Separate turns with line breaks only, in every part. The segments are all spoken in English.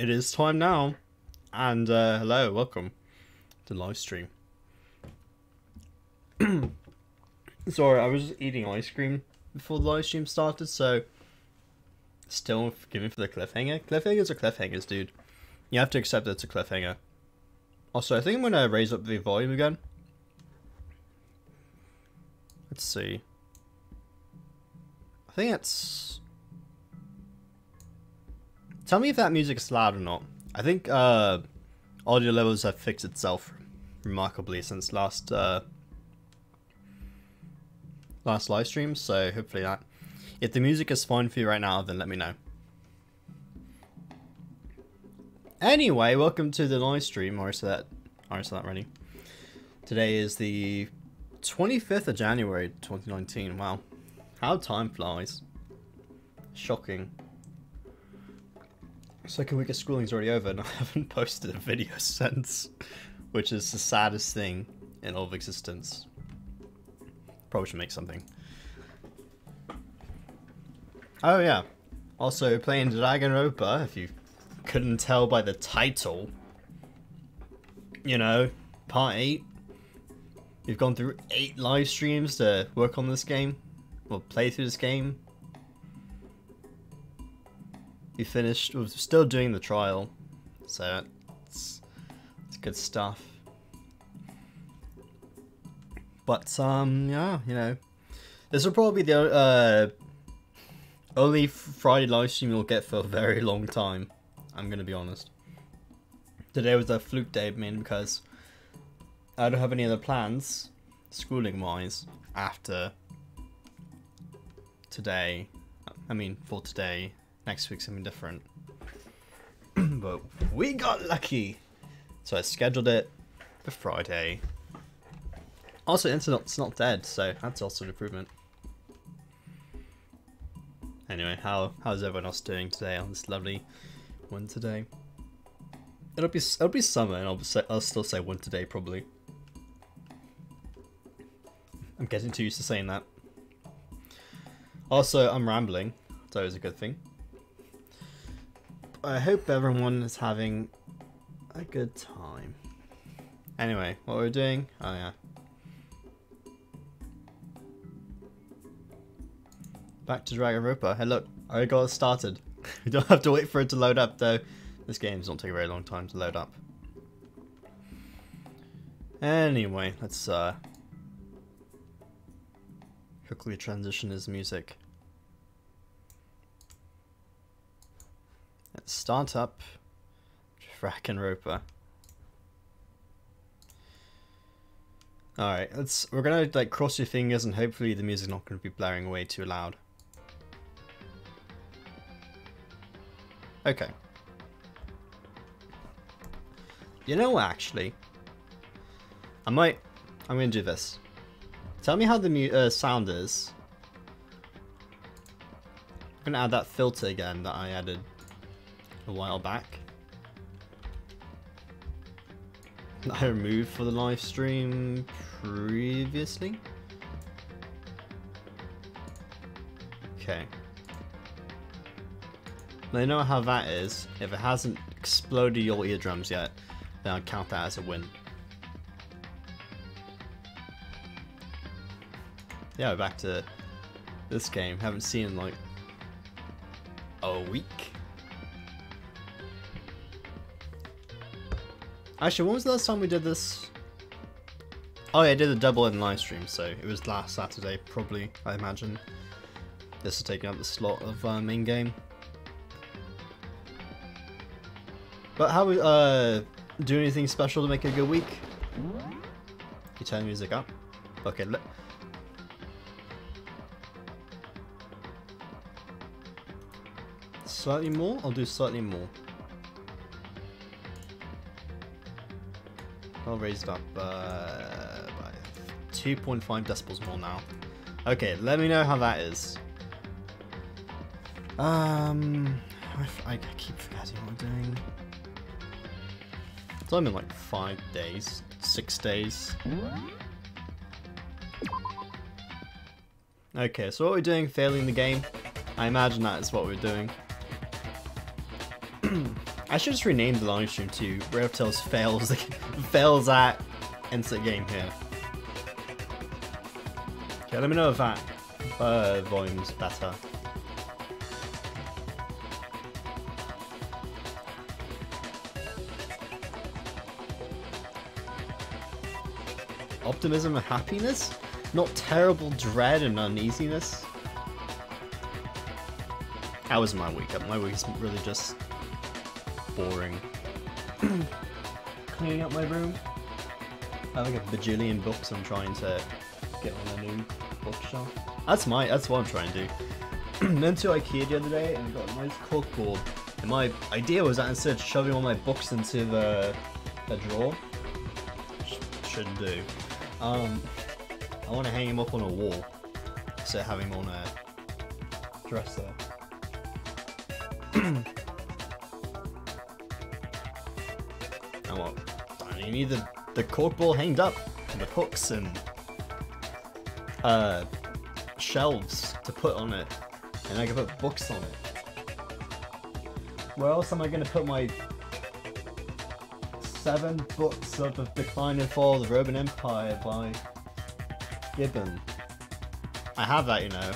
It is time now, and hello, welcome to the live stream. Sorry, I was eating ice cream before the live stream started, so still forgive me for the cliffhanger. Cliffhangers are cliffhangers, dude. You have to accept that it's a cliffhanger. Also, I think I'm gonna raise up the volume again. Let's see. I think it's... Tell me if that music is loud or not. I think audio levels have fixed itself remarkably since last live stream, so hopefully that. If the music is fine for you right now, then let me know. Anyway, welcome to the live stream. I said that ready. Today is the 25th of January 2019. Wow, how time flies. Shocking. Second week of schooling's already over and I haven't posted a video since, which is the saddest thing in all of existence. Probably should make something. Oh yeah, also playing Danganronpa, if you couldn't tell by the title. You know, part 8. We've gone through 8 live streams to work on this game, or play through this game. We finished, we're still doing the trial, so it's good stuff. But yeah, you know, this will probably be the only Friday live stream you'll get for a very long time. I'm gonna be honest. Today was a fluke day, mainly because I don't have any other plans, schooling wise, after today. I mean, for today. Next week's something different. But we got lucky. So I scheduled it for Friday. Also, internet's not dead, so that's also an improvement. Anyway, how's everyone else doing today on this lovely winter day? It'll be summer, and I'll still say winter day probably. I'm getting too used to saying that. Also, I'm rambling. It's always a good thing. I hope everyone is having a good time. Anyway, what we're doing? Oh yeah. Back to Danganronpa. Hey look, I already got it started. We don't have to wait for it to load up though. This game's not taking a very long time to load up. Anyway, let's quickly transition his music. Let's start up Danganronpa. Alright, we're gonna like cross your fingers and hopefully the music's not gonna be blaring away too loud. Okay. You know what, actually? I'm gonna do this. Tell me how the sound is. I'm gonna add that filter again that I added a while back. That I removed for the live stream previously. Okay. Now you know how that is. If it hasn't exploded your eardrums yet, then I'll count that as a win. Yeah, back to this game. Haven't seen in like a week. Actually, when was the last time we did this? Oh yeah, I did a double in live stream, so it was last Saturday, probably, I imagine. This is taking up the slot of main game. But how we do anything special to make it a good week? You turn music up. Okay, slightly more? I'll do slightly more. I'll raise it up by 2.5 decibels more now. Okay, let me know how that is. I keep forgetting what I'm doing. It's only been like 5 days, 6 days. Okay, so what we're doing, failing the game. I imagine that is what we're doing. I should just rename the live stream to RedAlphaTails fails at insert game here. Okay, let me know if that volume's better. Optimism and happiness? Not terrible dread and uneasiness? How was my week? My week's really just boring. Cleaning up my room. I have like a bajillion books I'm trying to get on a new bookshelf. That's what I'm trying to do. Went to IKEA the other day and got a nice corkboard. And my idea was that instead of shoving all my books into the drawer, which shouldn't do, I want to hang them up on a wall instead of having them on a dresser. And what? You need the corkboard hanged up with hooks and shelves to put on it, and I can put books on it. Where else am I going to put my 7 books of The Decline and Fall of the Roman Empire by Gibbon? I have that, you know.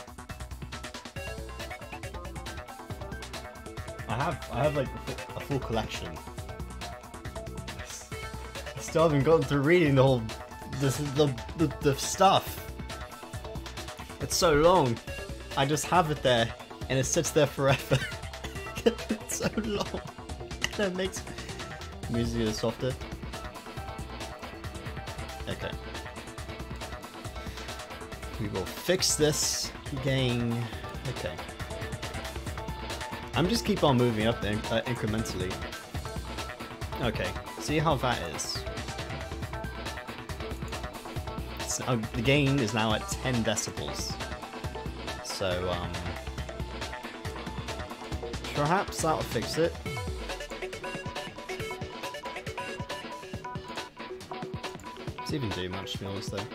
I have like a full collection. I still haven't gotten through reading the whole the stuff. It's so long. I just have it there, and it sits there forever. It's so long. That makes music softer. Okay. We will fix this again. Okay. I'm just keep on moving up there incrementally. Okay. See how that is. The gain is now at 10 decibels. So, perhaps that'll fix it. Does it even do much, to be honest, though?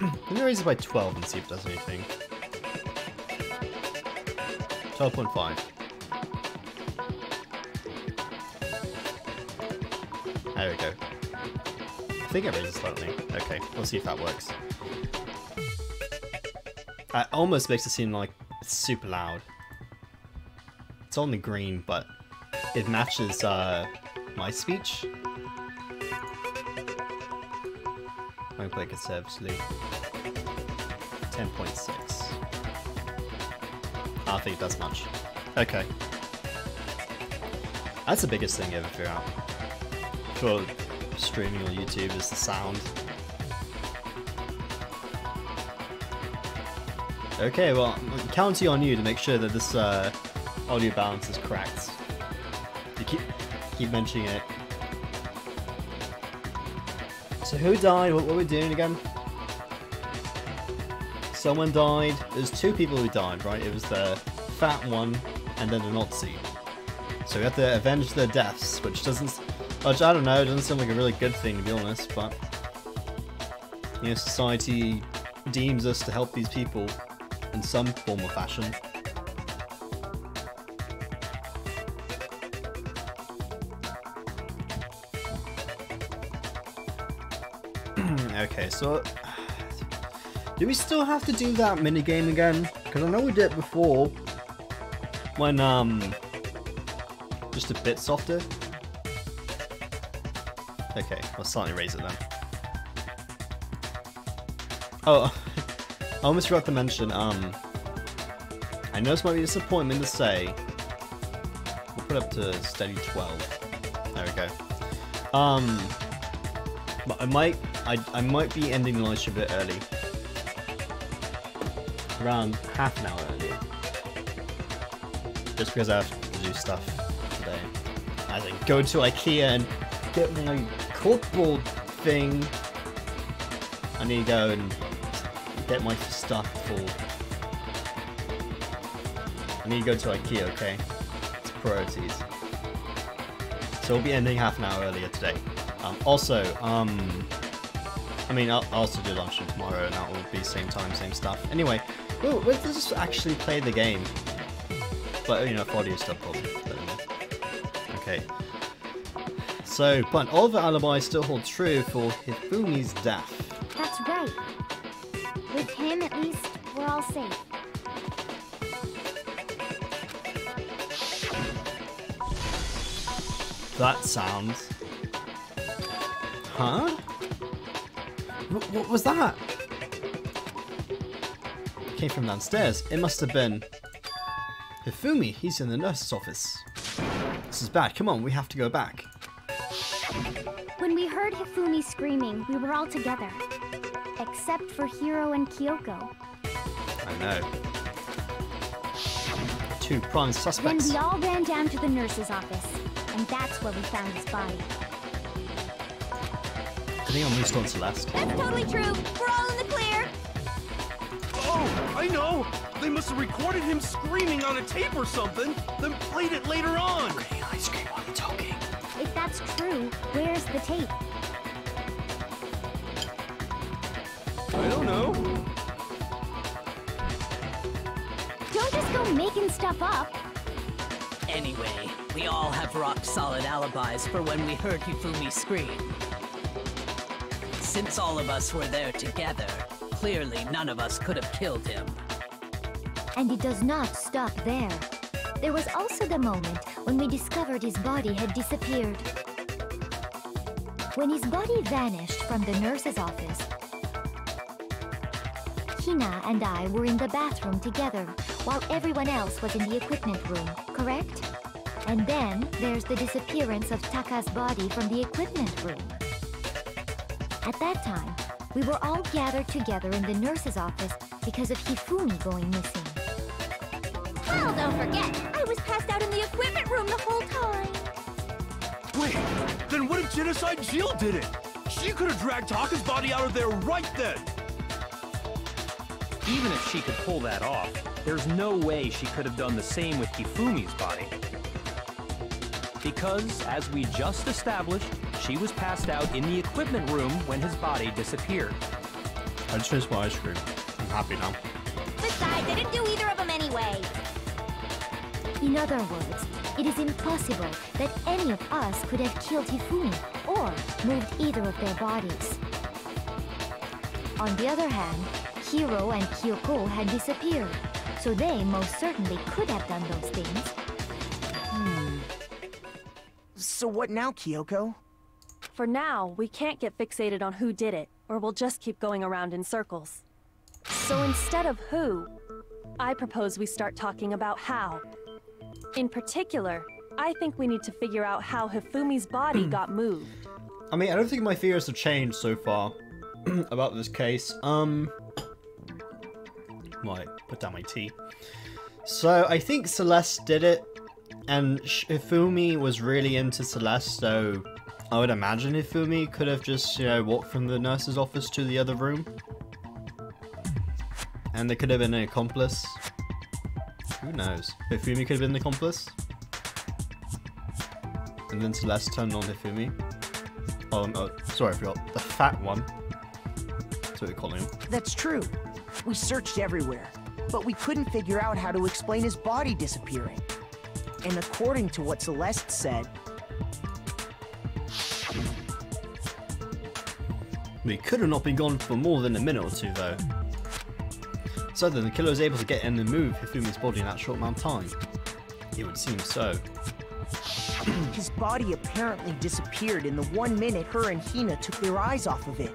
Let me raise it by 12 and see if it does anything. 12.5. There we go. I think it raises slightly. Okay, we'll see if that works. It almost makes it seem like it's super loud. It's only green, but it matches my speech. I'm going to play conservatively. 10.6. I don't think it does much. Okay. That's the biggest thing you ever figure out for streaming on YouTube is the sound. Okay, well, I'm counting on you to make sure that this audio balance is correct. You keep mentioning it. So who died? What were we doing again? Someone died. There's 2 people who died, right? It was the fat one and then the Nazi. So we have to avenge their deaths, which I don't know, it doesn't seem like a really good thing to be honest, but you know, society deems us to help these people in some form or fashion. Okay, so do we still have to do that minigame again? Because I know we did it before when just a bit softer. Okay, I'll slightly raise it then. Oh, I almost forgot to mention, I know this might be a disappointment to say. We'll put it up to steady 12. There we go. But I might be ending the live stream a bit early. Around half an hour earlier. Just because I have to do stuff today. I think go to IKEA and get my corkboard thing. I need to go and get my stuff full. I need to go to IKEA, okay? It's priorities. So we'll be ending half an hour earlier today. Also, I mean, I'll also do lunch tomorrow, and that will be same time, same stuff. Anyway, Ooh, let's just actually play the game. But, you know, for audio stuff probably. Okay. So, but all the alibis still hold true for Hifumi's death.
That's right. With him, at least, we're all safe.
That sounds... Huh? What was that? It came from downstairs. It must have been... Hifumi, he's in the nurse's office. This is bad. Come on, we have to go back.
When we heard Hifumi screaming, we were all together. Except for Hiro and Kyoko.
I know. Two prime suspects.
Then we all ran down to the nurse's office. And that's where we found his body.
I think I'm moved on Celeste.
That's totally true. We're all in the clear.
Oh, I know. They must have recorded him screaming on a tape or something, then played it later on.
Okay, I scream while I'm talking.
If that's true, where's the tape?
I don't know.
Don't just go making stuff up.
Anyway, we all have rock-solid alibis for when we heard Hifumi scream. Since all of us were there together, clearly none of us could have killed him.
And it does not stop there. There was also the moment when we discovered his body had disappeared. When his body vanished from the nurse's office, Hina and I were in the bathroom together, while everyone else was in the equipment room, correct? And then there's the disappearance of Taka's body from the equipment room. At that time, we were all gathered together in the nurse's office because of Hifumi going missing. Well, don't forget, I was passed out in the equipment room the whole time.
Wait, then what if Genocide Jill did it? She could have dragged Taka's body out of there right then.
Even if she could pull that off, there's no way she could have done the same with Hifumi's body. Because, as we just established, she was passed out in the equipment room when his body disappeared.
I just finished my ice cream. I'm happy now.
Besides, I didn't do either of them anyway. In other words, it is impossible that any of us could have killed Hifumi or moved either of their bodies. On the other hand, Hiro and Kyoko had disappeared, so they most certainly could have done those things.
So what now, Kyoko?
For now, we can't get fixated on who did it, or we'll just keep going around in circles. So instead of who, I propose we start talking about how. In particular, I think we need to figure out how Hifumi's body got moved.
I mean, I don't think my theories have changed so far about this case. Might put down my tea. So I think Celeste did it, and Hifumi was really into Celeste, so I would imagine Hifumi could have just, you know, walked from the nurse's office to the other room. And they could have been an accomplice. Who knows? Hifumi could have been the accomplice. And then Celeste turned on Hifumi. Oh, sorry, I forgot. The fat one. That's what we call him.
That's true. We searched everywhere, but we couldn't figure out how to explain his body disappearing. And according to what Celeste said,
we could have not been gone for more than a minute or two, though. So then the killer was able to get in and move Hifumi's body in that short amount of time. It would seem so.
his body apparently disappeared in the 1 minute her and Hina took their eyes off of it.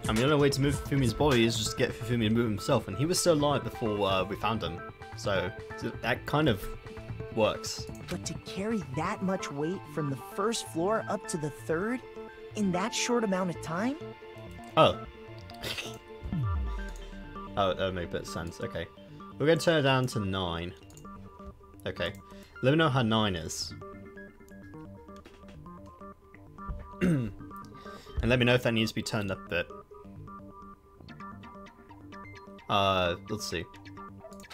I mean, the only way to move Hifumi's body is just to get Hifumi to move himself, and he was still alive before we found him. So that kind of works.
But to carry that much weight from the first floor up to the third in that short amount of time?
Oh. Oh, that would make a bit of sense. Okay. We're going to turn it down to 9. Okay. Let me know how 9 is. And let me know if that needs to be turned up a bit. Let's see.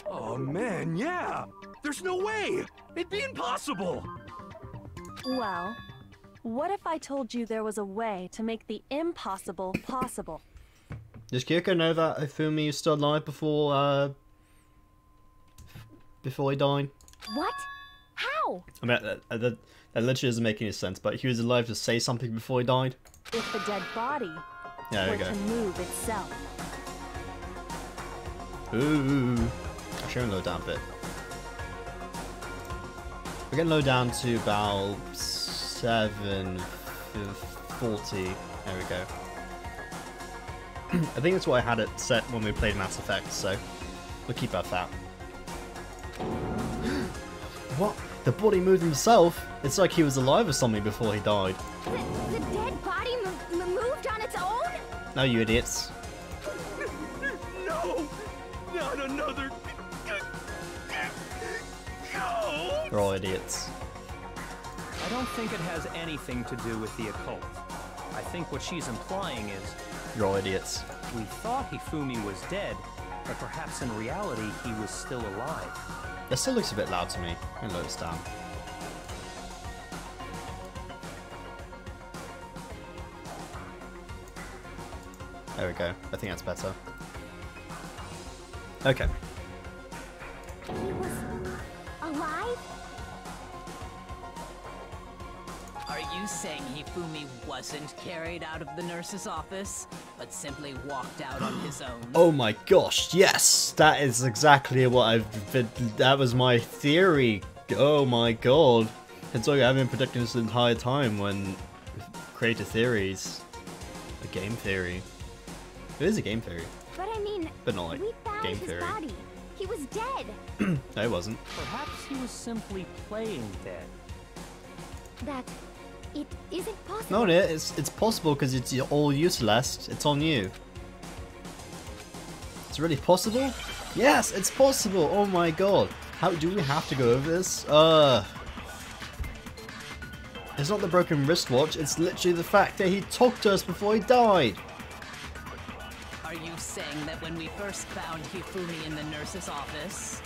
Oh man, yeah! There's no way! It'd be impossible!
Well, what if I told you there was a way to make the impossible possible?
Does Kyoko know that Hifumi is still alive before before he died.
What? How?
I mean, that literally doesn't make any sense, but he was alive to say something before he died.
If the dead body
Yeah, there
were
we go.
to move itself.
Ooh. I'm sure low down a bit. We're getting low down to about 740. There we go. I think that's what I had it set when we played Mass Effect, so we'll keep at that. What? The body moved himself? It's like he was alive or something before he died.
The dead body moved on its own?
No, you idiots.
No! Not another... Go!
You're all idiots.
I don't think it has anything to do with the occult. I think what she's implying is
You're all idiots.
we thought Hifumi was dead, but perhaps in reality he was still alive.
That still looks a bit loud to me. I'm gonna lower this down. There we go. I think that's better. Okay.
He was alive?
Are you saying Hifumi wasn't carried out of the nurse's office, but simply walked out on his own?
Oh my gosh, yes! That is exactly what I've been... That was my theory. Oh my god. It's like I've been predicting this the entire time when creative theories. A game theory. It is a game theory.
But I mean,
But not like
we found
game
his
theory.
body. He was dead.
No, it wasn't.
Perhaps he was simply playing dead.
That it isn't possible.
No, it's possible because it's all you, Celeste. It's on you. It's really possible? Yes, it's possible! Oh my god. How do we have to go over this? It's not the broken wristwatch, it's literally the fact that he talked to us before he died.
Are you saying that when we first found Hifumi in the nurse's office,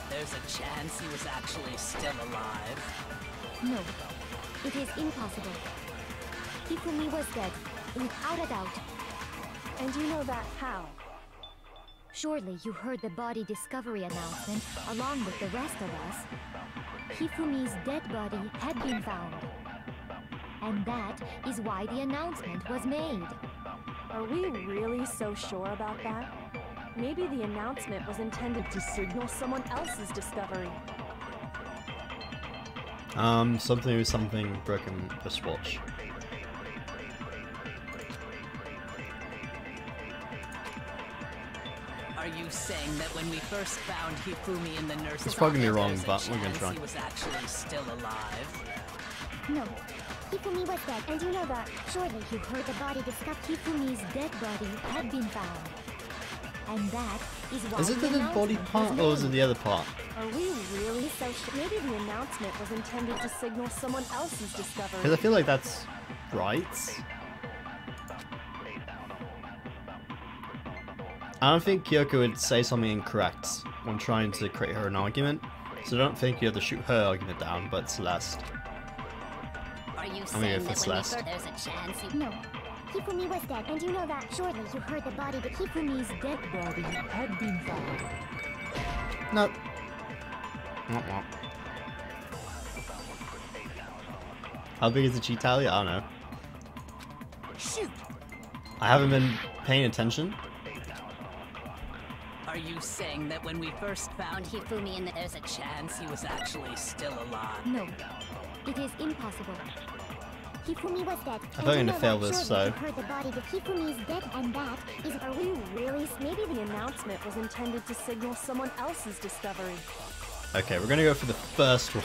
there's a chance he was actually still alive?
No, it is impossible. Hifumi was dead, without a doubt.
And you know that how?
Surely you heard the body discovery announcement along with the rest of us. Hifumi's dead body had been found. And that is why the announcement was made.
Are we really so sure about that? Maybe the announcement was intended to signal someone else's discovery.
Something with something broken wristwatch.
Are you saying that when we first found Hifumi in the nurse's
It's probably
office,
wrong,
there's a
but we're gonna
chance
try.
he was actually still alive?
No, Hifumi was dead, and you know that. Surely you heard the body discovered. Hifumi's dead body had been found. And that is why
Is it
the
the dead body
announcement
part
was
or is it
made.
the other part?
Are we really so sure? Maybe the announcement was intended to signal someone else's discovery.
Because I feel like that's right. I don't think Kyoko would say something incorrect when trying to create her an argument, so I don't think you have to shoot her argument down, but Celeste.
Are you
I'm gonna
saying
go for
that when we
Celeste.
first there's a chance he...
No, Hifumi was dead, and you know that. Surely you heard the body. That Hifumi's dead body had been found.
Nope. Womp womp. How big is the cheat tally? I don't know.
Shoot!
I haven't been paying attention.
Are you saying that when we first found
Hifumi in the...
there's a chance he was actually still alive?
No, it is impossible. Hifumi was dead.
I thought I'm gonna fail this,
Surely
so...
you heard the body. That Hifumi's dead, and that is.
Are we really? Maybe the announcement was intended to signal someone else's discovery.
Okay, we're gonna go for the first one.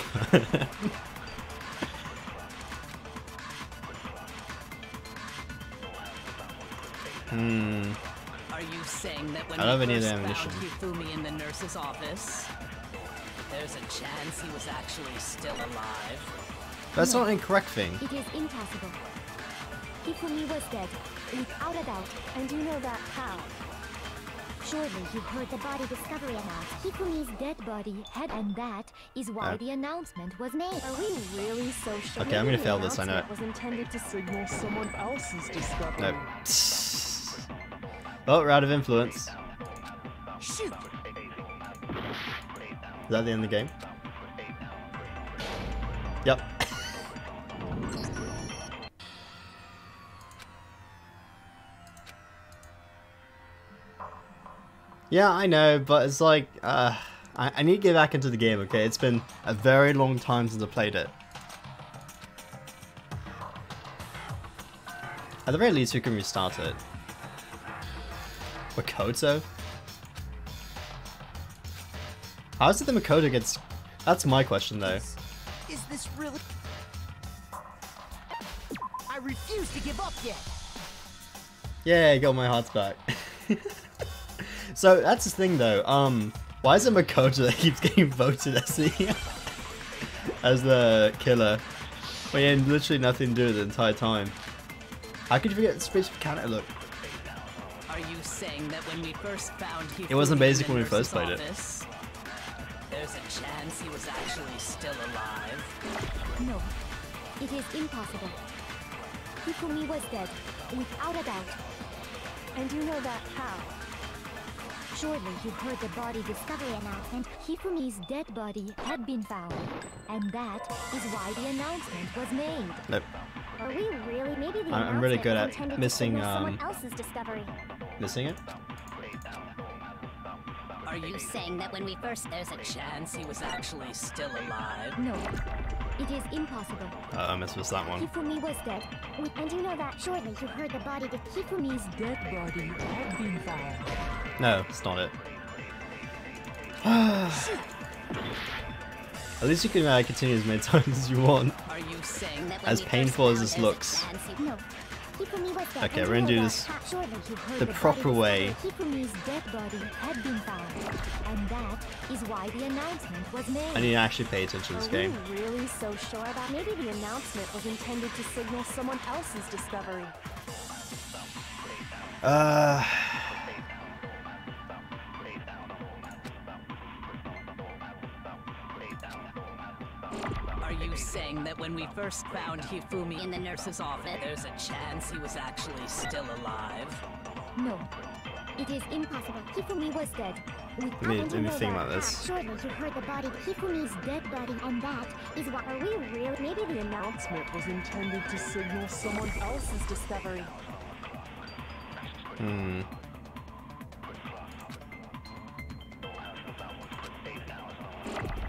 Are you saying that when
I don't
we
have any of
first
the ammunition.
found Hifumi in the nurse's office, there's a chance he was actually still alive?
That's not an incorrect thing.
It is impossible. Hifumi was dead, without a doubt.
And you know that how?
Surely you heard the body discovery announced. Hifumi's dead body had, and that is why
Oh.
the announcement was made.
Are we really so sure?
Okay, I'm gonna
Maybe the
fail this, I know it.
announcement was intended to signal someone else's discovery.
Nope. Oh, we're out of influence.
Shoot!
Is that the end of the game? Yep. Yeah, I know, but it's like, I need to get back into the game, okay? It's been a very long time since I played it. At the very least, we can restart it. Makoto? How is it that Makoto gets... That's my question, though.
Is this really... I refuse to give up yet.
Yeah, got my hearts back. So, that's the thing, though. Why is it Makoto that keeps getting voted as the... as the killer? When he had literally nothing to do with it the entire time. How could you forget the space mechanic? Look.
Are you saying that when we first found Hifumi
It wasn't basic
in the
when we first
nurse's
played it.
office, there's a chance he was actually still alive?
No, it is impossible. Hifumi was dead, without a doubt.
And you know that how?
Surely you heard the body discovery announcement. Hifumi's dead body had been found. And that is why the announcement was made.
Nope.
Are we really? Maybe the
I'm really good at
intended to
missing,
signal someone else's discovery.
Missing it?
Are you saying that when we first there's a chance he was actually still alive?
No, it is impossible.
I missed that one.
Hifumi was dead. And you know that surely you heard the body that Hifumi's dead body had been found.
No, it's not it. At least you can continue as many times as you want.
Are you saying that when
As
we
painful
first
as this
found
looks.
there's a chance he-
No. Hifumi was dead.
Okay,
and
we're
you
gonna do
know
this
that surely you heard
the
body
proper way.
discovery. Hifumi's dead body had been found. And that is why the announcement was made.
I need to actually pay attention to this
Are
game.
we really so sure about maybe the announcement was intended to signal someone else's discovery?
Are you saying that when we first found Hifumi in the nurse's office, there's a chance he was actually still alive?
No. It is impossible. Hifumi was dead.
Let me think about this.
Surely you heard the body, Hifumi's dead body, and that is why. Are we really?
Maybe the announcement was intended to signal someone else's discovery.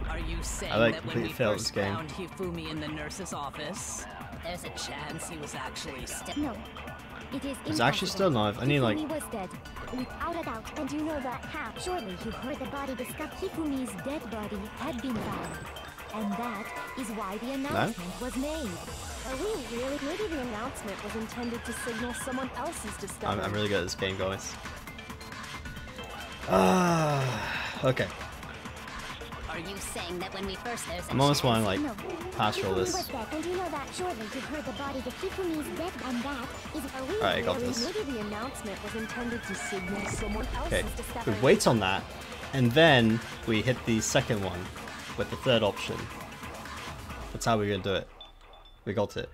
Are you saying
I like
that when we
completely failed
first
this game.
found Hifumi in the nurse's office, there's a chance he was actually still...
No. It is
He's actually still alive. I need like...
Hifumi was dead, without a doubt. And you know that how? Surely you heard the body discovered. Hifumi's dead body had been found. And that is why the announcement was made.
Are we really? Maybe the announcement was intended to signal someone else's discovery.
I'm really good at this game, guys. Okay.
Are you saying that when we first there's a
I'm almost
chance...
want to
No.
like pass roll
Hifumi
this.
was dead, and you know that surely you heard the body that Hifumi's dead, and that is. Are we
Alright, I got
really?
this.
Maybe the announcement was intended to signal someone else's
Okay,
discovery.
we wait on that, and then we hit the second one with the third option. That's how we're gonna do it. We got it.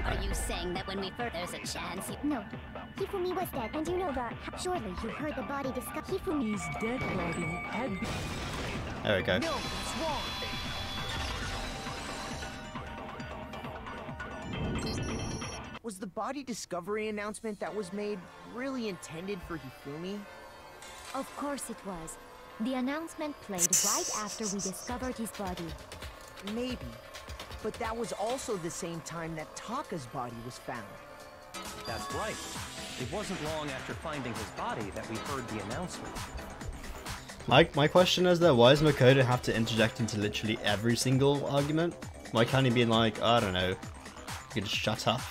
Are you saying that when we first there's a chance he...
No. Hifumi was dead, and you know that. Surely you heard the body discovered. Hifumi's dead body had been.
There we go.
No, it's wrong. Was the body discovery announcement that was made really intended for Hifumi?
Of course it was. The announcement played right after we discovered his body.
Maybe. But that was also the same time that Taka's body was found.
That's right. It wasn't long after finding his body that we heard the announcement.
My question is though, why does Makoto have to interject into literally every single argument? Why can't he be like, I don't know, you can just shut up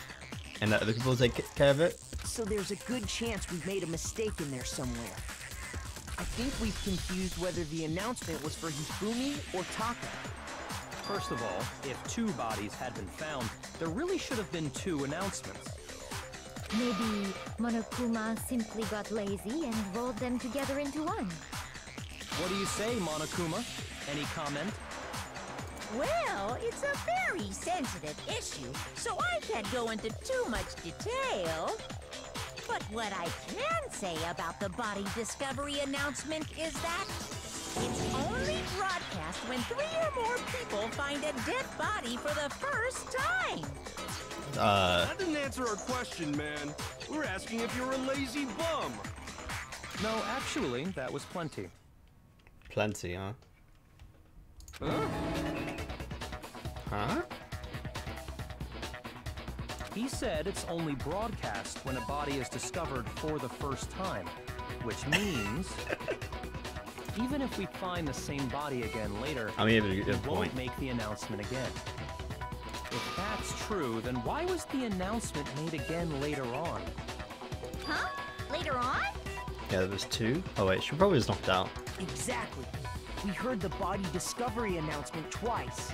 and let other people take care of it?
So there's a good chance we've made a mistake in there somewhere. I think we've confused whether the announcement was for Hifumi or Taka.
First of all, if two bodies had been found, there really should have been two announcements.
Maybe Monokuma simply got lazy and rolled them together into one.
What do you say, Monokuma? Any comment?
Well, it's a very sensitive issue, so I can't go into too much detail. But But what I can say about the body discovery announcement is that it's only broadcast when 3 or more people find a dead body for the first time.
That didn't answer our question, man. We're asking if you're a lazy bum.
No, actually, that was plenty.
Plenty, huh?
Huh?
Huh?
He said it's only broadcast when a body is discovered for the first time, which means even if we find the same body again later,
I mean,
we
good
won't
point.
make the announcement again. If that's true, then why was the announcement made again later on?
Huh? Later on?
Yeah, there was 2. Oh wait, she probably was knocked out.
Exactly. We heard the body discovery announcement twice.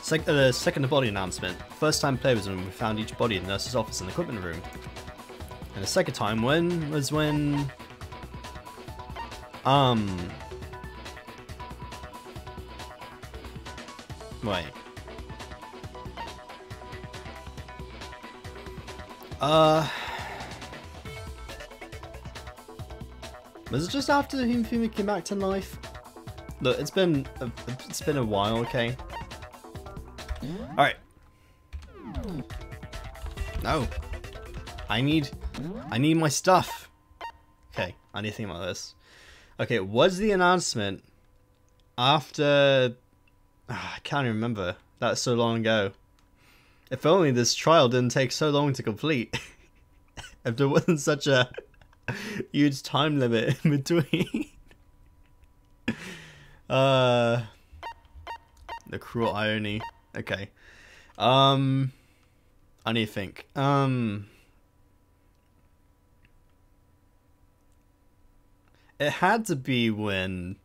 The second body announcement. First time play was when we found each body in the nurse's office and equipment room. And the second time was when wait. Was it just after Hifumi came back to life? Look, it's been a while, okay? Alright. No. I need my stuff. Okay, I need to think about this. Okay, was the announcement after... I can't even remember. That was so long ago. If only this trial didn't take so long to complete. If there wasn't such a huge time limit in between. The cruel irony. Okay. I need to think. It had to be when...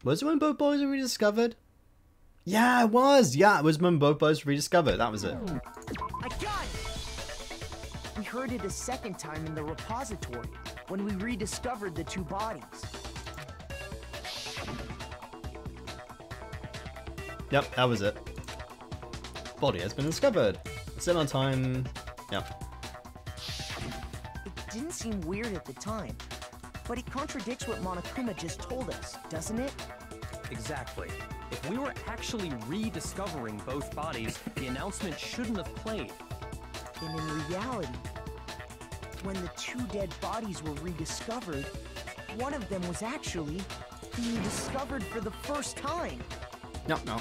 Was it when both boys were rediscovered? Yeah, it was! Yeah, it was when both boys were rediscovered. That was it.
I got it! We heard it a second time in the repository, when we rediscovered the 2 bodies.
Yep, that was it. Body has been discovered. Set on time. Yep.
It didn't seem weird at the time, but it contradicts what Monokuma just told us, doesn't it?
Exactly. If we were actually rediscovering both bodies, the announcement shouldn't have played.
And in reality, when the 2 dead bodies were rediscovered, one of them was actually being discovered for the first time.
No.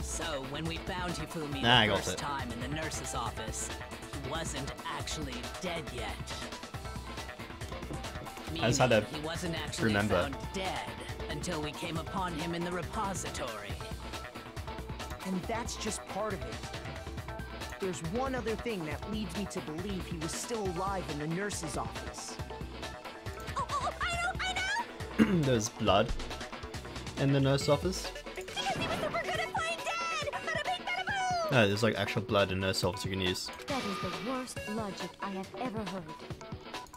So, when we found Hifumi
I
the
got
first
it.
time in the nurse's office, he wasn't actually dead yet.
I just had to
Meaning he wasn't actually
remember.
found dead until we came upon him in the repository.
And that's just part of it. There's one other thing that leads me to believe he was still alive in the nurse's office.
Oh, I know!
There's blood in the nurse office.
Because he was super good at playing dead! Bada bing, bada boom!
No, there's like actual blood in nurse office you can use.
That is the worst logic I have ever heard.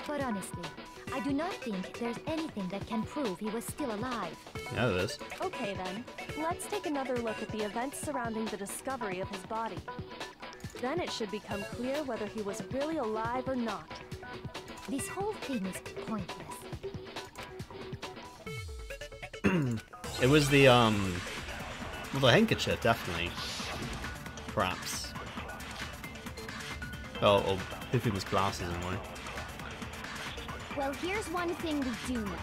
But honestly, I do not think there's anything that can prove he was still alive.
Yeah, there is.
Okay then, let's take another look at the events surrounding the discovery of his body. Then it should become clear whether he was really alive or not.
This whole thing is pointless.
It was the well, the handkerchief, definitely. Perhaps. Oh, or Hifumi's glasses anyway.
Well, here's one thing we do know.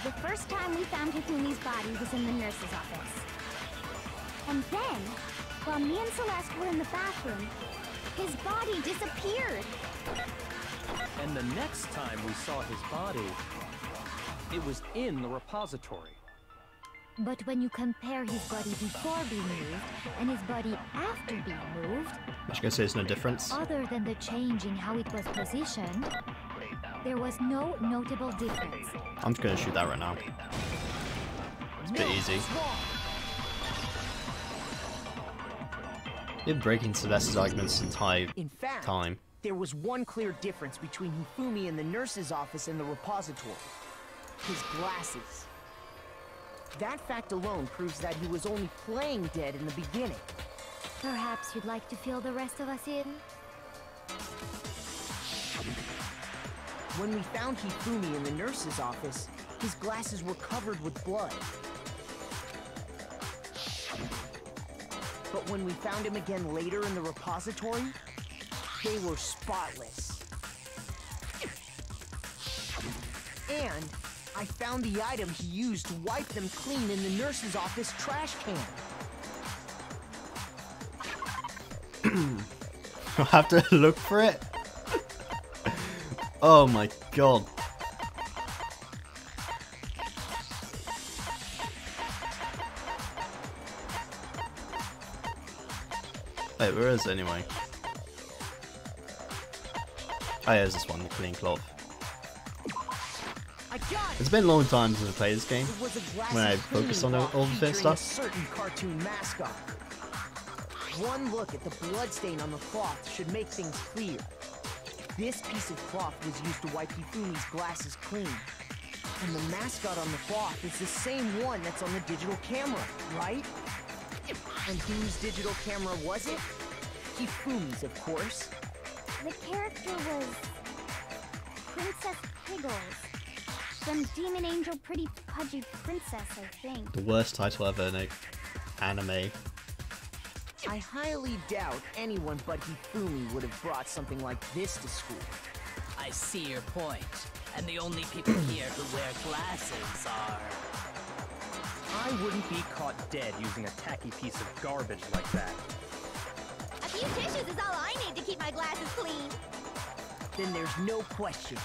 The first time we found Hifumi's body was in the nurse's office. And then, while me and Celeste were in the bathroom, his body disappeared.
And the next time we saw his body, it was in the repository.
But when you compare his body before being moved and his body after being moved,
Which you can say there's no difference.
other than the change in how it was positioned, there was no notable difference.
I'm just gonna shoot that right now. It's a bit easy. You're breaking Celeste's arguments the entire
In fact,
time.
there was one clear difference between Hifumi in the nurse's office and the repository. His glasses. That fact alone proves that he was only playing dead in the beginning.
Perhaps you'd like to fill the rest of us in?
When we found Hifumi in the nurse's office, his glasses were covered with blood. But when we found him again later in the repository, they were spotless. And I found the item he used to wipe them clean in the nurse's office trash can.
I'll have to look for it. Oh my god. Wait, where is it anyway? Oh yeah, there's this one, the clean cloth. It's been a long time since I played this game, when I focused on all of this stuff.
A certain cartoon mascot. One look at the bloodstain on the cloth should make things clear. This piece of cloth was used to wipe Hifumi's glasses clean. And the mascot on the cloth is the same one that's on the digital camera, right? And whose digital camera was it? Hifumi's, of course.
The character was Princess Piggles. Some demon angel pretty pudgy princess, I think.
The worst title ever in an anime.
I highly doubt anyone but Hifumi would have brought something like this to school.
I see your point. And the only people here who wear glasses are...
I wouldn't be caught dead using a tacky piece of garbage like that.
A few tissues is all I need to keep my glasses clean.
Then there's no question.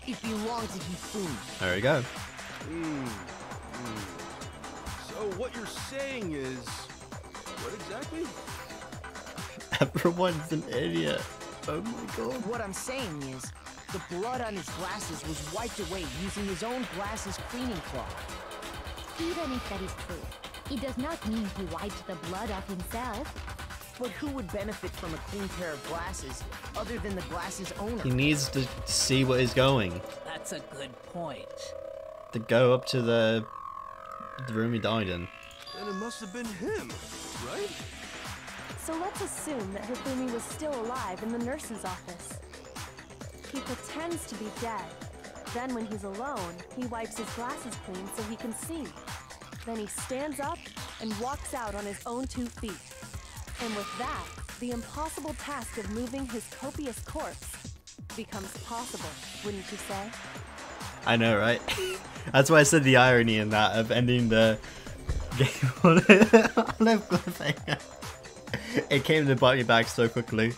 It belongs to Hifumi.
There we go.
So what you're saying is... what exactly?
Everyone's an idiot. Oh my god.
What I'm saying is, the blood on his glasses was wiped away using his own glasses cleaning cloth.
Even if that is true, it does not mean he wiped the blood off himself.
But who would benefit from a clean pair of glasses other than the glasses owner?
He needs to see where he's going.
That's a good point.
To go up to the room he died in.
Then it must have been him, right?
So let's assume that Hifumi was still alive in the nurse's office. He pretends to be dead. Then when he's alone, he wipes his glasses clean so he can see. Then he stands up and walks out on his own 2 feet. And with that, the impossible task of moving his copious corpse becomes possible, wouldn't you say?
I know, right? That's why I said the irony in that of ending the game on a cliffhanger. It came to bite me back so quickly.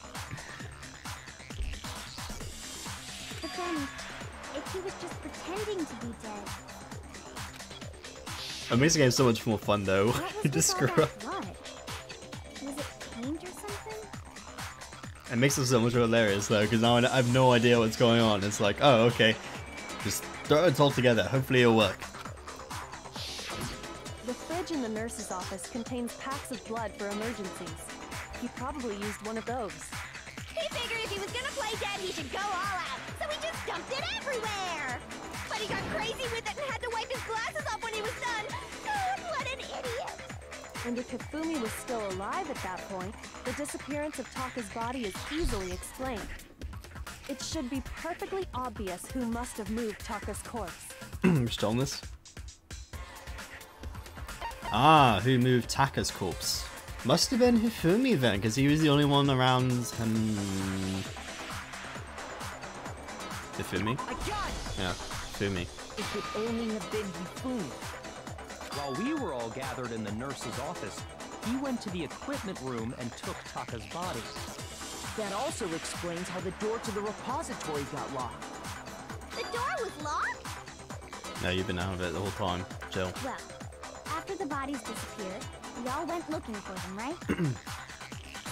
But then, if he was just pretending to be dead...
It makes the game so much more fun though. You just screw up.
Blood? Was it paint or something?
It makes it so much more hilarious though, because now I have no idea what's going on. It's like, oh, okay. Just throw it all together. Hopefully it'll work.
The fridge in the nurse's office contains packs of blood for emergencies. He probably used one of those.
He figured if he was gonna play dead, he should go all out, so he just dumped it everywhere. But he got crazy with it and had to wipe his glasses off when he was done. God, what an idiot!
And if Hifumi was still alive at that point, the disappearance of Taka's body is easily explained. It should be perfectly obvious who must have moved Taka's corpse.
Still this? Ah, who moved Taka's corpse? Must have been Hifumi then, because he was the only one around him. Hifumi? Yeah, Hifumi.
It could only have been Hifumi.
While we were all gathered in the nurse's office, he went to the equipment room and took Taka's body.
That also explains how the door to the repository got locked.
The door was locked?
No, you've been out of it the whole time. Chill.
Well, after the bodies disappeared, we all went looking for them, right?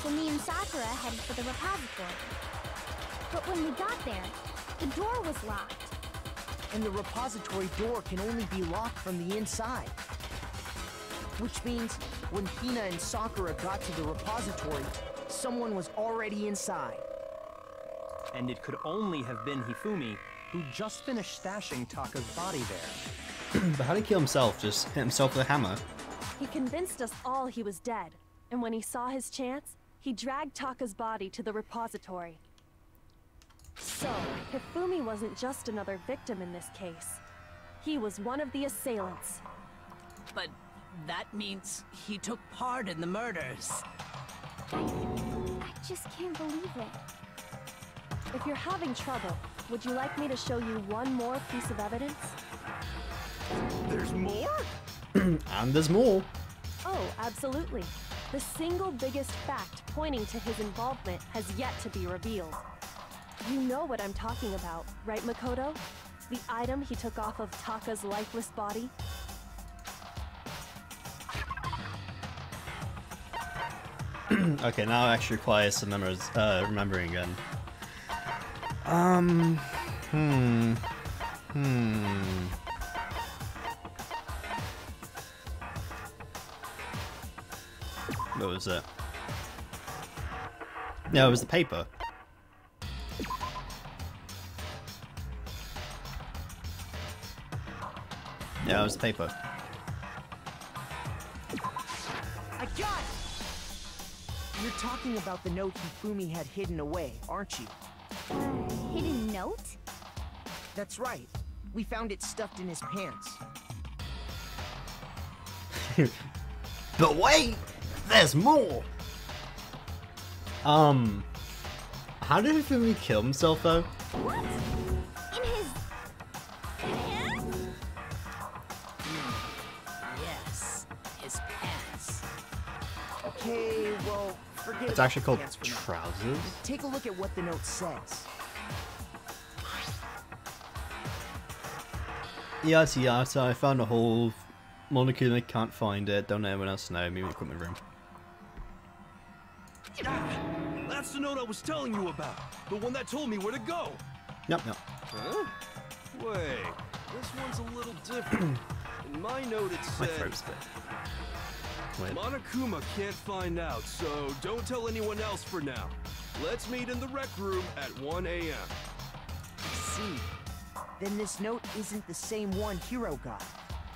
So me and Sakura headed for the repository. But when we got there, the door was locked.
And the repository door can only be locked from the inside. Which means when Hina and Sakura got to the repository, someone was already inside.
And it could only have been Hifumi, who just finished stashing Taka's body there.
But how did he kill himself? Just hit himself with a hammer?
He convinced us all he was dead, and when he saw his chance, he dragged Taka's body to the repository. So, Hifumi wasn't just another victim in this case. He was one of the assailants.
But that means he took part in the murders.
I just can't believe it.
If you're having trouble, would you like me to show you one more piece of evidence?
There's more?
And there's more.
Oh, absolutely. The single biggest fact pointing to his involvement has yet to be revealed. You know what I'm talking about, right, Makoto? The item he took off of Taka's lifeless body?
Okay, now it actually requires some remembering again. What was it? No, it was the paper. Yeah, it was the paper.
I got it! You're talking about the note Hifumi had hidden away, aren't you?
Hidden note?
That's right. We found it stuffed in his pants.
But wait! There's more! How did Hifumi kill himself though?
What? In his pants?
Yes, his pants.
Okay, well, forget
It's
about
actually
the
called
pants for now.
trousers?
Take a look at what the note says.
Yata, I found a hole. Monokuma can't find it. Don't let anyone else know. Maybe in the equipment room.
Ah, that's the note I was telling you about. The one that told me where to go.
Yep.
Huh? Wait, this one's a little different. In my note it
My
said,
throat's bit. Wait.
Monokuma can't find out, so don't tell anyone else for now. Let's meet in the rec room at 1 a.m.
I see. Then this note isn't the same one Hiro got.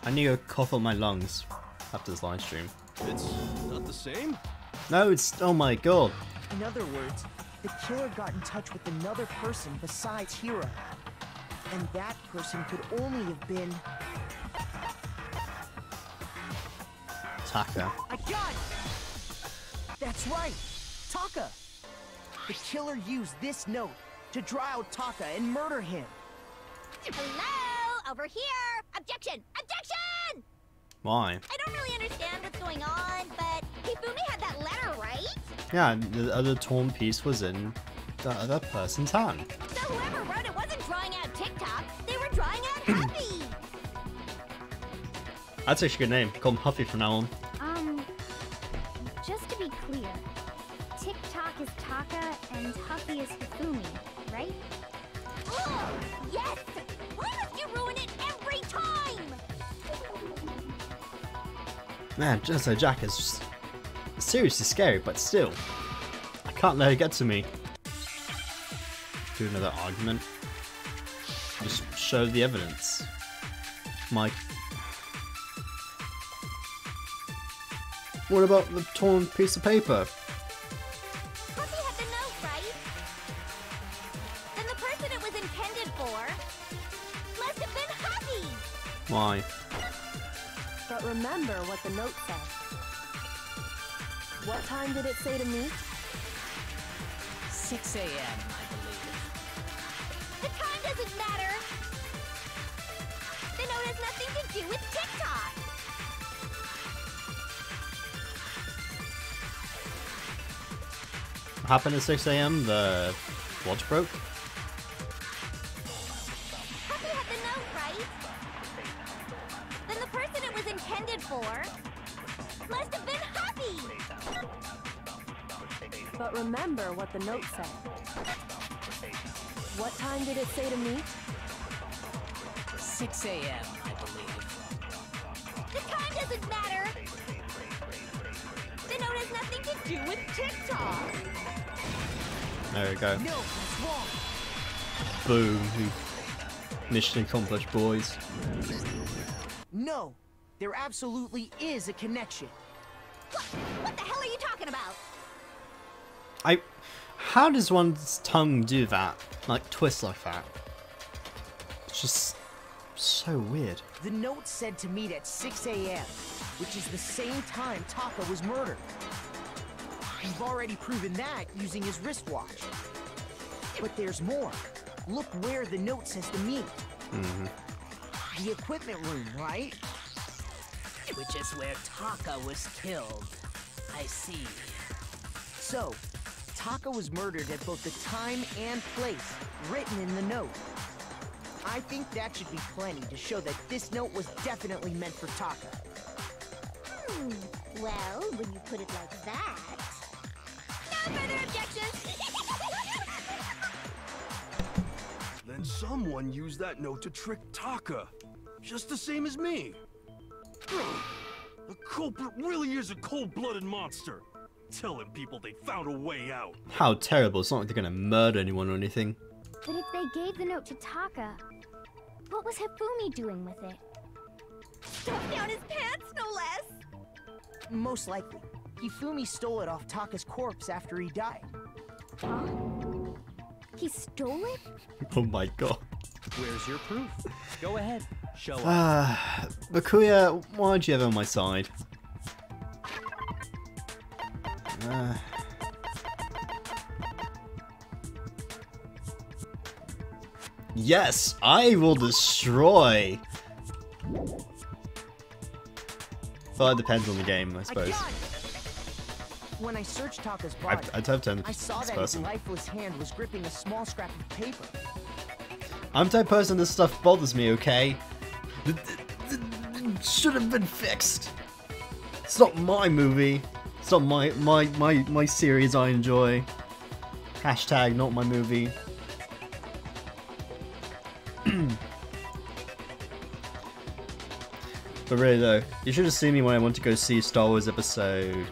I need to cough up my lungs after this live stream.
It's not the same?
No, it's. Oh my god.
In other words, the killer got in touch with another person besides Hiro. And that person could only have been...
Taka.
I got it! That's right! Taka! The killer used this note to draw out Taka and murder him.
Hello? Over here! Objection! Objection!
Why?
I don't really understand what's going on, but Hifumi had that letter, right?
Yeah, the other torn piece was in the other person's hand.
So whoever wrote it wasn't drawing out TikTok, they were drawing out Huffy!
That's actually a good name. Call him Huffy from now on.
Just to be clear, TikTok is Taka and Huffy is Hifumi, right?
Oh, yes! Why must you ruin it every time?
Man, Genocide Jack is just seriously scary, but still. I can't let it get to me. Do another argument. Just show the evidence. Mike. What about the torn piece of paper?
Huffy had the note, right? Then the person it was intended for must have been Huffy!
Why?
But remember what the note said. What time did it say to meet?
6 a.m., I believe.
The time doesn't matter! The note has nothing to do with TikTok!
What happened at 6 a.m.? The watch broke?
Huffy had the note, right? Then the person it was intended for must have been Huffy!
But remember what the note said. What time did it say to meet?
6 a.m., I believe.
The time doesn't matter! The note has nothing to do with TikTok!
There we go.
No, it's wrong.
Boom. Mission accomplished, boys.
No, there absolutely is a connection.
What the hell are you talking about?
How does one's tongue do that? Like, twist like that? It's just so weird.
The note said to meet at 6 a.m., which is the same time Taka was murdered. You've already proven that using his wristwatch. But there's more. Look where the note says to meet. The equipment room, right?
Which is where Taka was killed. I see.
So, Taka was murdered at both the time and place written in the note. I think that should be plenty to show that this note was definitely meant for Taka.
Well, when you put it like that... No further objections!
Then someone used that note to trick Taka. Just the same as me. The culprit really is a cold-blooded monster. Telling people they found a way out.
How terrible. It's not like they're gonna murder anyone or anything.
But if they gave the note to Taka, what was Hifumi doing with it?
Stuffed down his pants, no less!
Most likely, Hifumi stole it off Taka's corpse after he died.
Huh? He stole it?
Oh my god.
Where's your proof? Go ahead, show us.
Bakuya, why'd you ever on my side? Yes, I will destroy. Well, it depends on the game, I suppose.
When I searched Taka's body,
I'd have to
I saw that his lifeless hand was gripping a small scrap of paper.
I'm the type of person this stuff bothers me, okay? It should have been fixed. It's not my movie. It's not my series I enjoy. Hashtag not my movie. But really though, you should have seen me when I went to go see Star Wars Episode...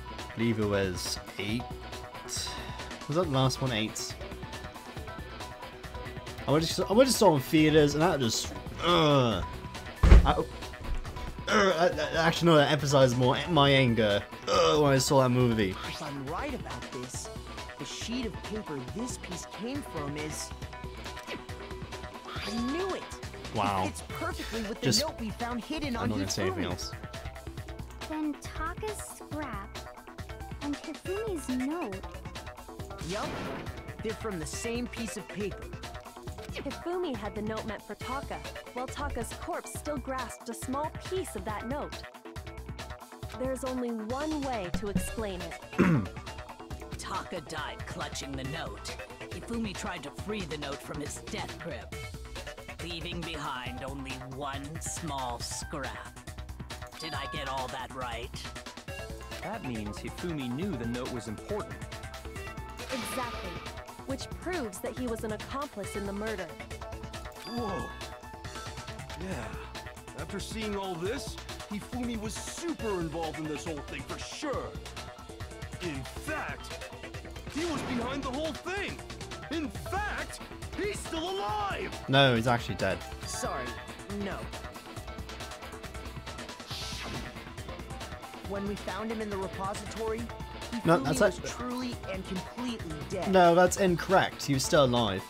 I believe it was 8? Was that the last one? 8? I went to saw it in theaters and that just... actually no, that emphasized more my anger when I saw that movie.
If I'm right about this, the sheet of paper this piece came from is... I knew it!
Wow.
It fits perfectly with the note we found hidden on
I'm not gonna say anything
Hifumi.
else.
Then Taka's scrap and Hifumi's note.
Yup, they're from the same piece of paper.
Hifumi had the note meant for Taka, while Taka's corpse still grasped a small piece of that note. There's only one way to explain it.
Taka died clutching the note. Hifumi tried to free the note from his death grip, leaving behind only one small scrap. Did I get all that right?
That means Hifumi knew the note was important.
Exactly. Which proves that he was an accomplice in the murder.
Whoa. Yeah. After seeing all this, Hifumi was super involved in this whole thing for sure. In fact, he was behind the whole thing. In fact, he's still alive!
No, he's actually dead.
Sorry, no. When we found him in the repository,
No,
Hifumi
that's
was
actually...
truly and completely dead.
No, that's incorrect. He was still alive.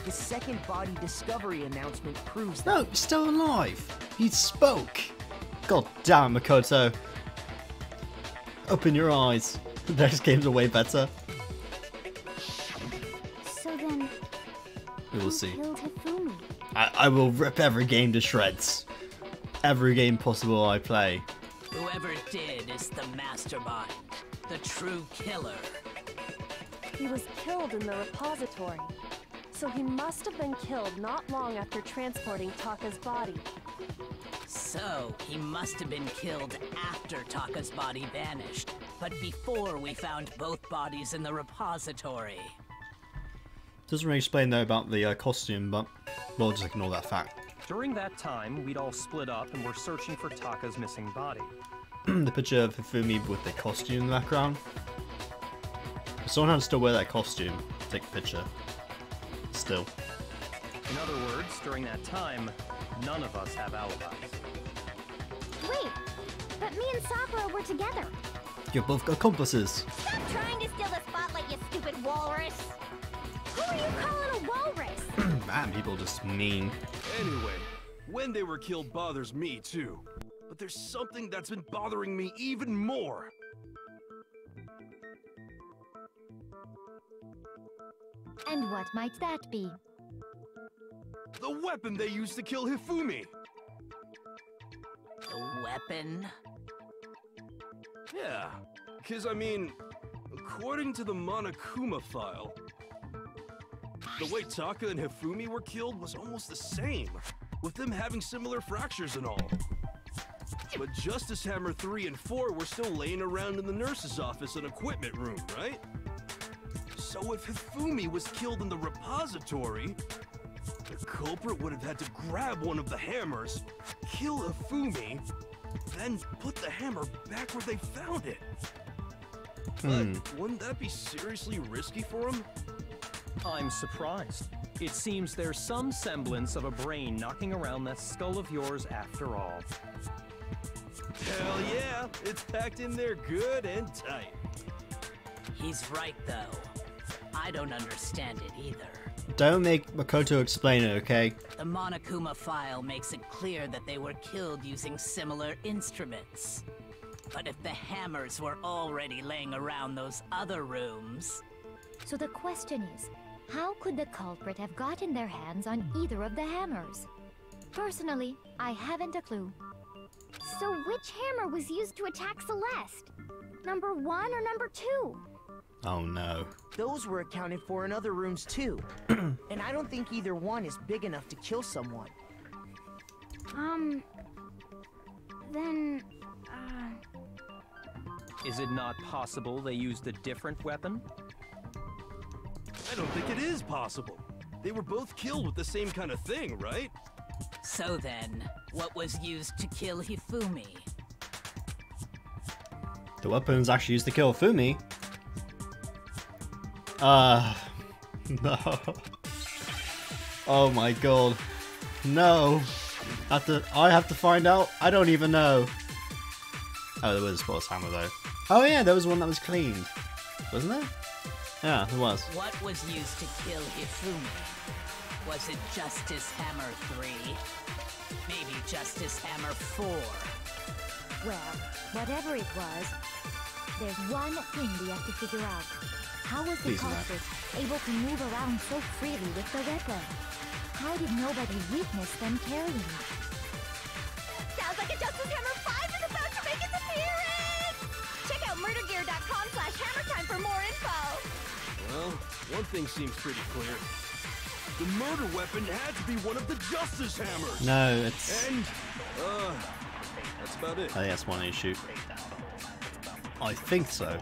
The second body discovery announcement proves that.
No, he's still alive. He spoke. God damn, Makoto. Open your eyes. Next games are way better.
So then,
We will see.
who killed Hifumi?
I will rip every game to shreds. Every game possible I play.
Whoever did is the mastermind, the true killer.
He was killed in the repository, so he must have been killed not long after transporting Taka's body.
So, he must have been killed after Taka's body vanished, but before we found both bodies in the repository.
Doesn't really explain though about the costume, but we'll just ignore that fact.
During that time, we'd all split up and were searching for Taka's missing body.
The picture of Hifumi with the costume in the background. If someone had to still wear that costume, take a picture. Still.
In other words, during that time, none of us have alibis.
Wait, but me and Sakura were together.
You're both accomplices.
Stop trying to steal the spotlight, you stupid walrus. Who are you calling a walrus?
Man, people are just mean.
Anyway, when they were killed bothers me too. But there's something that's been bothering me even more.
And what might that be?
The weapon they used to kill Hifumi.
The weapon?
Yeah, because I mean, according to the Monokuma file, the way Taka and Hifumi were killed was almost the same, with them having similar fractures and all. But Justice Hammer 3 and 4 were still laying around in the nurse's office and equipment room, right? So if Hifumi was killed in the repository, the culprit would have had to grab one of the hammers, kill Hifumi, then put the hammer back where they found it. But wouldn't that be seriously risky for him?
I'm surprised. It seems there's some semblance of a brain knocking around that skull of yours after all.
Hell yeah, it's packed in there good and tight.
He's right, though. I don't understand it either.
Don't make Makoto explain it, okay?
The Monokuma file makes it clear that they were killed using similar instruments. But if the hammers were already laying around those other rooms...
So the question is, how could the culprit have gotten their hands on either of the hammers? Personally, I haven't a clue.
So which hammer was used to attack Celeste? Number 1 or number 2?
Oh no.
Those were accounted for in other rooms too. And I don't think either one is big enough to kill someone.
Then...
Is it not possible they used a different weapon?
I don't think it is possible. They were both killed with the same kind of thing, right?
So then, what was used to kill Hifumi?
The weapons actually used to kill Fumi. No. Oh my god. No. I have to find out? I don't even know. Oh, there was a sports hammer though. Oh yeah, there was one that was cleaned. Wasn't there? Yeah, there was.
What was used to kill Hifumi? Was it Justice Hammer 3? Maybe Justice Hammer 4?
Well, whatever it was, there's one thing we have to figure out. How was the
Please,
culprit able to move around so freely with the weapon? How did nobody witness them carrying it?
Sounds like a Justice Hammer 5 is about to make its appearance! Check out murdergear.com/hammertime for more info!
Well, one thing seems pretty clear. The murder weapon had to be one of the Justice Hammers!
No, it's...
And, that's about it.
I think that's one they shoot. I think so.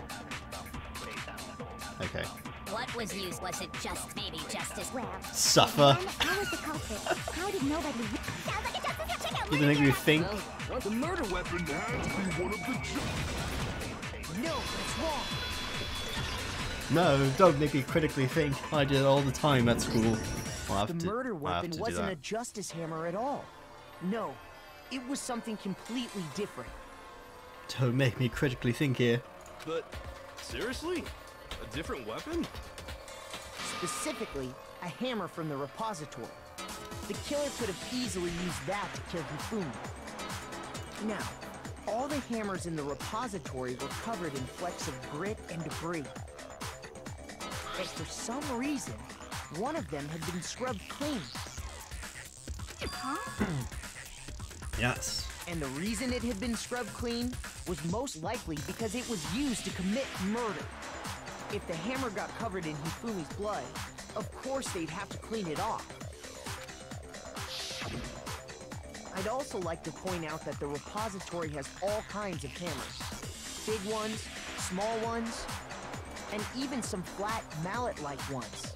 Okay.
What was used? Was it just maybe Justice? Well,
Suffer.
how was the culprit? How did nobody... Sounds like a Justice... Check out
You didn't make me think.
The murder weapon had to be one of the
No, that's wrong.
No, don't make me critically think. I did it all the time at school.
The murder weapon wasn't a Justice Hammer at all. No, it was something completely different.
Don't make me critically think here.
But, seriously? A different weapon?
Specifically, a hammer from the repository. The killer could have easily used that to kill Hifumi. Now, all the hammers in the repository were covered in flecks of grit and debris. But for some reason, one of them had been scrubbed clean.
Yes.
And the reason it had been scrubbed clean was most likely because it was used to commit murder. If the hammer got covered in Hifumi's blood, of course they'd have to clean it off. I'd also like to point out that the repository has all kinds of hammers. Big ones, small ones, and even some flat mallet-like ones.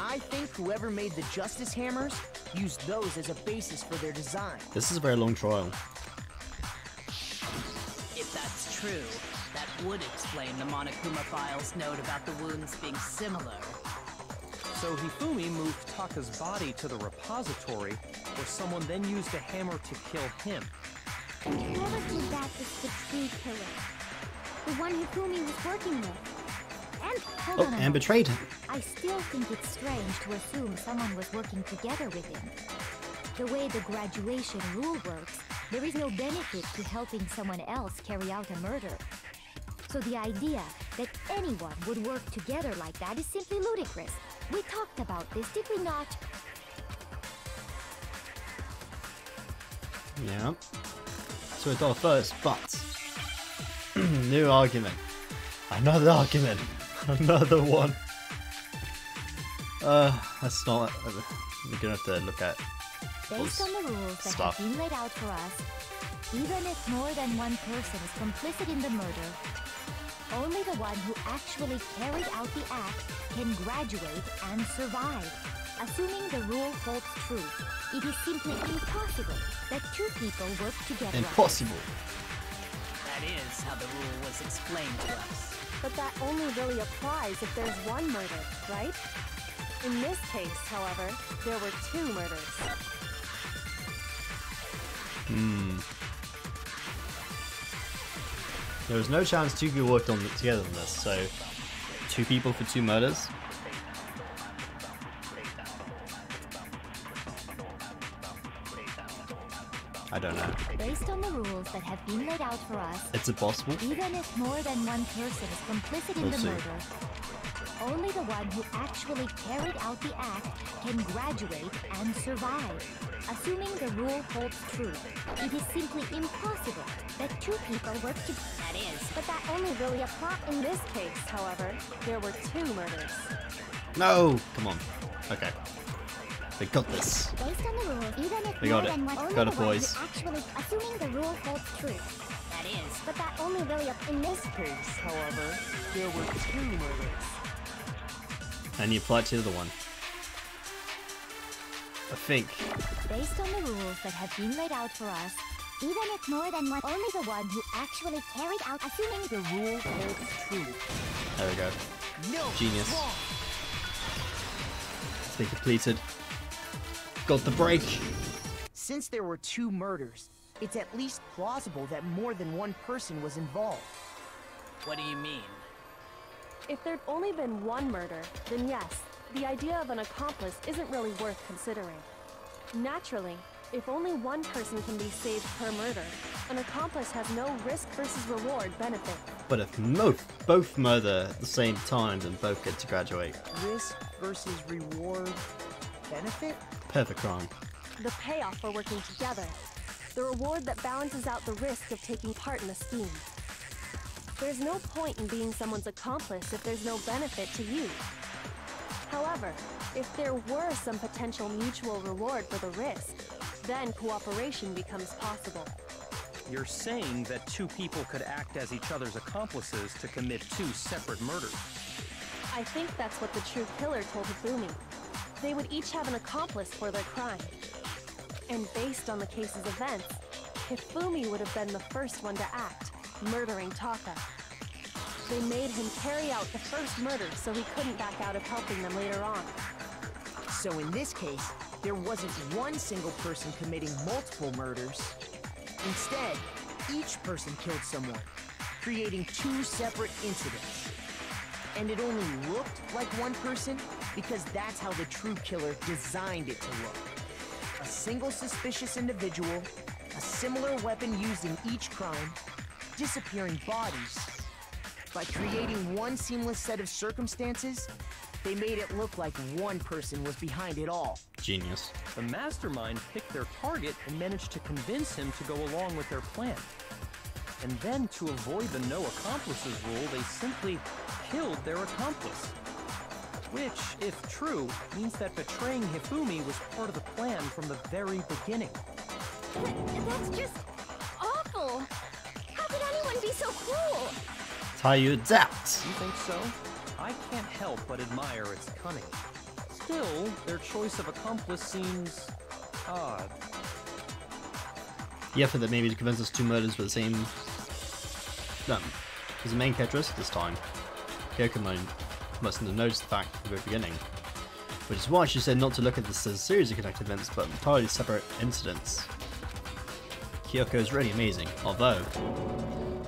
I think whoever made the Justice Hammers used those as a basis for their design.
This is a very long trial.
If that's true, that would explain the Monokuma file's note about the wounds being similar.
So Hifumi moved Taka's body to the repository, where someone then used a hammer to kill him.
And whoever did that is the true killer. The one Hifumi was working with. And hold on a
and
moment.
betrayed him.
I still think it's strange to assume someone was working together with him. The way the graduation rule works, there is no benefit to helping someone else carry out a murder. So the idea that anyone would work together like that is simply ludicrous. We talked about this, did we not?
Yeah. So it's our first, but new argument. Another argument. Another one. That's not. We're gonna have to look at.
Based on the rules that
stuff.
have been laid out for us, even if more than one person is complicit in the murder, only the one who actually carried out the act can graduate and survive. Assuming the rule holds true, it is simply impossible that two people work together.
Impossible.
That is how the rule was explained to us.
But that only really applies if there's one murder, right? In this case, however, there were two murders.
There was no chance two people worked together on this, so 2 people for 2 murders. I don't know.
Based on the rules that have been laid out for us,
It's impossible.
even if more than one person is complicit in
We'll
the
see.
murder, only the one who actually carried out the act can graduate and survive. Assuming the rule holds true, it is simply impossible that 2 people work together.
That is.
But that only really applies. In this case, however, there were 2 murders.
No! Come on. Okay. We got this.
Based on the rules, even if
We
more
got it.
than one, only
Got
the
it,
one
boys.
who actually, assuming the rule holds true.
That is.
But that only really in this case, however, there were 2 murders.
And you apply it to the other one. I think.
Based on the rules that have been laid out for us, even if more than one, only the one who actually carried out, assuming
The rule holds true.
There we go.
No.
Genius.
wrong.
It's been completed. Got the break.
Since there were 2 murders, it's at least plausible that more than one person was involved.
What do you mean?
If there'd only been one murder, then yes, the idea of an accomplice isn't really worth considering. Naturally, if only one person can be saved per murder, an accomplice has no risk versus reward benefit.
But if both murder at the same time, then both get to graduate.
Risk versus reward benefit?
Perfect crime.
The payoff for working together. The reward that balances out the risk of taking part in a scheme. There's no point in being someone's accomplice if there's no benefit to you. However, if there were some potential mutual reward for the risk, then cooperation becomes possible.
You're saying that 2 people could act as each other's accomplices to commit 2 separate murders.
I think that's what the true killer told Hifumi. They would each have an accomplice for their crime. And based on the case's events, Hifumi would have been the first one to act, murdering Taka. They made him carry out the first murder so he couldn't back out of helping them later on.
So in this case, there wasn't one single person committing multiple murders. Instead, each person killed someone, creating 2 separate incidents. And it only looked like one person because that's how the true killer designed it to look. A single suspicious individual, a similar weapon used in each crime, disappearing bodies. By creating one seamless set of circumstances, they made it look like one person was behind it all.
Genius.
The mastermind picked their target and managed to convince him to go along with their plan. And then, to avoid the no accomplices rule, they simply killed their accomplice. Which, if true, means that betraying Hifumi was part of the plan from the very beginning.
That's just awful. How could anyone be so cruel?
It's how you adapt.
You think so? I can't help but admire its cunning. Still, their choice of accomplice seems odd.
The effort that maybe to convince us 2 murders were the same. No, was the main characteristic this time. Kyoko mustn't have noticed the fact from the very beginning. which is why she said not to look at this as a series of connected events, but entirely separate incidents. Kyoko is really amazing, although,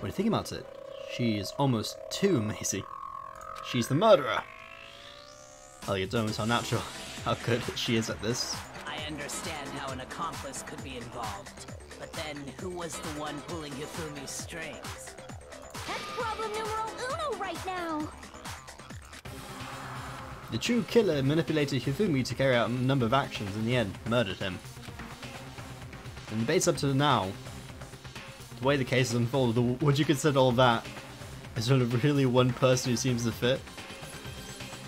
when you think about it, she is almost too amazing. She's the murderer! I think it's almost unnatural how good she is at this.
I understand how an accomplice could be involved, but then who was the one pulling Hifumi's strings?
That's problem numero uno right now.
The true killer manipulated Hifumi to carry out a number of actions and in the end murdered him. And the debates up to now, the way the case has unfolded, would you consider all that? Is there really one person who seems to fit?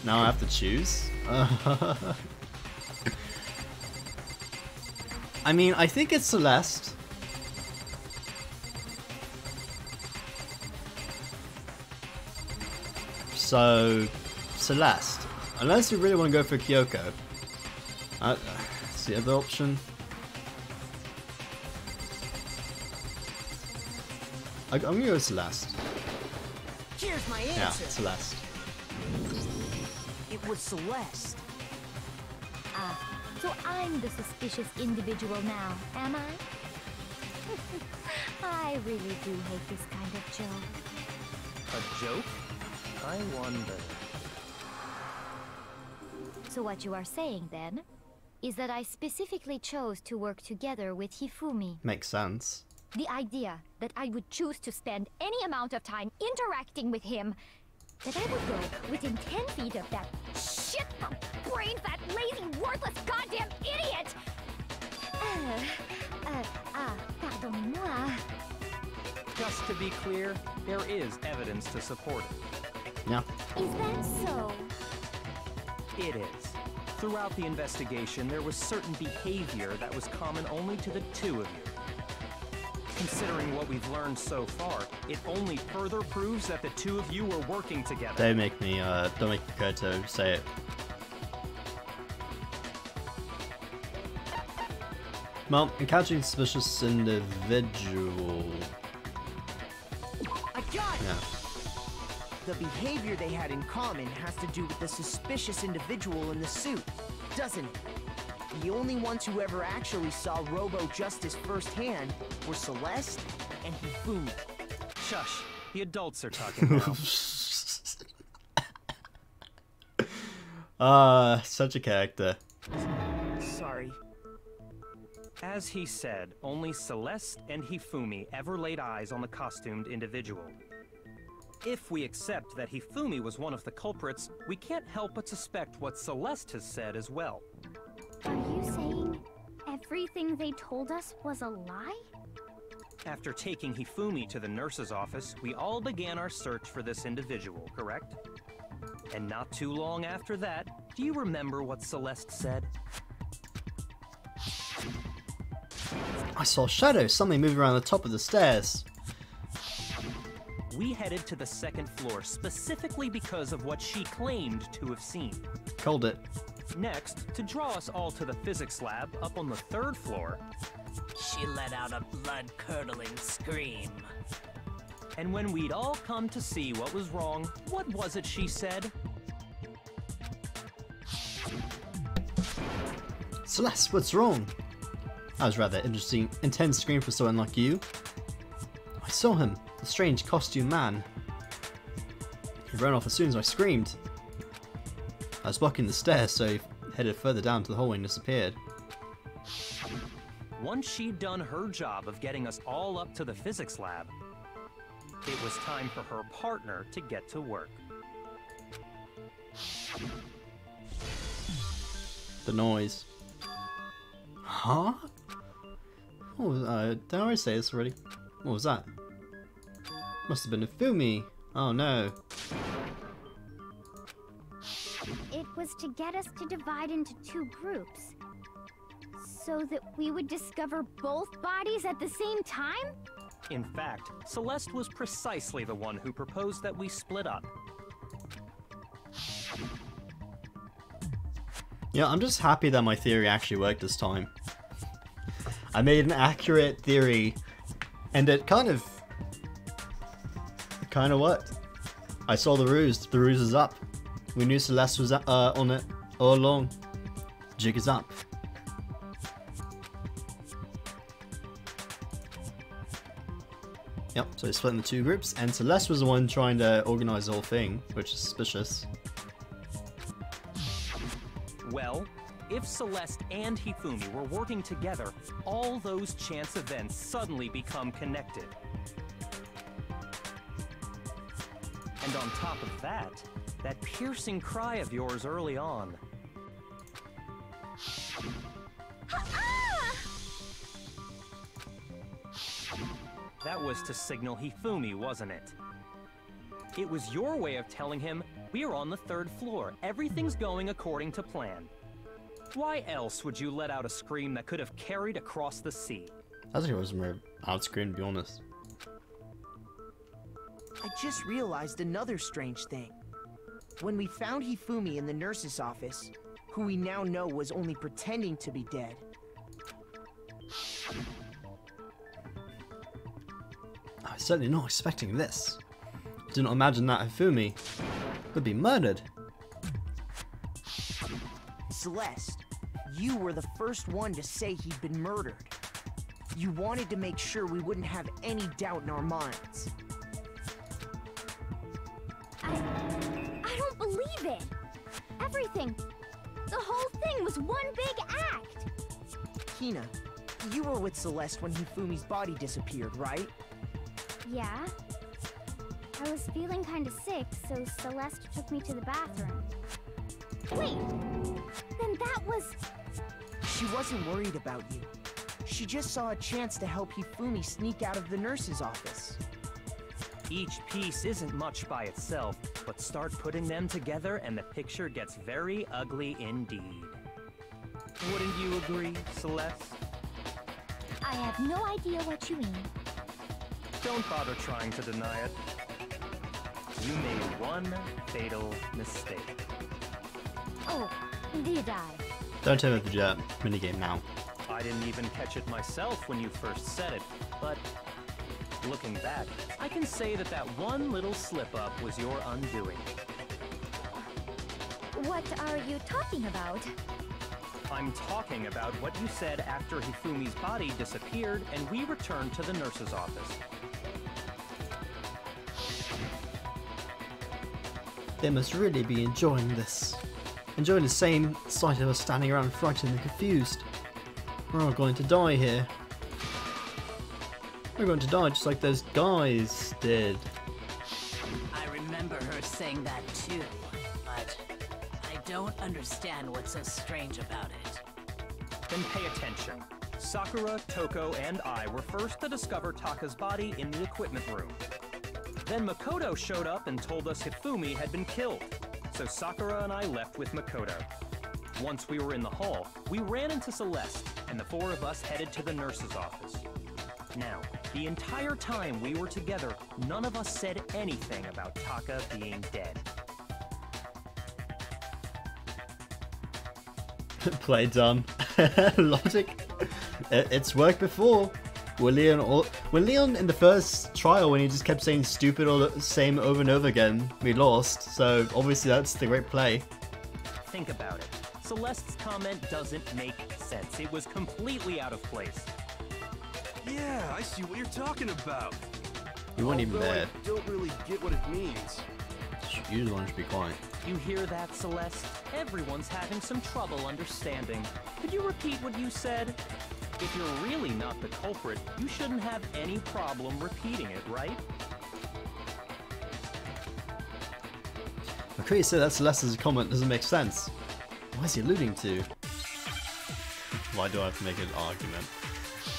Now I have to choose? I mean, I think it's Celeste. So, Celeste. Unless you really want to go for Kyoko. It's the other option. I'm gonna go with Celeste.
Here's my answer.
Yeah, Celeste.
It was Celeste.
So I'm the suspicious individual now, am I? I really do hate this kind of joke.
A joke? I wonder.
So what you are saying then, is that I specifically chose to work together with Hifumi.
Makes sense.
The idea that I would choose to spend any amount of time interacting with him, that I would go within 10 feet of that shit, brain fat, lazy, worthless, goddamn idiot! Pardonnez-moi.
Just to be clear, there is evidence to support it.
Yeah.
Is that so?
It is. Throughout the investigation, there was certain behavior that was common only to the two of you. Considering what we've learned so far, it only further proves that the two of you were working together.
Don't make Koto say it. Well, encountering suspicious individual.
I got it!
Yeah.
The behavior they had in common has to do with the suspicious individual in the suit, doesn't it? The only ones who ever actually saw Robo-Justice firsthand were Celeste and Hifumi.
Shush. The adults are talking now.
Such a character.
Sorry.
As he said, only Celeste and Hifumi ever laid eyes on the costumed individual. If we accept that Hifumi was one of the culprits, we can't help but suspect what Celeste has said as well.
Are you saying everything they told us was a lie?
After taking Hifumi to the nurse's office, we all began our search for this individual, correct? And not too long after that, do you remember what Celeste said?
I saw shadows, something moving around the top of the stairs.
We headed to the second floor specifically because of what she claimed to have seen.
Called it.
Next, to draw us all to the physics lab up on the third floor,
She let out a blood-curdling scream.
and when we'd all come to see what was wrong, what was it she said?
Celeste, what's wrong? That was rather interesting, intense scream for someone like you. I saw him, the strange costume man. He ran off as soon as I screamed. I was blocking the stairs, so he headed further down to the hallway and disappeared.
Once she'd done her job of getting us all up to the physics lab, it was time for her partner to get to work.
The noise. Huh? What was, did I already say this already? What was that? Must have been a Fumi. Oh no.
It was to get us to divide into two groups, so that we would discover both bodies at the same time?
In fact, Celeste was precisely the one who proposed that we split up.
Yeah, I'm just happy that my theory actually worked this time. I made an accurate theory, and it kind of worked. I saw the ruse is up. We knew Celeste was on it. all along. Jig is up. Yep, so they split into two groups, and Celeste was the one trying to organize the whole thing, which is suspicious.
Well, if Celeste and Hifumi were working together, all those chance events suddenly become connected. And on top of that, that piercing cry of yours early on. That was to signal Hifumi, wasn't it? It was your way of telling him, we're on the 3rd floor, everything's going according to plan. Why else would you let out a scream that could have carried across the sea?
I think it was more out screen, to be honest.
I just realized another strange thing. When we found Hifumi in the nurse's office, who we now know was only pretending to be dead.
I was certainly not expecting this. I did not imagine that Hifumi would be murdered.
Celeste, you were the first one to say he'd been murdered. You wanted to make sure we wouldn't have any doubt in our minds.
I don't believe it. Everything, the whole thing was one big act.
Hina, you were with Celeste when Hifumi's body disappeared, right?
Yeah. I was feeling kind of sick, so Celeste took me to the bathroom. Wait, then that was...
She wasn't worried about you. She just saw a chance to help Hifumi sneak out of the nurse's office.
Each piece isn't much by itself, but start putting them together and the picture gets very ugly indeed. Wouldn't you agree, Celeste?
I have no idea what you mean.
Don't bother trying to deny it. You made one fatal mistake.
Oh, did I?
Don't tell me the jet minigame now.
I didn't even catch it myself when you first said it, but looking back, I can say that that one little slip-up was your undoing.
What are you talking about?
I'm talking about what you said after Hifumi's body disappeared and we returned to the nurse's office.
They must really be enjoying this. Enjoying the same sight of us standing around frightened and confused. We're all going to die here. We're going to die just like those guys did.
I remember her saying that too, but I don't understand what's so strange about it.
Then pay attention. Sakura, Toko, and I were first to discover Taka's body in the equipment room. Then Makoto showed up and told us Hifumi had been killed, so Sakura and I left with Makoto. Once we were in the hall, we ran into Celeste, and the four of us headed to the nurse's office. Now, the entire time we were together, none of us said anything about Taka being dead.
Play dumb. Logic. It's worked before. When Leon in the first trial, when he just kept saying stupid or the same over and over again, we lost. So obviously that's the great play.
Think about it. Celeste's comment doesn't make sense. It was completely out of place.
Yeah, I see what you're talking about.
You weren't even there.
I don't really get what it means.
You just want to be quiet.
You hear that, Celeste? Everyone's having some trouble understanding. Could you repeat what you said? If you're really not the culprit, you shouldn't have any problem repeating it, right?
McCree said that Celeste's comment doesn't make sense. What is he alluding to? Why do I have to make an argument?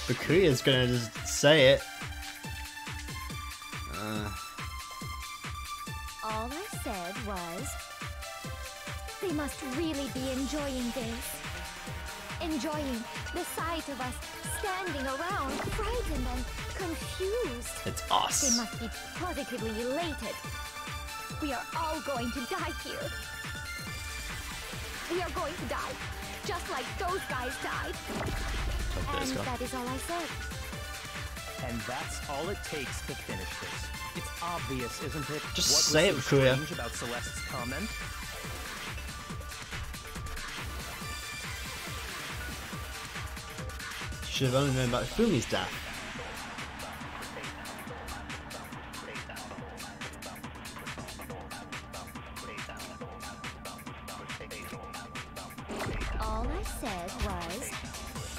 McCree is gonna just say it.
All I said was... They must really be enjoying this. Enjoying the sight of us standing around, frightened and confused.
It's us.
They must be positively elated. We are all going to die here. We are going to die, just like those guys died. And that is all I said.
And that's all it takes to finish this. It's obvious, isn't it?
Just
what
say
was
it,
so
Kuya.
strange about Celeste's comment?
should have only known about Fumi's death.
All I said was,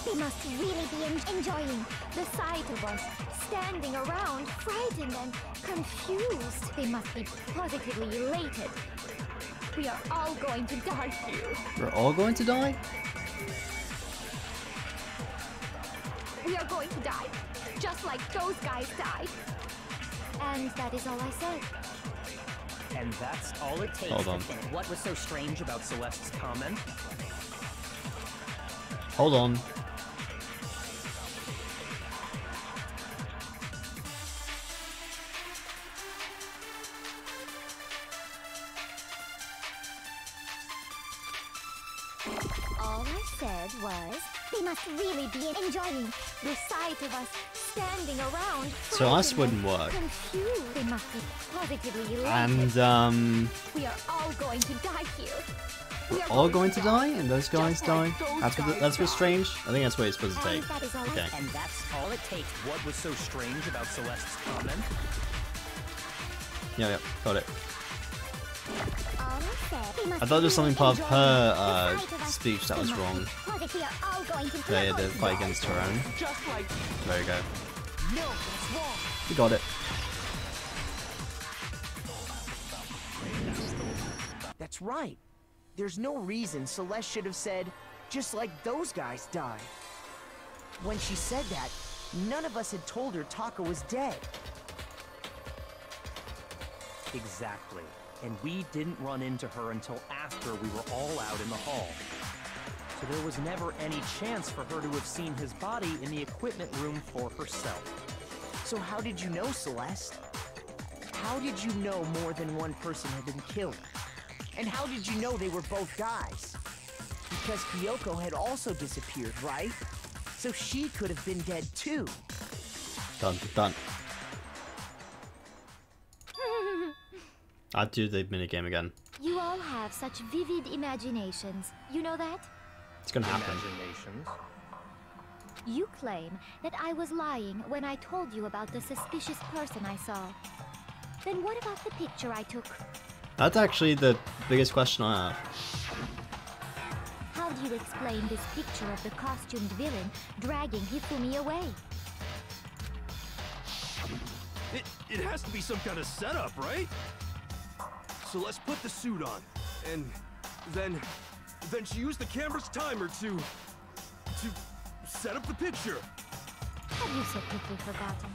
they must really be enjoying the sight of us standing around, frightened and confused. They must be positively elated. We are all going to die here.
We're all going to die?
We are going to die, just like those guys died. And that is all I said.
And that's all it takes.
Hold on.
What was so strange about Celeste's comment?
Hold on.
All I said was, they must really be enjoying the sight of us standing around.
So us
frightened
wouldn't
and
work.
Confused. They must be positively elated.
And
We are all going to die here.
we're all going to die, and those guys
Just
die.
like those
That's
guys
what's
died.
strange. I think that's what it's supposed to
And
take.
that is all I
Okay.
said.
And that's all it takes. What was so strange about Celeste's comment?
Yeah, got it.
All I said, they must
I thought there was something
really
part of
enjoy
her
the sight of us.
speech that
They
was
must
wrong.
be positive. We are all going to
The fight against her own.
Just like...
There you go.
No, that's wrong.
You got it.
That's right. There's no reason Celeste should have said, just like those guys died. When she said that, none of us had told her Taka was dead.
Exactly. And we didn't run into her until after we were all out in the hall. So there was never any chance for her to have seen his body in the equipment room for herself.
So how did you know, Celeste? How did you know more than one person had been killed? And how did you know they were both guys? Because Kyoko had also disappeared, right? So she could have been dead too.
Done. Done. I'd do the minigame again.
You all have such vivid imaginations. You know that?
It's gonna happen.
Imaginations.
You claim that I was lying when I told you about the suspicious person I saw. Then what about the picture I took?
That's actually the biggest question I have.
How do you explain this picture of the costumed villain dragging Hifumi away?
It has to be some kind of setup, right? So let's put the suit on, and then she used the camera's timer to set up the picture.
Have you so quickly forgotten?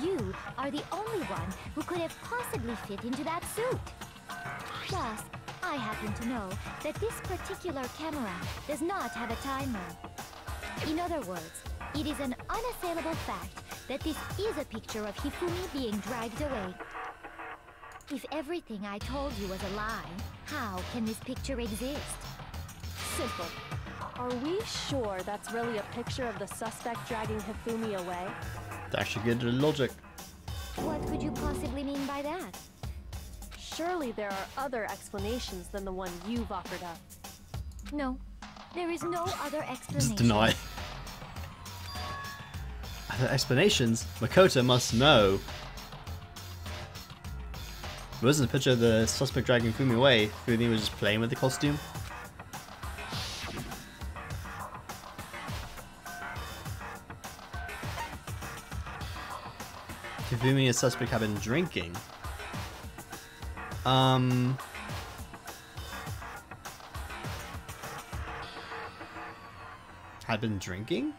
You are the only one who could have possibly fit into that suit. Plus, I happen to know that this particular camera does not have a timer. In other words, it is an unassailable fact that this is a picture of Hifumi being dragged away. If everything I told you was a lie, how can this picture exist?
Simple. Are we sure that's really a picture of the suspect dragging Hifumi away?
It's actually good logic.
What could you possibly mean by that?
Surely there are other explanations than the one you've offered up.
No, there is no other explanation.
Just deny. Other explanations? Makoto must know. It wasn't a picture of the suspect dragging Fumi away. Fumi was just playing with the costume. Fumi and the suspect have been drinking. Had been drinking?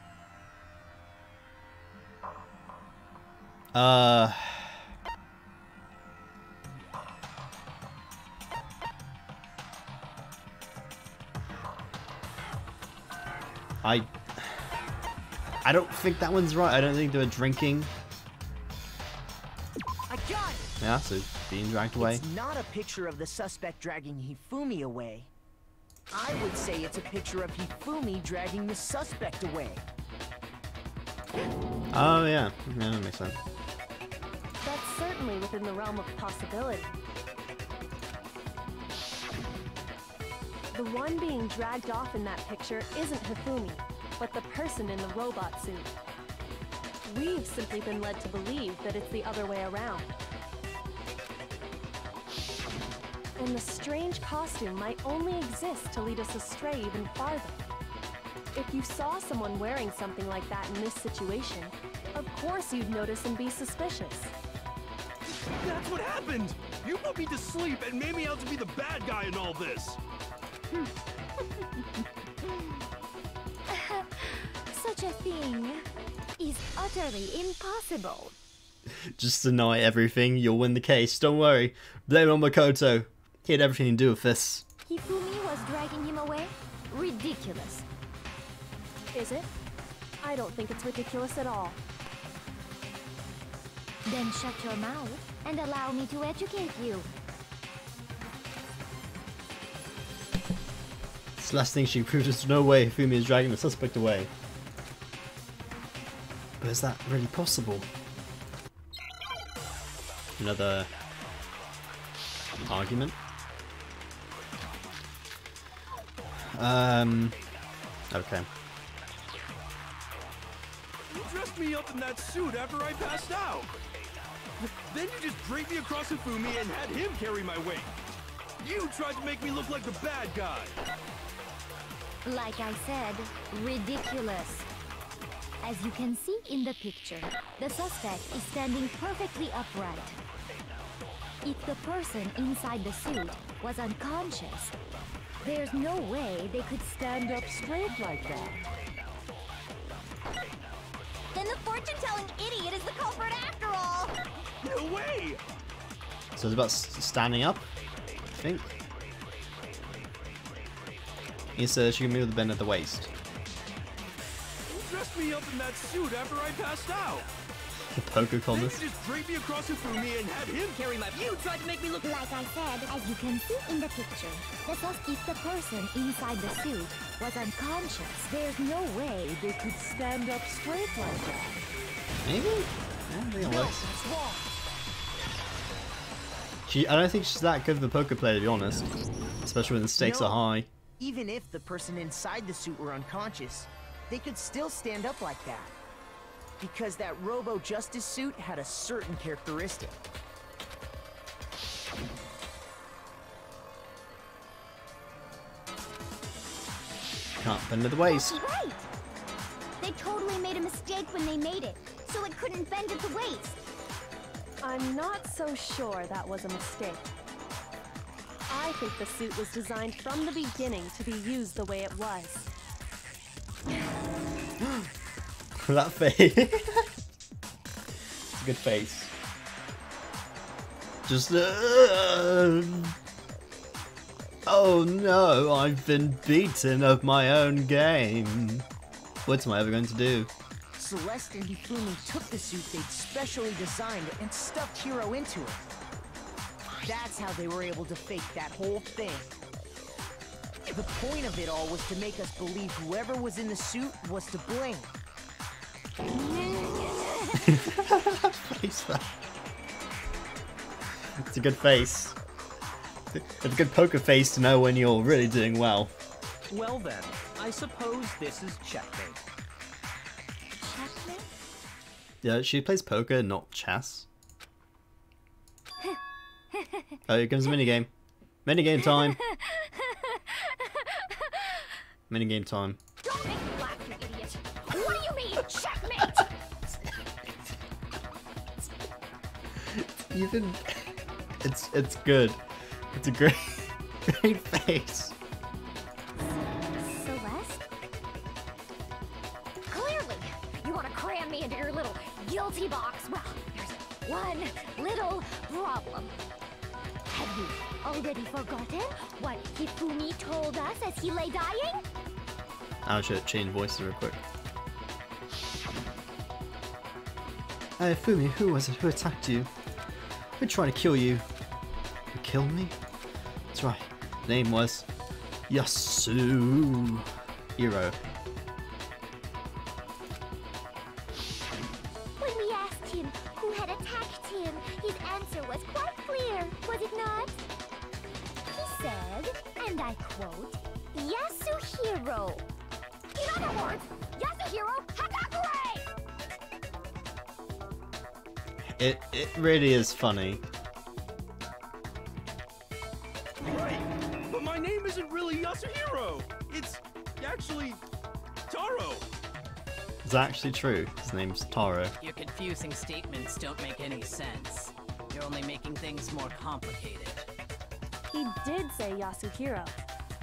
I don't think that one's right. I don't think they were drinking.
I got it!
Yeah, so being dragged away.
It's not a picture of the suspect dragging Hifumi away. I would say it's a picture of Hifumi dragging the suspect away.
Oh yeah, yeah, that makes sense.
That's certainly within the realm of possibility. The one being dragged off in that picture isn't Hifumi. but the person in the robot suit. We've simply been led to believe that it's the other way around. And the strange costume might only exist to lead us astray even farther. If you saw someone wearing something like that in this situation, of course you'd notice and be suspicious.
That's what happened! You put me to sleep and made me out to be the bad guy in all this!
Such a thing is utterly impossible.
Just deny everything, you'll win the case. Don't worry. Blame it on Makoto. He had everything to do with this.
Hifumi was dragging him away? Ridiculous.
Is it? I don't think it's ridiculous at all.
Then shut your mouth and allow me to educate you.
This last thing she proved there's no way Hifumi is dragging the suspect away. But is that really possible? Another argument? Okay.
You dressed me up in that suit after I passed out. Then you just draped me across Hifumi and had him carry my weight. You tried to make me look like the bad guy.
Like I said, ridiculous. As you can see in the picture, the suspect is standing perfectly upright. If the person inside the suit was unconscious, there's no way they could stand up straight like that.
Then the fortune-telling idiot is the culprit after all!
No way!
So it's about standing up, I think. He says she can move the bend at the waist.
You dressed me up in that suit after I passed out.
The poker
Then
contest.
you just draped me across Hifumi and had him carry my...
You tried to make me look
Like I said, as you can see in the picture, if the person inside the suit was unconscious, there's no way they could stand up straight like that.
Maybe? Yeah, I think it works.
That's wrong.
I don't think she's that good of a poker player, to be honest. Especially when the stakes
No.
are high.
Even if the person inside the suit were unconscious, they could still stand up like that. Because that Robo-Justice suit had a certain characteristic.
Can't bend at the waist.
Right! They totally made a mistake when they made it, so it couldn't bend at the waist.
I'm not so sure that was a mistake. I think the suit was designed from the beginning to be used the way it was.
That face. It's a good face. Just oh no, I've been beaten of my own game. What am I ever going to do?
Celeste and Hifumi took the suit they'd specially designed and stuffed Hiro into it. That's how they were able to fake that whole thing. The point of it all was to make us believe whoever was in the suit was to blame.
Face that. It's a good face. It's a good poker face to know when you're really doing well.
Well then, I suppose this is checkmate.
Checkmate?
Yeah, she plays poker, not chess. Oh, here comes the minigame. Minigame time. Minigame time.
Don't make me laugh, you idiot! What do you mean, checkmate?
Even it's good. It's a great face.
Celeste? Clearly, you want to cram me into your little guilty box. Well, there's one little problem. Have you already forgotten what Hifumi told us as he lay dying?
I should change voices real quick. Fumi, who was it who attacked you? Who tried to kill you? Who killed me? That's right. Name was Yasu Hiro.
When we asked him who had attacked him, his answer was quite clear, was it not? He said, and I quote, Yasuhiro. In other words, Yasuhiro Hagakure!
It really is funny.
Right, but my name isn't really Yasuhiro. It's actually Taro.
It's actually true. His name's Taro.
Your confusing statements don't make any sense. You're only making things more complicated.
He did say Yasuhiro,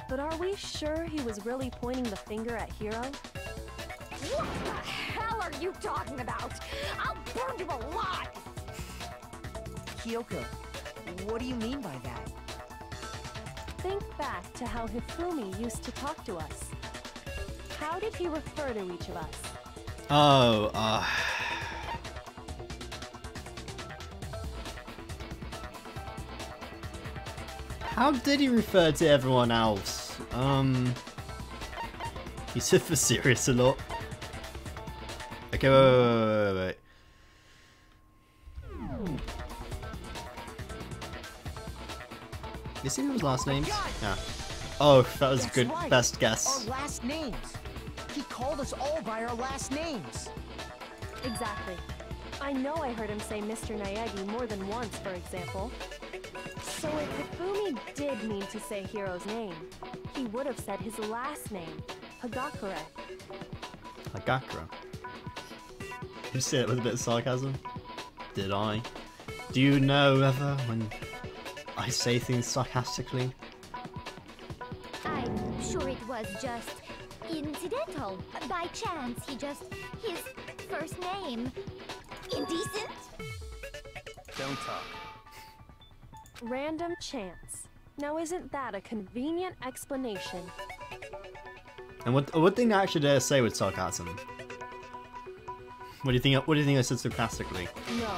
but are we sure he was really pointing the finger at Hiro?
What the hell are you talking about? I'll burn you alive!
Kyoko, what do you mean by that?
Think back to how Hifumi used to talk to us. How did he refer to each of us?
Oh, how did he refer to everyone else? He said for serious a lot. Okay, wait. You see his last names? Yeah. Oh, that was a good,
Right.
best guess.
Our last names. He called us all by our last names.
Exactly. I know I heard him say Mr. Naegi more than once, for example. So if Hifumi did mean to say Hiro's name, he would have said his last name, Hagakure.
Hagakure. You say it with a bit of sarcasm? Did I? Do you know ever when I say things sarcastically?
I'm sure it was just incidental. By chance, his first name. Indecent?
Don't talk.
Random chance. Now isn't that a convenient explanation?
And what thing I actually dare say with sarcasm? What do you think? What do you think I said sarcastically?
No.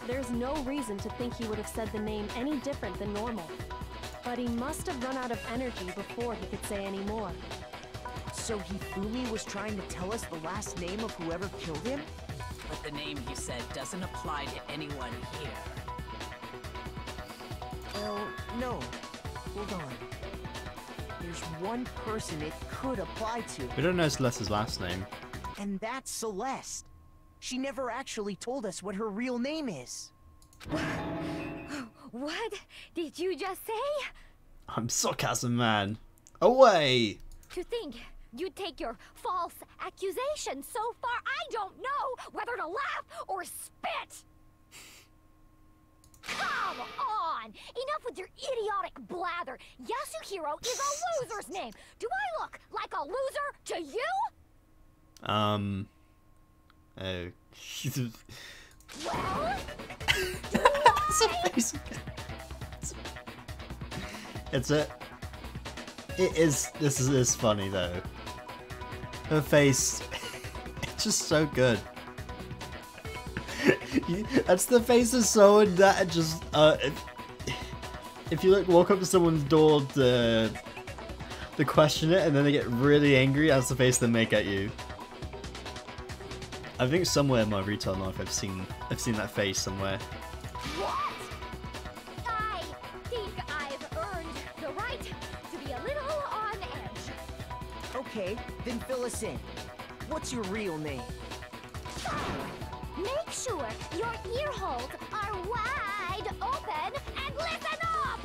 There's no reason to think he would have said the name any different than normal. But he must have run out of energy before he could say any more.
So Hifumi was trying to tell us the last name of whoever killed him?
But the name he said doesn't apply to anyone here.
Well, no. Hold on. There's one person it could apply to,
We don't know Celeste's last name.
and that's Celeste. She never actually told us what her real name is.
What did you just say?
I'm sarcasm man. Away!
To think you'd take your false accusation so far, I don't know whether to laugh or spit! Come on! Enough with your idiotic blather! Yasuhiro is a loser's name! Do I look like a loser to you?
Oh.
Well,
This is funny though. Her face, it's just so good. That's the face of someone that just, if you walk up to someone's door to question it and then they get really angry, that's the face they make at you. I think somewhere in my retail life I've seen that face somewhere.
what? I think I've earned the right to be a little on edge.
Okay, then fill us in. What's your real name?
Make sure your ear holes are wide open and listen up!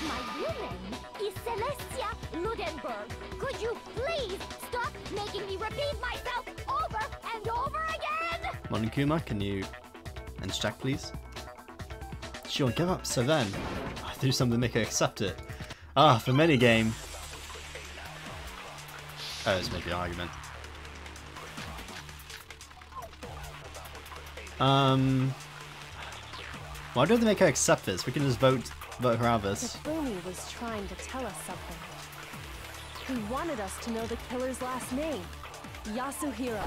My real name is Celestia Ludenberg. Could you please stop making me repeat myself over and over again?
Monokuma, can you check please? She won't give up, so then I'll do something to make her accept it. Ah, for many game. Oh, let's make the argument. Why don't they make her accept this? We can just vote her out of this.
Hifumi was trying to tell us something. He wanted us to know the killer's last name, Yasuhiro.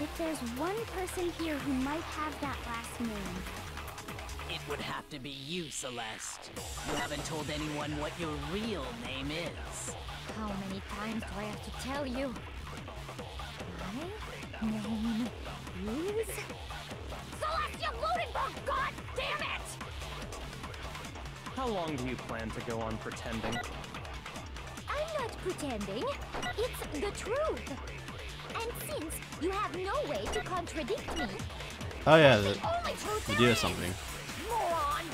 If there's one person here who might have that last name,
It would have to be you, Celeste. You haven't told anyone what your real name is.
how many times do I have to tell you? My name is Celestia Ludenberg! God damn it!
How long do you plan to go on pretending?
I'm not pretending. It's the truth. And since you have no way to contradict me,
Oh yeah,
the only truth
we
there
do have
is,
something.
moron.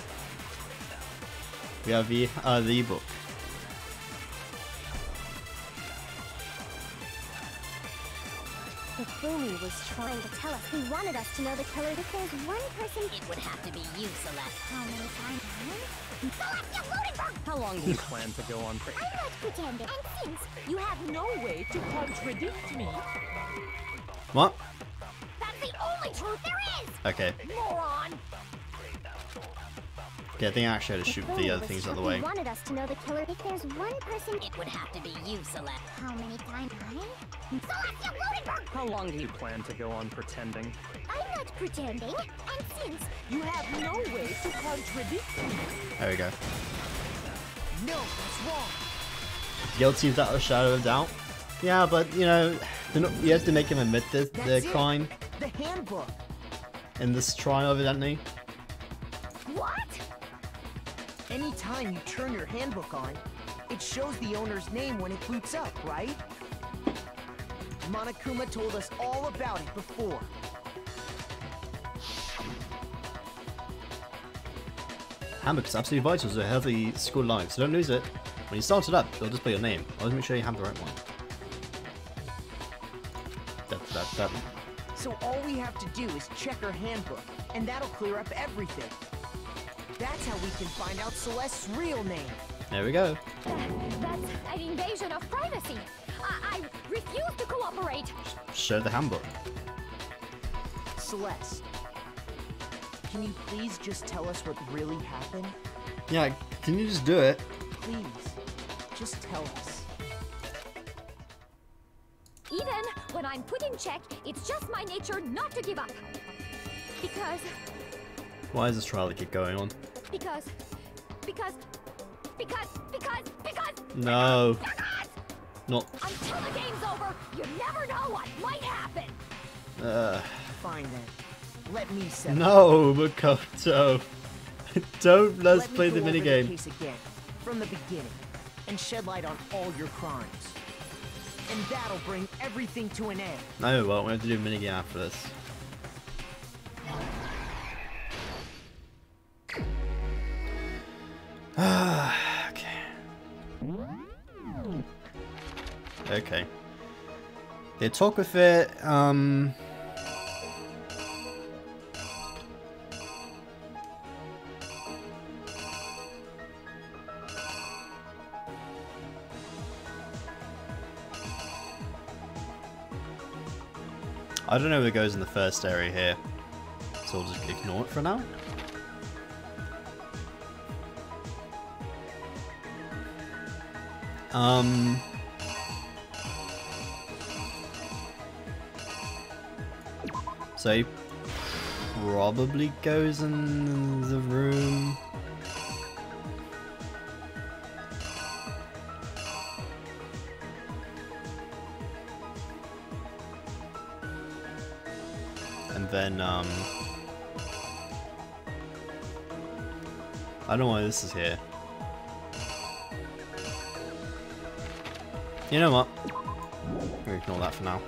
We have the ebook.
Hifumi was trying to tell us. He wanted us to know the killer. If there's one person,
It would have to be you, Celeste.
how many times? Celestia Ludenberg!
How long do you plan to go on for?
I'm not pretending. And since you have no way to contradict me,
What?
that's the only truth there is,
Okay.
moron.
Okay, I think I actually had to shoot the other things out of the way.
He wanted us to know the killer. If there's one person,
It would have to be you, Celeste.
how many times? Celestia Ludenberg!
How long do you plan to go on pretending?
I'm not pretending. And since you have no way to contradict me,
There we go.
No, that's wrong.
Guilty without a shadow of doubt. Yeah, but you know, you have to make him admit the
That's it.
crime
The handbook.
in this trial, evidently.
what?
Anytime you turn your handbook on, it shows the owner's name when it boots up, right? Monokuma told us all about it before.
Handbook is absolutely vital to a healthy school life, so don't lose it. When you start it up, it'll display your name. Always make sure you have the right one. That.
So all we have to do is check our handbook, and that'll clear up everything. That's how we can find out Celeste's real name.
There we go.
That's an invasion of privacy. I refuse to cooperate.
Show the handbook.
Celeste, can you please just tell us what really happened?
Yeah, can you just do it?
Please, just tell us.
Even when I'm put in check, it's just my nature not to give up. Because,
Why does this trial keep going on?
because,
No. Not.
until the game's over, you never know what might happen.
Fine then. Let me settle.
No, Makoto. Don't let's
Let me
play
go
the
over
minigame.
case again, from the beginning, and shed light on all your crimes. And that'll bring everything to an end.
No, well, we have to do a minigame after this. Okay. Okay. They talk with it, I don't know if it goes in the first area here, so we'll just ignore it for now. So he probably goes in the room. And then, I don't know why this is here. You know what? We'll ignore that for now.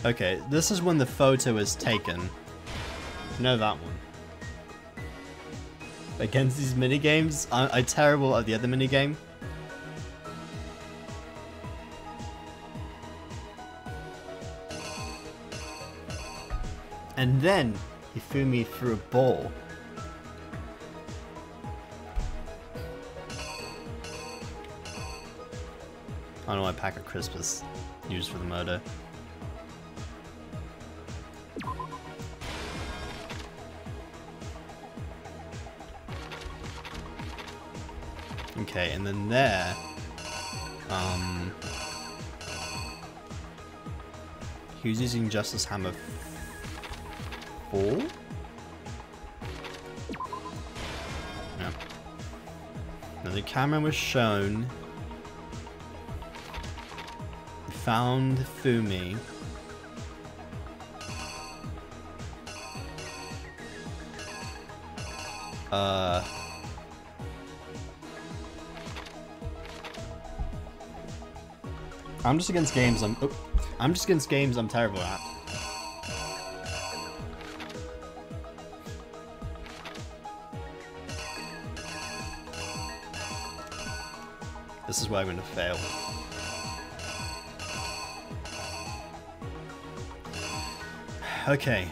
Okay, this is when the photo is taken. You know that one. Against these minigames, I'm terrible at the other minigame. And then he threw me through a ball. I don't know why a pack of crisps is used for the murder. Okay, and then there, he was using Justice Hammer 4? No. Now the camera was shown. We found I'm just against games I'm just against games I'm terrible at. This is where I'm gonna fail. Okay,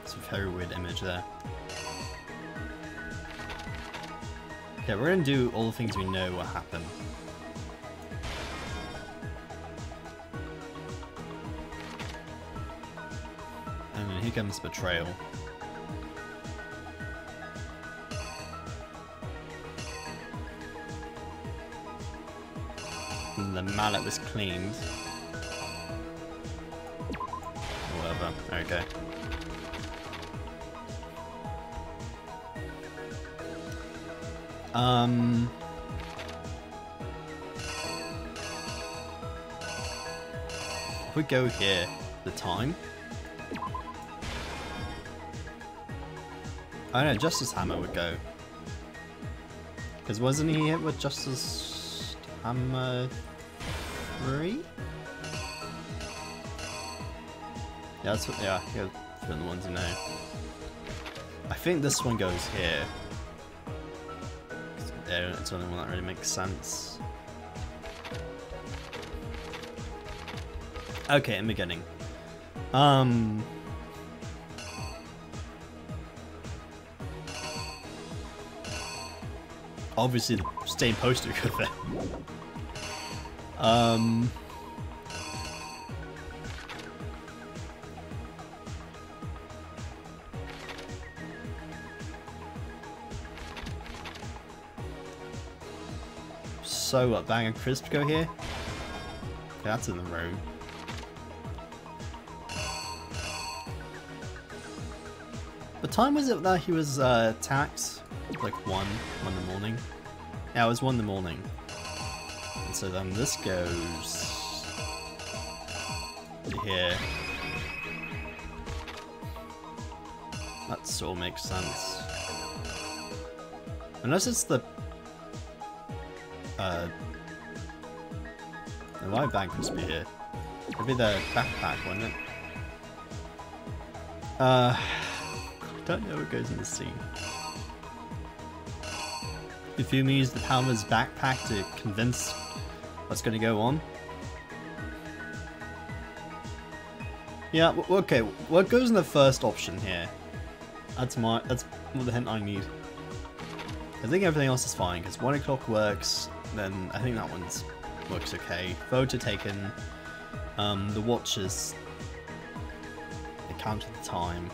it's a very weird image there. Okay, we're gonna do all the things we know will happen. And then here comes betrayal. And the mallet was cleaned. Whatever, okay. If we go here, the time. I don't know, Justice Hammer would go. Because wasn't he hit with Justice Hammer 3? Yeah, that's what, yeah, for the ones you know. I think this one goes here. It's the only one that really makes sense. Okay, in the beginning. Obviously the same poster could fit. So what, Bang and Crisp go here? Okay, that's in the room. What time was it that he was attacked? Like 1 in the morning? Yeah, it was 1 in the morning. And so then this goes to here. That sort of makes sense. Unless it's the why would Bang Crispy here? It'd be the backpack, wouldn't it? I don't know what goes in the scene. If you use the Palmer's backpack to convince what's going to go on. Yeah, okay. What goes in the first option here? That's what the hint I need. I think everything else is fine because 1 o'clock works. Then I think that one's works okay. Photo taken. The watches. It counted the time.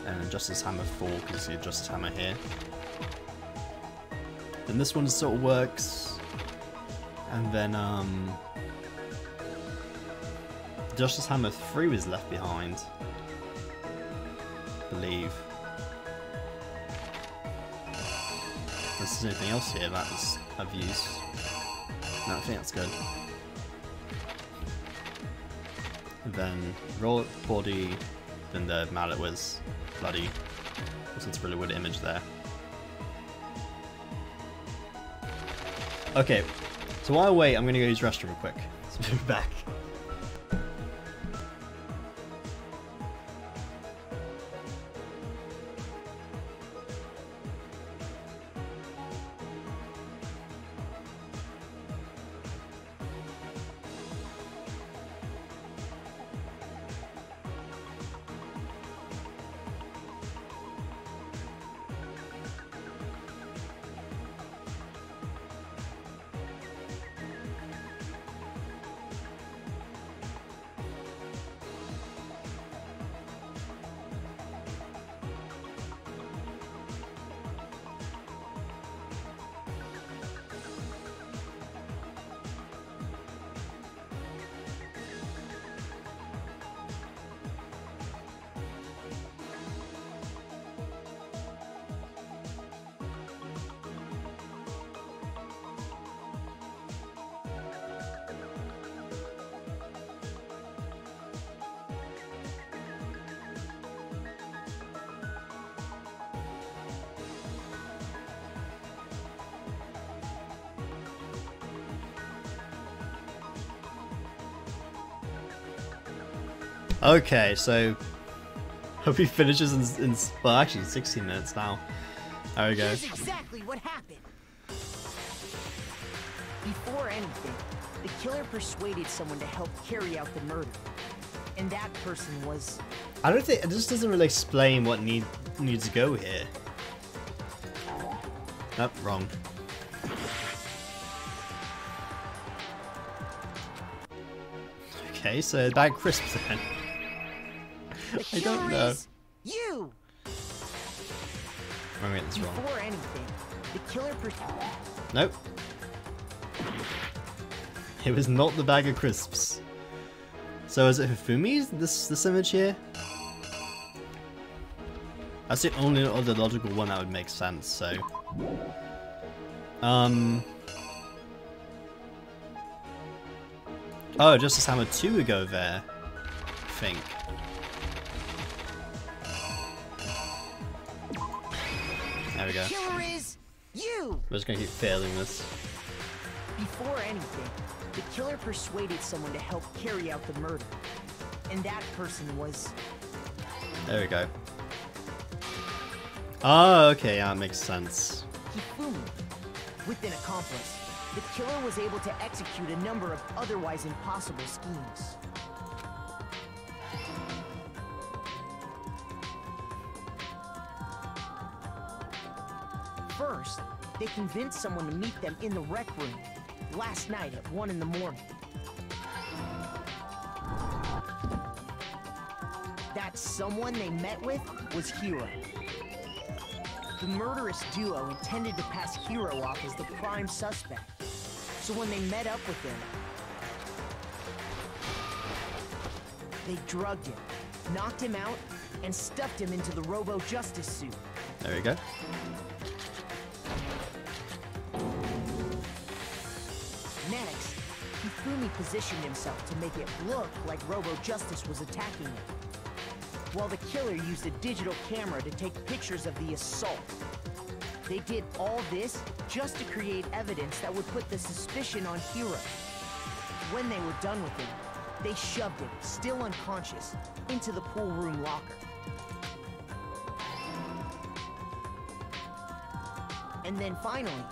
And Justice Hammer 4 because you see Justice Hammer here. Then this one sort of works. And then Justice Hammer 3 was left behind. I believe. Is there anything else here that is of use? No, I think that's good. And then roll up the body, then the mallet was bloody. Also, it's a really weird image there. Okay, so while I wait, I'm gonna go use the restroom real quick. Let's move back. Okay, so hope he finishes in well, actually 16 minutes now. There we go.
Here's exactly what happened. Before anything, the killer persuaded someone to help carry out the murder. And that person was...
I don't think... It just doesn't really explain what needs to go here. Nope, wrong. Okay, so bag crisps then. I don't know.
You!
I'm gonna get this wrong.
Before anything, the killer...
Nope. It was not the bag of crisps. So is it Hifumi's, this image here? That's the only other logical one that would make sense, so... Oh, Justice Hammer 2 would go there, I think. There we go.
Killer is you!
I'm just gonna keep failing this.
Before anything, the killer persuaded someone to help carry out the murder. And that person was...
There we go. Oh, okay, yeah, that makes sense.
Hifumi. With an accomplice, the killer was able to execute a number of otherwise impossible schemes. First, they convinced someone to meet them in the rec room last night at 1 in the morning. That someone they met with was Hiro. The murderous duo intended to pass Hiro off as the prime suspect. So when they met up with him, they drugged him, knocked him out, and stuffed him into the Robo-Justice suit.
There we go.
Next, Hifumi positioned himself to make it look like Robo-Justice was attacking him, while the killer used a digital camera to take pictures of the assault. They did all this just to create evidence that would put the suspicion on Hiro. When they were done with him, they shoved him, still unconscious, into the pool room locker. And then finally,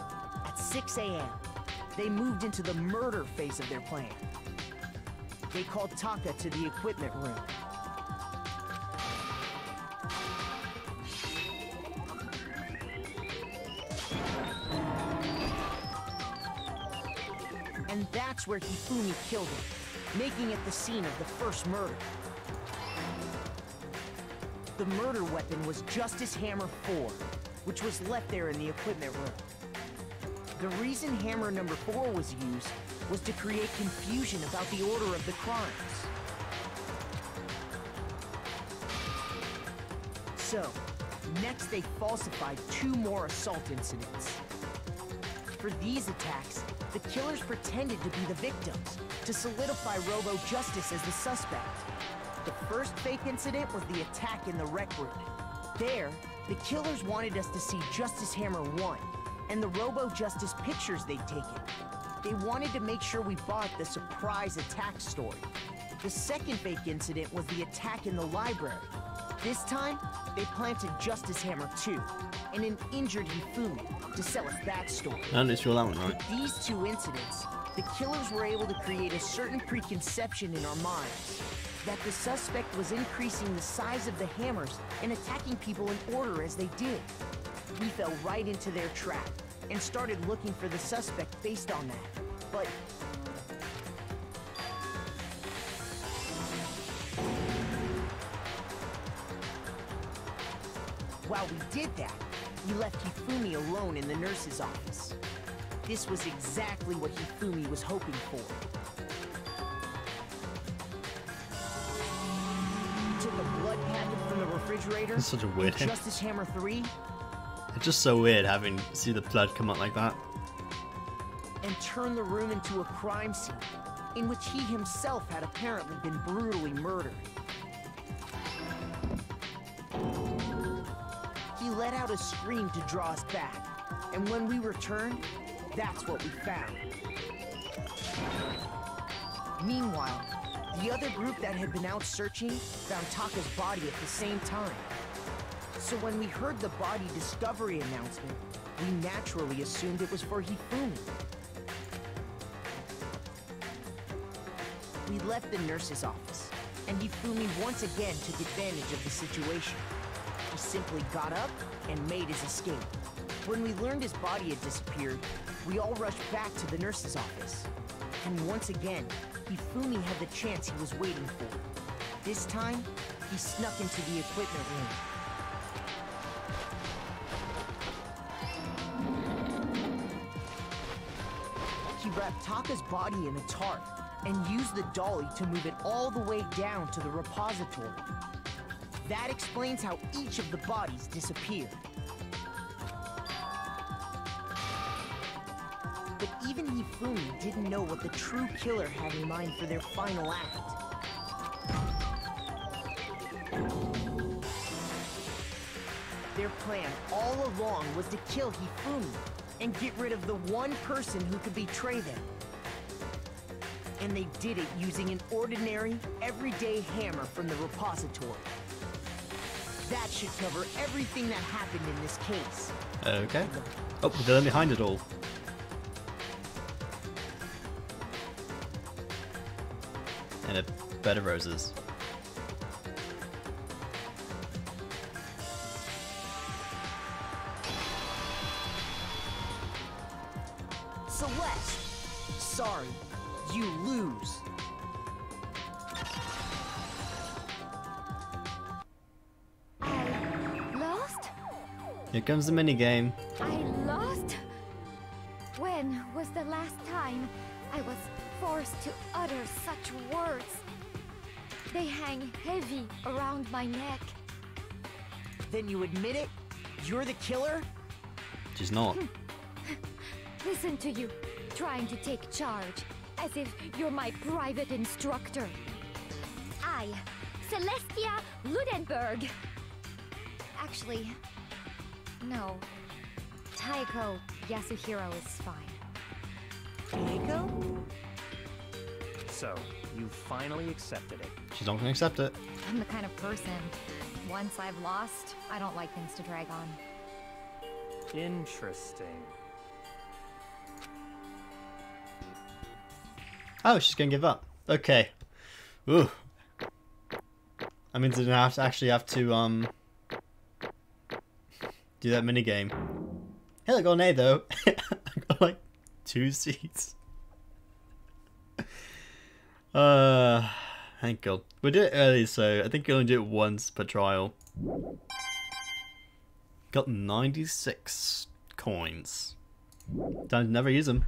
at 6 a.m., they moved into the murder phase of their plan. They called Taka to the equipment room. And that's where Hifumi killed him, making it the scene of the first murder. The murder weapon was Justice Hammer 4, which was left there in the equipment room. The reason Hammer number 4 was used was to create confusion about the order of the crimes. So, next they falsified 2 more assault incidents. For these attacks, the killers pretended to be the victims, to solidify Robo-Justice as the suspect. The first fake incident was the attack in the rec room. There, the killers wanted us to see Justice Hammer 1, and the Robo-Justice pictures they'd taken. They wanted to make sure we bought the surprise attack story. The second fake incident was the attack in the library. This time, they planted Justice Hammer 2, and an injured Hifumi, to sell us that story.
I don't know that one, right?
With these 2 incidents, the killers were able to create a certain preconception in our minds that the suspect was increasing the size of the hammers and attacking people in order as they did. We fell right into their trap and started looking for the suspect based on that. But while we did that, we left Hifumi alone in the nurse's office. This was exactly what Hifumi was hoping for. He took a blood packet from the refrigerator.
That's such a weird
and Justice Hammer 3.
It's just so weird having see the blood come out like that.
And turned the room into a crime scene, in which he himself had apparently been brutally murdered. He let out a scream to draw us back, and when we returned, that's what we found. Meanwhile, The other group that had been out searching found Taka's body at the same time. So when we heard the body discovery announcement, we naturally assumed it was for Hifumi. We left the nurse's office, and Hifumi once again took advantage of the situation. He simply got up and made his escape. When we learned his body had disappeared, we all rushed back to the nurse's office. And once again, Hifumi had the chance he was waiting for. This time, he snuck into the equipment room. He wrapped Taka's body in a tarp and used the dolly to move it all the way down to the repository. That explains how each of the bodies disappeared. But even Hifumi didn't know what the true killer had in mind for their final act. Their plan all along was to kill Hifumi and get rid of the one person who could betray them. And they did it using an ordinary, everyday hammer from the repository. That should cover everything that happened in this case.
Okay. Oh, the villain behind it all. And a bed of roses.
Celeste, sorry, you lose.
I lost?
Here comes the minigame.
I lost? When was the last time I was forced to utter such words? They hang heavy around my neck.
Then you admit it? You're the killer?
She's not.
Listen to you, trying to take charge, as if you're my private instructor. I, Celestia Ludenberg. Actually, no. Taiko Yasuhiro is fine.
Taiko?
So, you finally accepted it.
She's not gonna accept it.
I'm the kind of person, once I've lost, I don't like things to drag on.
Interesting.
Oh, she's gonna give up. Okay. Ooh. I mean, didn't have to actually have to do that minigame. Hey, I got an A though. I got like 2 C's. Thank God. We did it early, so I think you only do it once per trial. Got 96 coins. Don't never use them.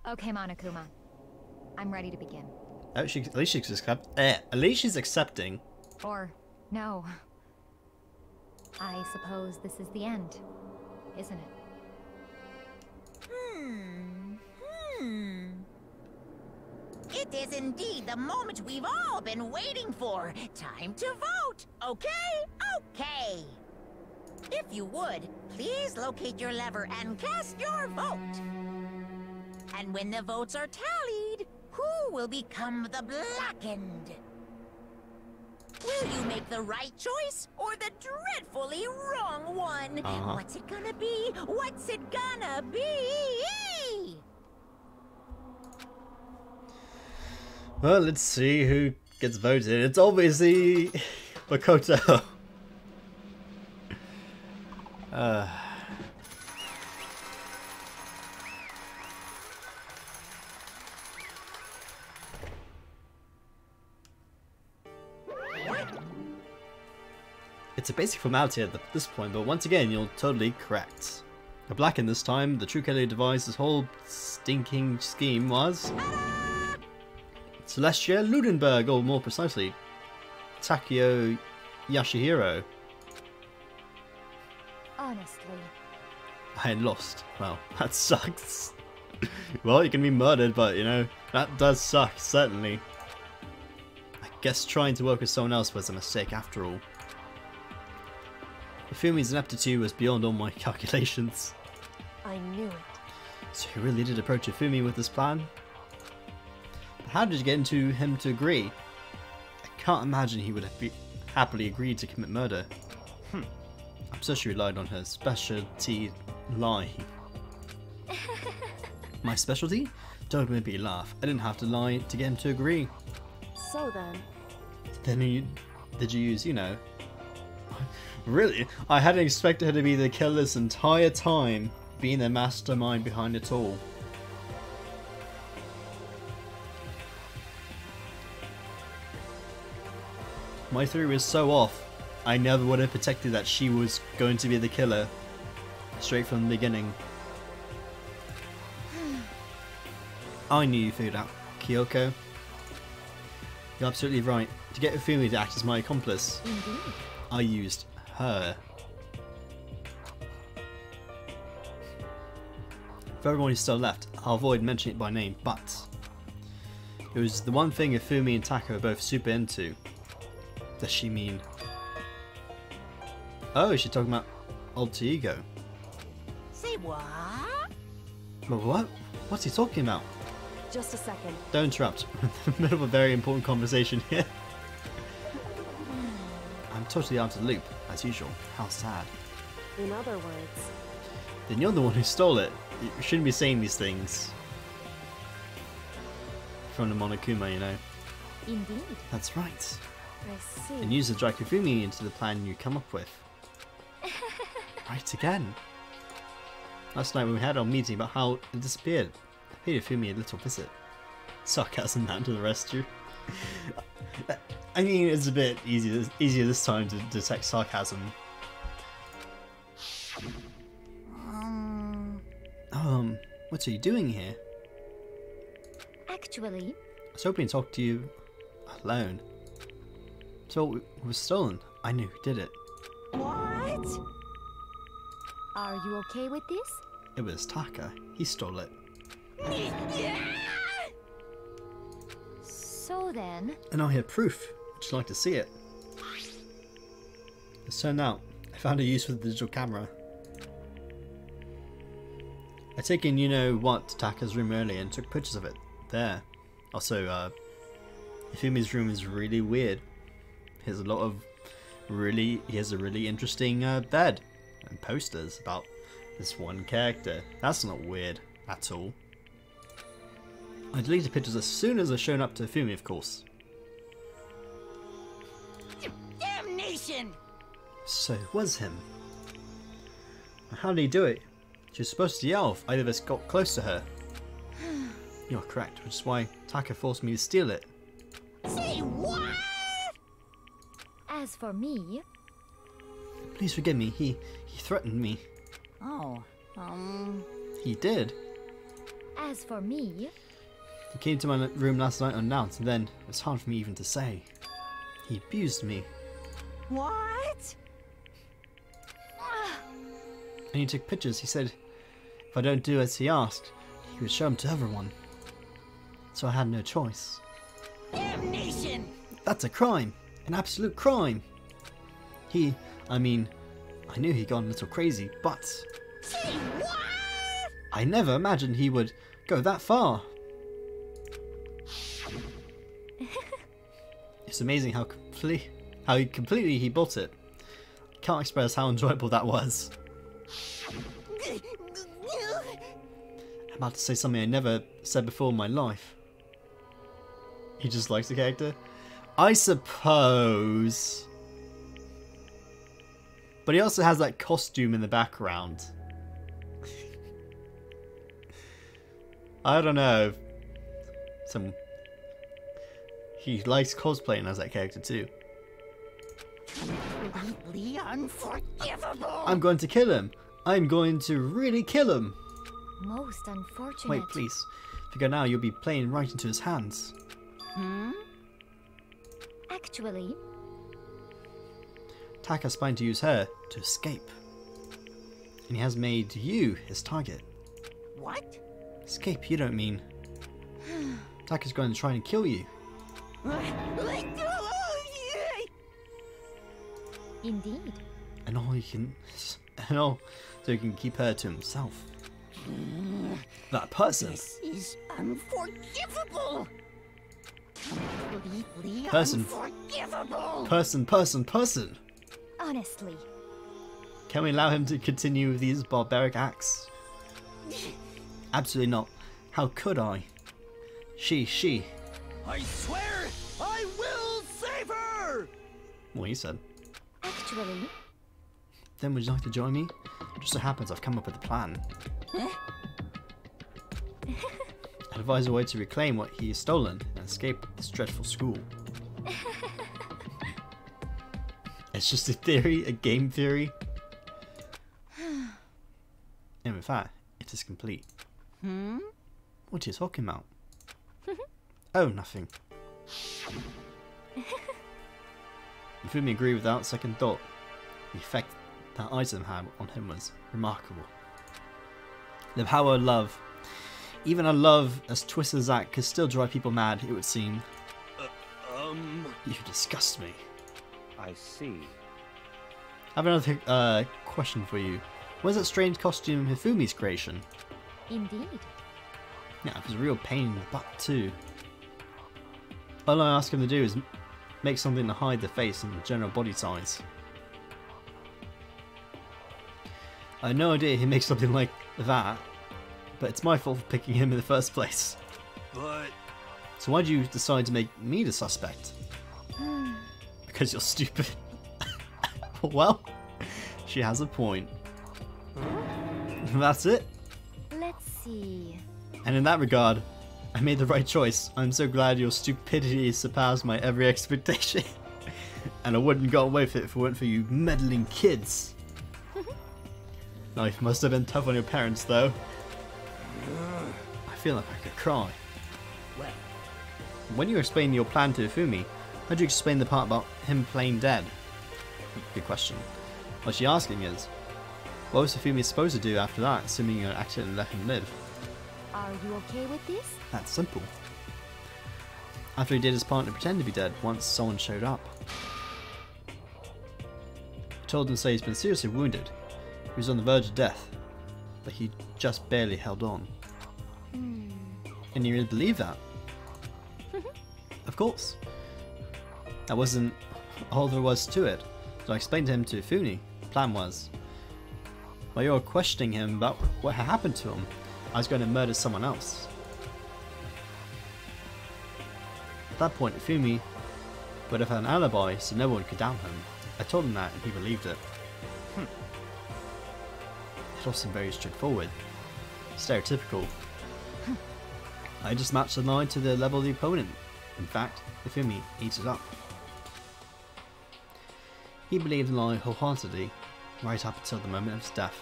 Okay, Monokuma. I'm ready to begin.
Oh, at least she's accepting.
Or, no. I suppose this is the end, isn't it?
It is indeed the moment we've all been waiting for. Time to vote. Okay? Okay. If you would, please locate your lever and cast your vote. And when the votes are tallied, who will become the blackened? Will you make the right choice or the dreadfully wrong one? What's it gonna be? What's it gonna be?
Well, let's see who gets voted. It's obviously Makoto. It's a basic formality at this point, but once again, you're totally correct. The blackened this time, the true killer devised this whole stinking scheme was Celestia Ludenberg, or more precisely, Takeo Yasuhiro.
Honestly.
I had lost. Well, that sucks. Well, you can be murdered, but you know, that does suck, certainly. I guess trying to work with someone else was a mistake after all. Hifumi's ineptitude was beyond all my calculations.
I knew it.
So he really did approach Hifumi with this plan? But how did you get him to agree? Can't imagine he would have happily agreed to commit murder. I'm sure she relied on her specialty lie. My specialty? Don't make me laugh. I didn't have to lie to get him to agree.
So then...
Did you use, you know... Really? I hadn't expected her to be the killer this entire time, being the mastermind behind it all. My theory was so off. I never would have detected that she was going to be the killer straight from the beginning. I knew you figured out, Kyoko. You're absolutely right. To get Ufumi to act as my accomplice, I used her. For everyone who's still left, I'll avoid mentioning it by name, but it was the one thing Ufumi and Taka were both super into. Does she mean... Oh, she's talking about alter ego.
Say what?
But what? What's he talking about?
Just a second.
Don't interrupt. We're in the middle of a very important conversation here. I'm totally out of the loop, as usual. How sad.
In other words...
Then you're the one who stole it. You shouldn't be saying these things. From the Monokuma, you know.
Indeed.
That's right.
I see.
And use the drag Ufumi into the plan you come up with. Right again. Last night when we had our meeting about how it disappeared, I paid Ufumi a little visit. Sarcasm down to the rescue. I mean, it's a bit easier this time to detect sarcasm. What are you doing here?
Actually,
I was hoping to talk to you alone. So it was stolen. I knew who did it.
What?
are you okay with this?
It was Taka. He stole it.
So then...
And I have proof. Would you like to see it? It turned out I found a use for the digital camera. I take in you know what to Taka's room earlier and took pictures of it. There. Also, Ifumi's room is really weird. He has a a really interesting bed and posters about this one character. That's not weird at all. I deleted pictures as soon as they're shown up to Ifumi, of course.
Damnation!
So it was him. How did he do it? She was supposed to yell if either of us got close to her. You're correct, which is why Taka forced me to steal it.
Say what?
As for me...
Please forgive me, he threatened me.
Oh,
He did.
As for me...
He came to my room last night unannounced, and then it was hard for me even to say. He abused me.
What?
And he took pictures. He said if I don't do as he asked, he would show them to everyone. So I had no choice.
Damnation!
That's a crime. An absolute crime. I knew he got a little crazy, but...
Say what?
I never imagined he would go that far. It's amazing how completely he built it. I can't express how enjoyable that was. I'm about to say something I never said before in my life. He just likes the character? I suppose. But he also has that costume in the background. I don't know. He likes cosplaying as that character too.
Completely unforgivable!
I'm going to kill him. I'm going to really kill him.
Most unfortunate.
Wait, please. If you go now, you'll be playing right into his hands.
Actually...
Taka's planning to use her to escape. And he has made you his target.
What?
Escape, you don't mean. Taka's going to try and kill you.
Indeed.
And so he can keep her to himself. That person.
This is unforgivable! Completely
Person.
unforgivable.
Person.
Honestly.
Can we allow him to continue with these barbaric acts? Absolutely not. How could I? She.
I swear I will save her!
What he said.
Actually,
Then would you like to join me? Just so happens I've come up with a plan. I'd advise a way to reclaim what he has stolen and escape this dreadful school. It's just a theory, a game theory. And with that, it is complete. What are you talking about? Oh, nothing. Ifumi agreed without second thought. The effect that item had on him was remarkable. The power of love. Even a love as twisted as that could still drive people mad, it would seem. You disgust me.
I see.
I have another question for you. Was that strange costume Hifumi's creation?
indeed.
Yeah, it was a real pain in the butt too. All I ask him to do is make something to hide the face and the general body size. I had no idea he'd make something like that, but it's my fault for picking him in the first place.
But
So why'd you decide to make me the suspect? Because you're stupid. Well, she has a point. That's it.
Let's see.
And in that regard, I made the right choice. I'm so glad your stupidity surpassed my every expectation. And I wouldn't have got away with it if it weren't for you meddling kids. Life must have been tough on your parents, though. I feel like I could cry.
Well,
When you explained your plan to Ifumi, how'd you explain the part about him playing dead? Good question. What she's asking is, what was Ifumi supposed to do after that, assuming you accidentally let him live?
Are you okay with this?
That's simple. After he did his part to pretend to be dead, once someone showed up. He told him to say he's been seriously wounded. He was on the verge of death, but he just barely held on. And you really believe that? Of course. That wasn't all there was to it. So I explained to him to Ifumi. The plan was, while you were questioning him about what had happened to him, I was going to murder someone else. At that point, Ifumi would have had an alibi, so no one could doubt him. I told him that, and he believed it. It all seemed very straightforward. Stereotypical. I just matched the lie to the level of the opponent. In fact, Ifumi eats it up. He believed the lie wholeheartedly, right up until the moment of his death.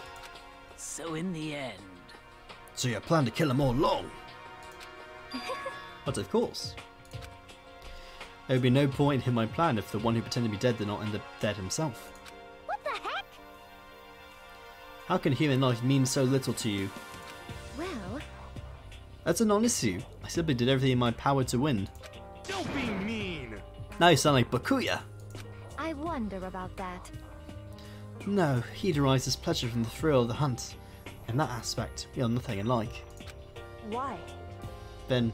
so in the end,
So you plan to kill him all along? But of course. There would be no point in my plan if the one who pretended to be dead did not end up dead himself.
What the heck?
How can human life mean so little to you?
Well,
That's a non-issue. I simply did everything in my power to win.
don't be mean!
Now you sound like Bakuya.
I wonder about that.
No, he derives his pleasure from the thrill of the hunt. In that aspect, we are nothing alike.
Why?
Then,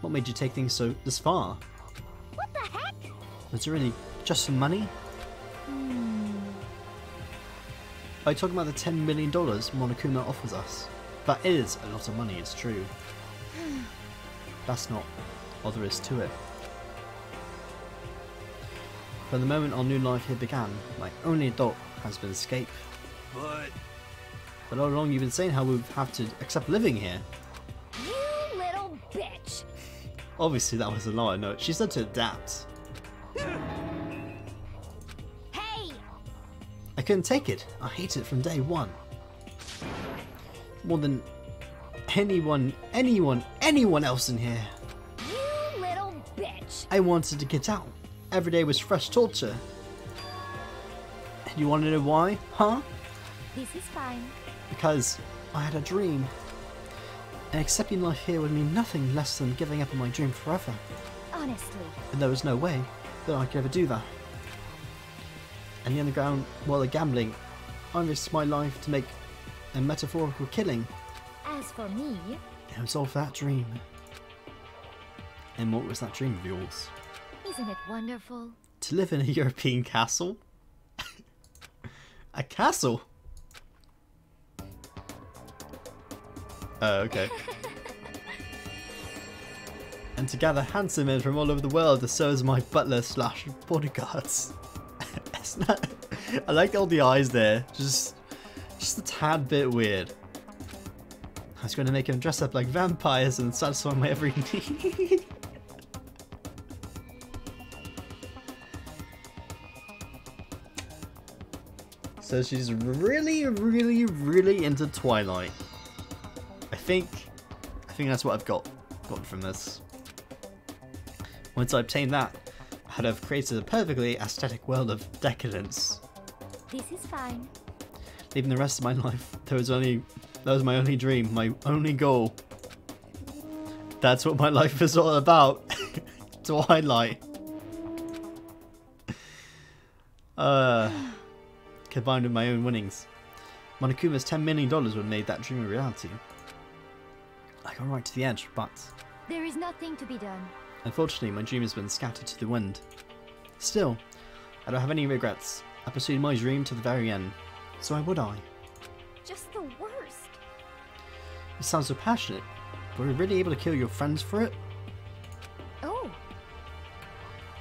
what made you take things this far?
What the heck?
Was it really just some money? Are you talking about the $10 million Monokuma offers us? That is a lot of money, it's true. That's not all there is to it. From the moment our new life here began, my only thought has been escape. But all along you've been saying how we have to accept living here.
You little bitch!
Obviously that was a lie, no, she said to adapt.
Hey!
I couldn't take it. I hated it from day one. More than anyone else in here.
You little bitch!
I wanted to get out. Every day was fresh torture. And you want to know why? Huh?
This is fine.
Because I had a dream. And accepting life here would mean nothing less than giving up on my dream forever.
Honestly.
And there was no way that I could ever do that. And the underground world of gambling, I risked my life to make a metaphorical killing.
As for me,
It was all for that dream. And what was that dream of yours?
Isn't it wonderful?
To live in a European castle? A castle? Oh, okay. And to gather handsome men from all over the world to serve as my butler slash bodyguards. Isn't that... I like all the eyes there. Just a tad bit weird. I was going to make them dress up like vampires and satisfy my every need. So she's really, really, really into Twilight. I think that's what I've gotten from this. Once I obtained that, I'd have created a perfectly aesthetic world of decadence.
This is fine.
Leaving the rest of my life, that was my only dream, my only goal. That's what my life is all about. Twilight. Combined with my own winnings, Monokuma's $10 million would have made that dream a reality. I got right to the edge, but
There is nothing to be done.
unfortunately my dream has been scattered to the wind. Still, I don't have any regrets. I pursued my dream to the very end. So why would I?
Just the worst.
It sounds so passionate. Were you really able to kill your friends for it?
Oh,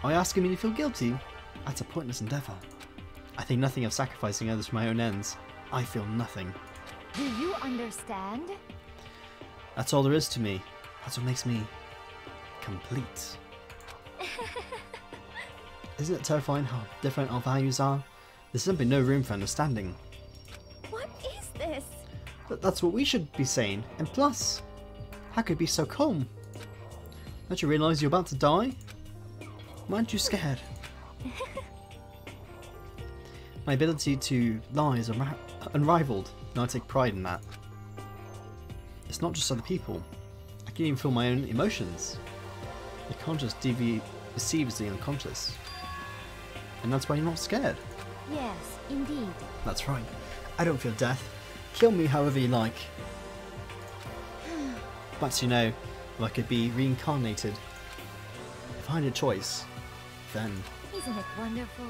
Are you asking me to feel guilty? That's a pointless endeavour. I think nothing of sacrificing others for my own ends. I feel nothing.
do you understand?
That's all there is to me. That's what makes me complete. Isn't it terrifying how different our values are? There's simply no room for understanding.
What is this?
But that's what we should be saying. And plus, how could you be so calm? Don't you realise you're about to die? Why aren't you scared? My ability to lie is unrivaled, and I take pride in that. It's not just other people. I can even feel my own emotions. The conscious deceives the unconscious. And that's why you're not scared.
Yes, indeed.
That's right. I don't feel death. Kill me however you like. But you know, if I could be reincarnated, if I had a choice, then
Isn't it wonderful?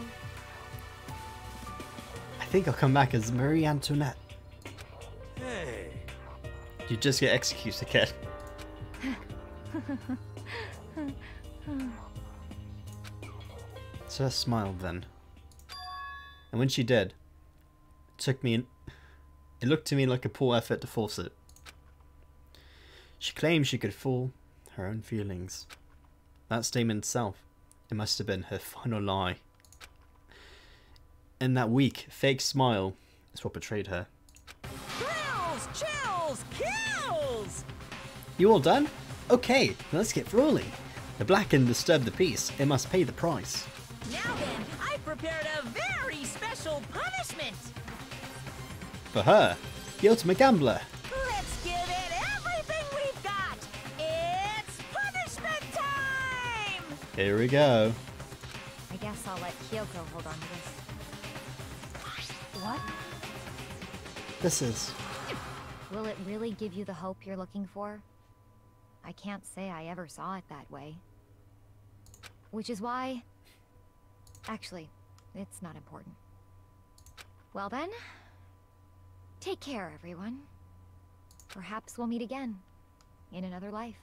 I think I'll come back as Marie Antoinette.
Hey,
You just get executed again. So I smiled then. And when she did, it looked to me like a poor effort to force it. She claimed she could fool her own feelings. That statement itself, it must have been her final lie. And that weak, fake smile is what betrayed her.
Thrills, chills, kills!
You all done? Okay, let's get rolling. The black can disturb the peace. It must pay the price.
Now then, I've prepared a very special punishment.
For her, the ultimate gambler.
Let's give it everything we've got. It's punishment time!
Here we go.
I guess I'll let Kyoko hold on to this. What?
This is...
Will it really give you the hope you're looking for? I can't say I ever saw it that way. Which is why... Actually, it's not important. Well then, take care, everyone. Perhaps we'll meet again, in another life.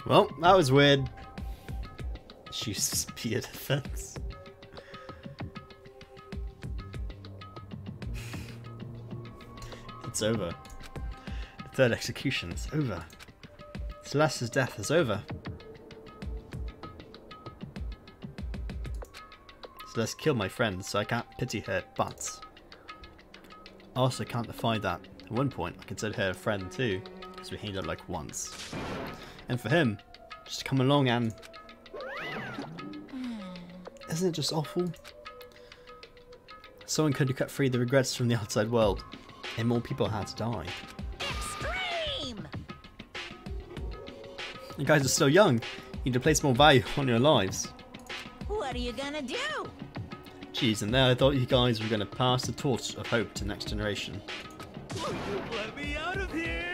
Well, that was weird. She used spear defense. It's over. The third execution is over. Celeste's death is over. Celeste killed my friend, so I can't pity her, but I also can't defy that. At one point, I considered her a friend too, because we hanged out like once. And for him, just to come along and... Isn't it just awful? Someone could have cut free the regrets from the outside world, and more people had to die.
Extreme!
You guys are still young. You need to place more value on your lives.
What are you gonna do?
Jeez, and there I thought you guys were going to pass the torch of hope to the next generation.
Let me out of here!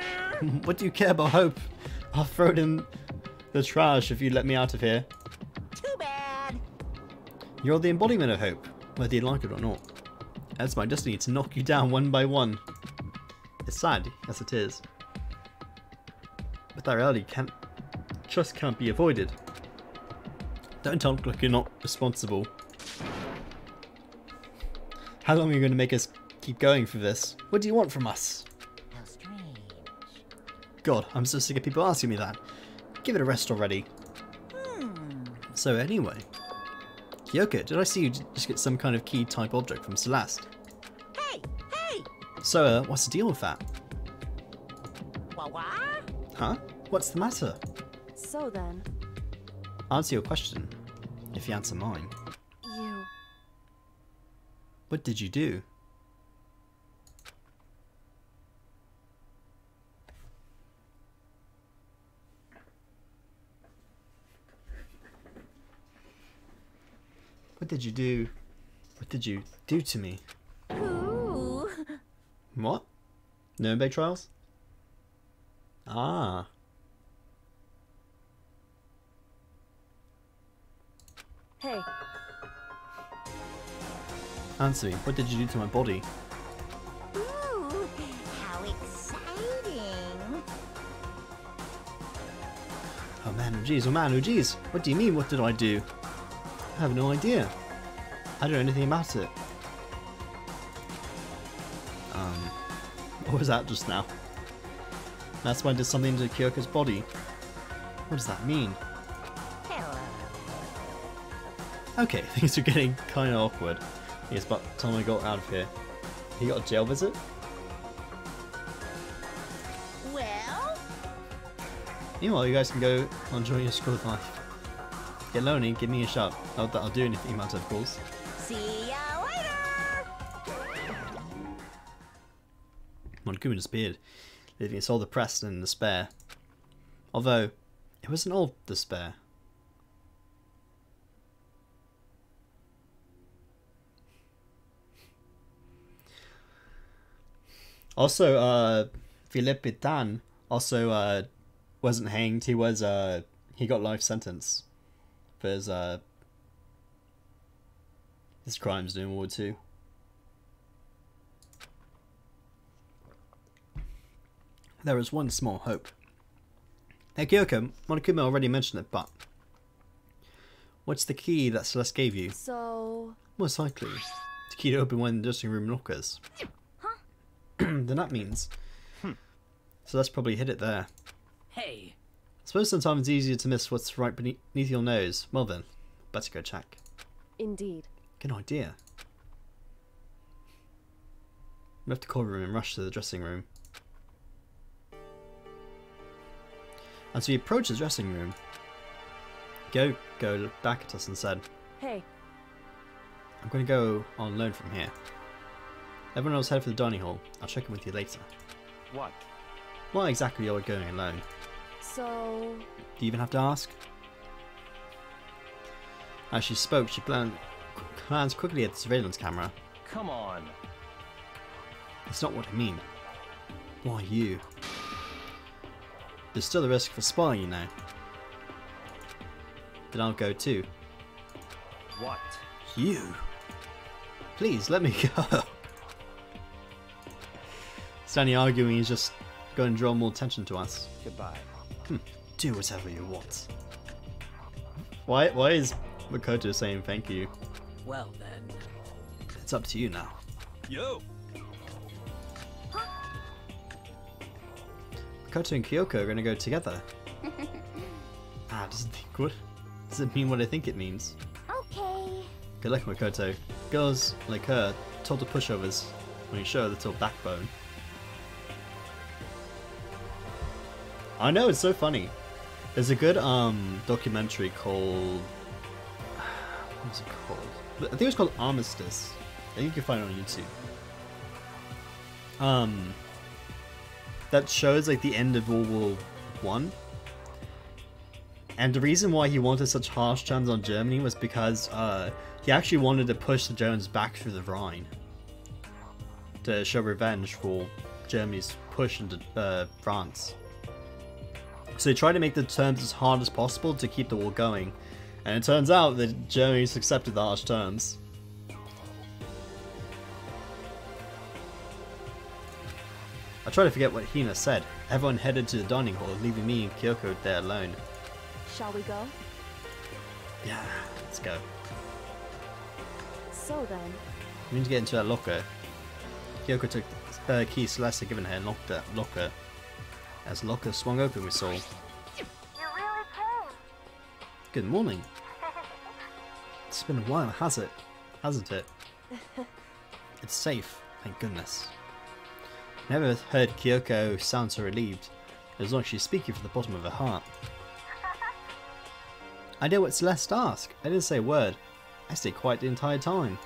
What do you care about hope? I'll throw it in the trash if you let me out of here.
Too bad.
You're the embodiment of hope, whether you like it or not. It's my destiny to knock you down one by one. It's sad, as it is. But that reality just can't be avoided. Don't talk like you're not responsible. How long are you going to make us keep going for this? What do you want from us?
How strange.
God, I'm so sick of people asking me that. Give it a rest already. So anyway, Kyoko, did I see you just get some kind of key type object from Celeste?
Hey! Hey!
So, what's the deal with that?
What?
Huh? What's the matter?
So then,
Answer your question, if you answer mine.
you...
What did you do? What did you do? What did you do to me?
Ooh.
What? Nuremberg trials? Ah.
Hey,
Answer me, what did you do to my body?
Ooh. How exciting.
Oh man, oh geez, oh man, oh geez. What do you mean, what did I do? I have no idea. I don't know anything about it. What was that just now? That's why I did something to Kyoko's body. What does that mean?
Hello.
Okay, things are getting kind of awkward. It's about time I got out of here. You got a jail visit?
Well?
Meanwhile, you guys can go enjoy your school life. Get lonely, give me a shout. Not that I'll do anything about it, of course.
See ya later!
Monokuma disappeared, leaving us all depressed and in despair. Although, it wasn't all despair. Also, Philippe Dan also wasn't hanged. He was he got life sentence for his crimes during World War II. There was one small hope. Now, Kyoko, Monokuma already mentioned it, but what's the key that Celeste gave you?
so...
Most likely, the key to open one of the dressing room lockers. Then that means Celeste probably hid it there.
Hey,
I suppose sometimes it's easier to miss what's right beneath your nose. Well then, better go check.
Indeed.
Good idea. We left the core room and rushed to the dressing room. As we approached the dressing room, Kyoko looked back at us and said,
Hey,
I'm going to go on loan from here. Everyone else head for the dining hall. I'll check in with you later.
What?
Why exactly are we going alone?
so...
Do you even have to ask? As she spoke, she glanced quickly at the surveillance camera.
Come on.
It's not what I mean. Why you? There's still a risk for spying, you know. Then I'll go too.
What?
You? Please, let me go. Standing arguing is just going to draw more attention to us.
Goodbye.
do whatever you want. Why is Makoto saying thank you?
Well then.
It's up to you now.
Yo!
Makoto and Kyoko are gonna go together. Does it mean what I think it means?
Okay.
Good luck, Makoto. Girls like her told to pushovers when you show a little backbone. I know, it's so funny. There's a good documentary called, what was it called? I think it was called Armistice. I think you can find it on YouTube. That shows like the end of World War One. And the reason why he wanted such harsh terms on Germany was because he actually wanted to push the Germans back through the Rhine to show revenge for Germany's push into France. So they tried to make the terms as hard as possible to keep the war going, and it turns out that Germany's accepted the harsh terms. I try to forget what Hina said. Everyone headed to the dining hall, leaving me and Kyoko there alone.
Shall we go?
Yeah, let's go.
So then...
We need to get into that locker. Kyoko took the key Celeste had given her and locked that locker. As the locker swung open, we saw...
You really came.
Good morning. It's been a while, hasn't it? It's safe, thank goodness. Never heard Kyoko sound so relieved. It was like she's speaking from the bottom of her heart. I know what Celeste asked. I didn't say a word. I stayed quiet the entire time.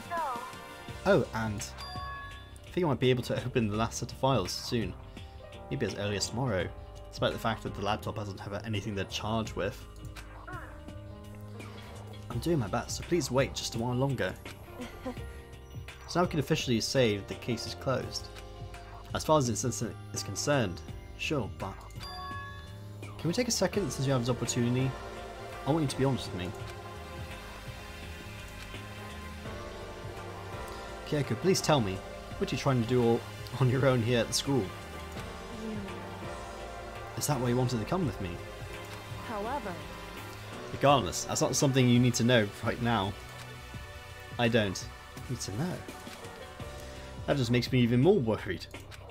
So,
Oh, and I think I might be able to open the last set of files soon. Maybe as early as tomorrow, despite the fact that the laptop doesn't have anything to charge with. I'm doing my best, so please wait just a while longer. So now we can officially say the case is closed. As far as this incident is concerned, sure, but... Can we take a second since you have this opportunity? I want you to be honest with me. Kyoko, please tell me, what are you trying to do all on your own here at the school? Is that why you wanted to come with me?
However...
Regardless, that's not something you need to know right now. I don't need to know. That just makes me even more worried.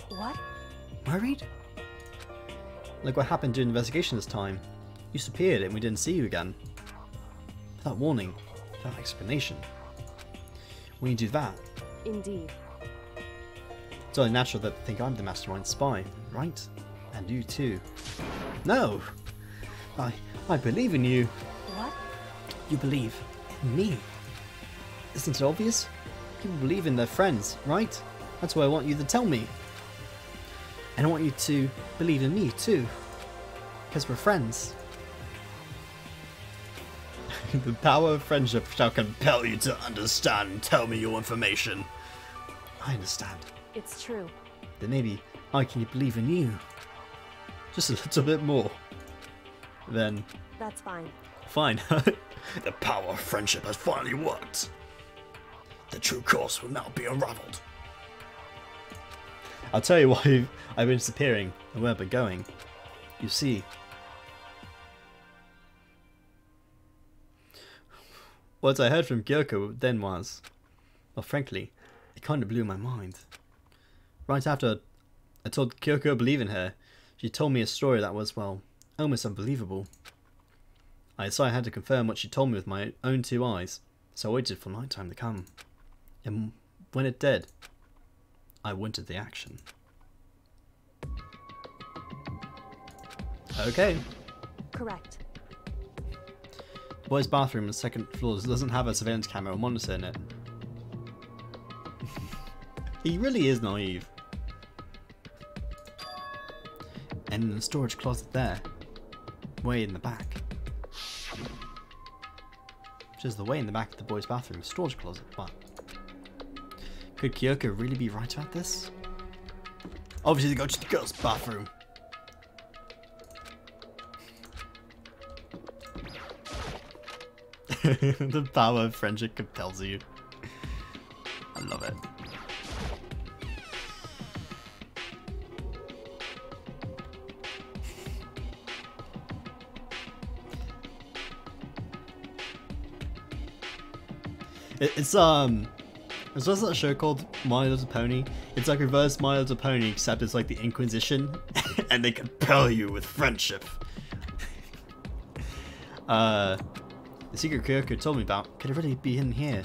What?
Worried? Like what happened during the investigation this time. You disappeared and we didn't see you again. Without warning, without explanation. When you do that...
Indeed.
It's only natural that they think I'm the mastermind spy, right? And you too. No! I believe in you.
What?
You believe in me. Isn't it obvious? People believe in their friends, right? That's what I want you to tell me. And I want you to believe in me too. Because we're friends. The power of friendship shall compel you to understand and tell me your information. I understand.
It's true.
Then maybe I can believe in you. Just a little bit more. Then...
That's fine.
Fine. The power of friendship has finally worked. The true course will now be unraveled. I'll tell you why I've been disappearing and where I've been going. You see... What I heard from Kyoko then was... Well, frankly, it kind of blew my mind. Right after I told Kyoko I believe in her, she told me a story that was, well, almost unbelievable. I decided I had to confirm what she told me with my own two eyes, so I waited for night time to come. And when it did, I went into the action. Okay.
Correct.
The boys' bathroom on the second floor doesn't have a surveillance camera or monitor in it. He really is naive. And in the storage closet there, way in the back. Which is the way in the back of the boys' bathroom, storage closet, but... Could Kyoko really be right about this? Obviously they go to the girls' bathroom. The power of friendship compels you. I love it. There's also a show called My Little Pony. It's like reverse My Little Pony, except it's like the Inquisition, and they compel you with friendship. The secret Kyoko told me about could it really be in here?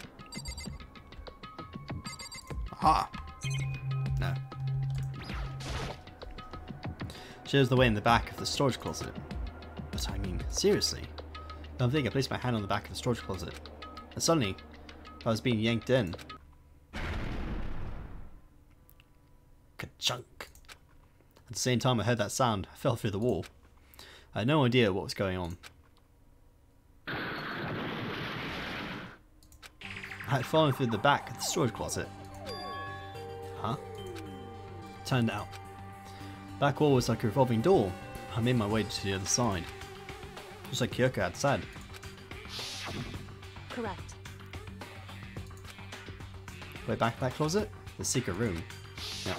Aha! No. Shows the way in the back of the storage closet. But I mean, seriously. I think I placed my hand on the back of the storage closet, and suddenly I was being yanked in. Ka-chunk. At the same time I heard that sound, I fell through the wall. I had no idea what was going on. I had fallen through the back of the storage closet. Huh? Turned out, back wall was like a revolving door. I made my way to the other side, just like Kyoko had said.
Correct.
Way back that closet? The secret room. Yeah.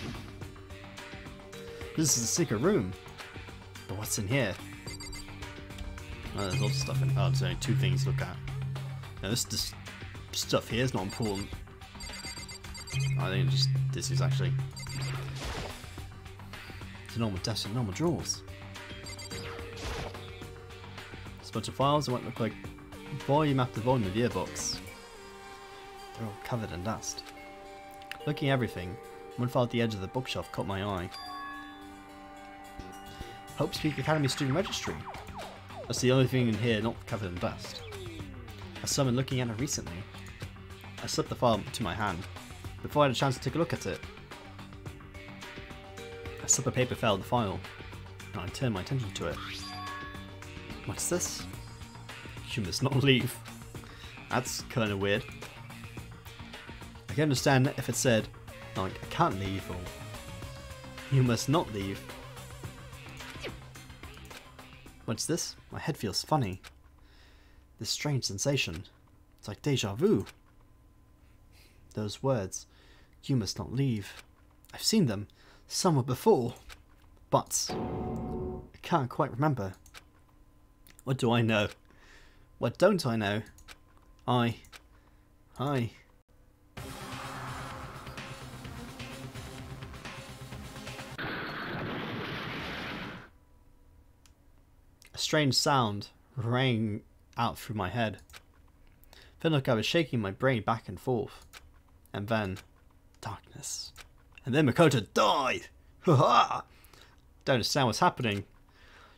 This is the secret room. But what's in here? Oh, there's lots of stuff in. Oh, there's only two things to look at. Now this stuff here is not important. I think this is actually. It's a normal desk and normal drawers. There's a bunch of files that won't look like volume after volume of yearbooks. They're all covered in dust. Looking at everything, one file at the edge of the bookshelf caught my eye. Hope Speak Academy Student Registry. That's the only thing in here not covered in dust. I saw someone looking at it recently. I slipped the file to my hand before I had a chance to take a look at it. A slip of paper fell to the file, and I turned my attention to it. What's this? You must not leave. That's kind of weird. I can understand if it said, like, I can't leave, or you must not leave. What's this? My head feels funny. This strange sensation. It's like deja vu. Those words, you must not leave. I've seen them somewhere before, but I can't quite remember. What do I know? What don't I know? I. A strange sound rang out through my head. Felt like I was shaking my brain back and forth. And then, darkness. And then Makoto died! Ha-ha! Don't understand what's happening.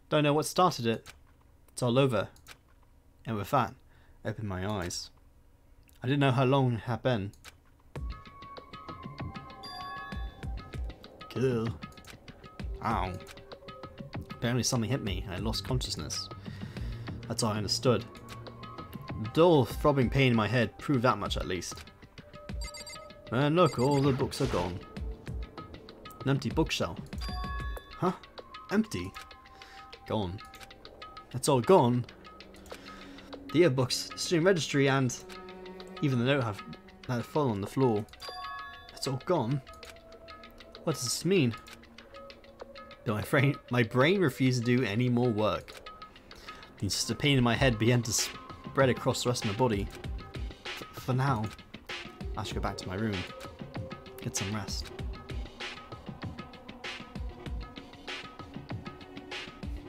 Don't know what started it. It's all over. And with that, I opened my eyes. I didn't know how long it had been. Cool. Ow. Apparently something hit me and I lost consciousness. That's all I understood. The dull, throbbing pain in my head proved that much at least. And look, all the books are gone. An empty bookshelf. Huh? Empty? Gone. It's all gone. The yearbooks, the student registry, and even the note had fallen on the floor. It's all gone. What does this mean? My brain refused to do any more work. It's just a pain in my head began to spread across the rest of my body. For now, I should go back to my room, get some rest.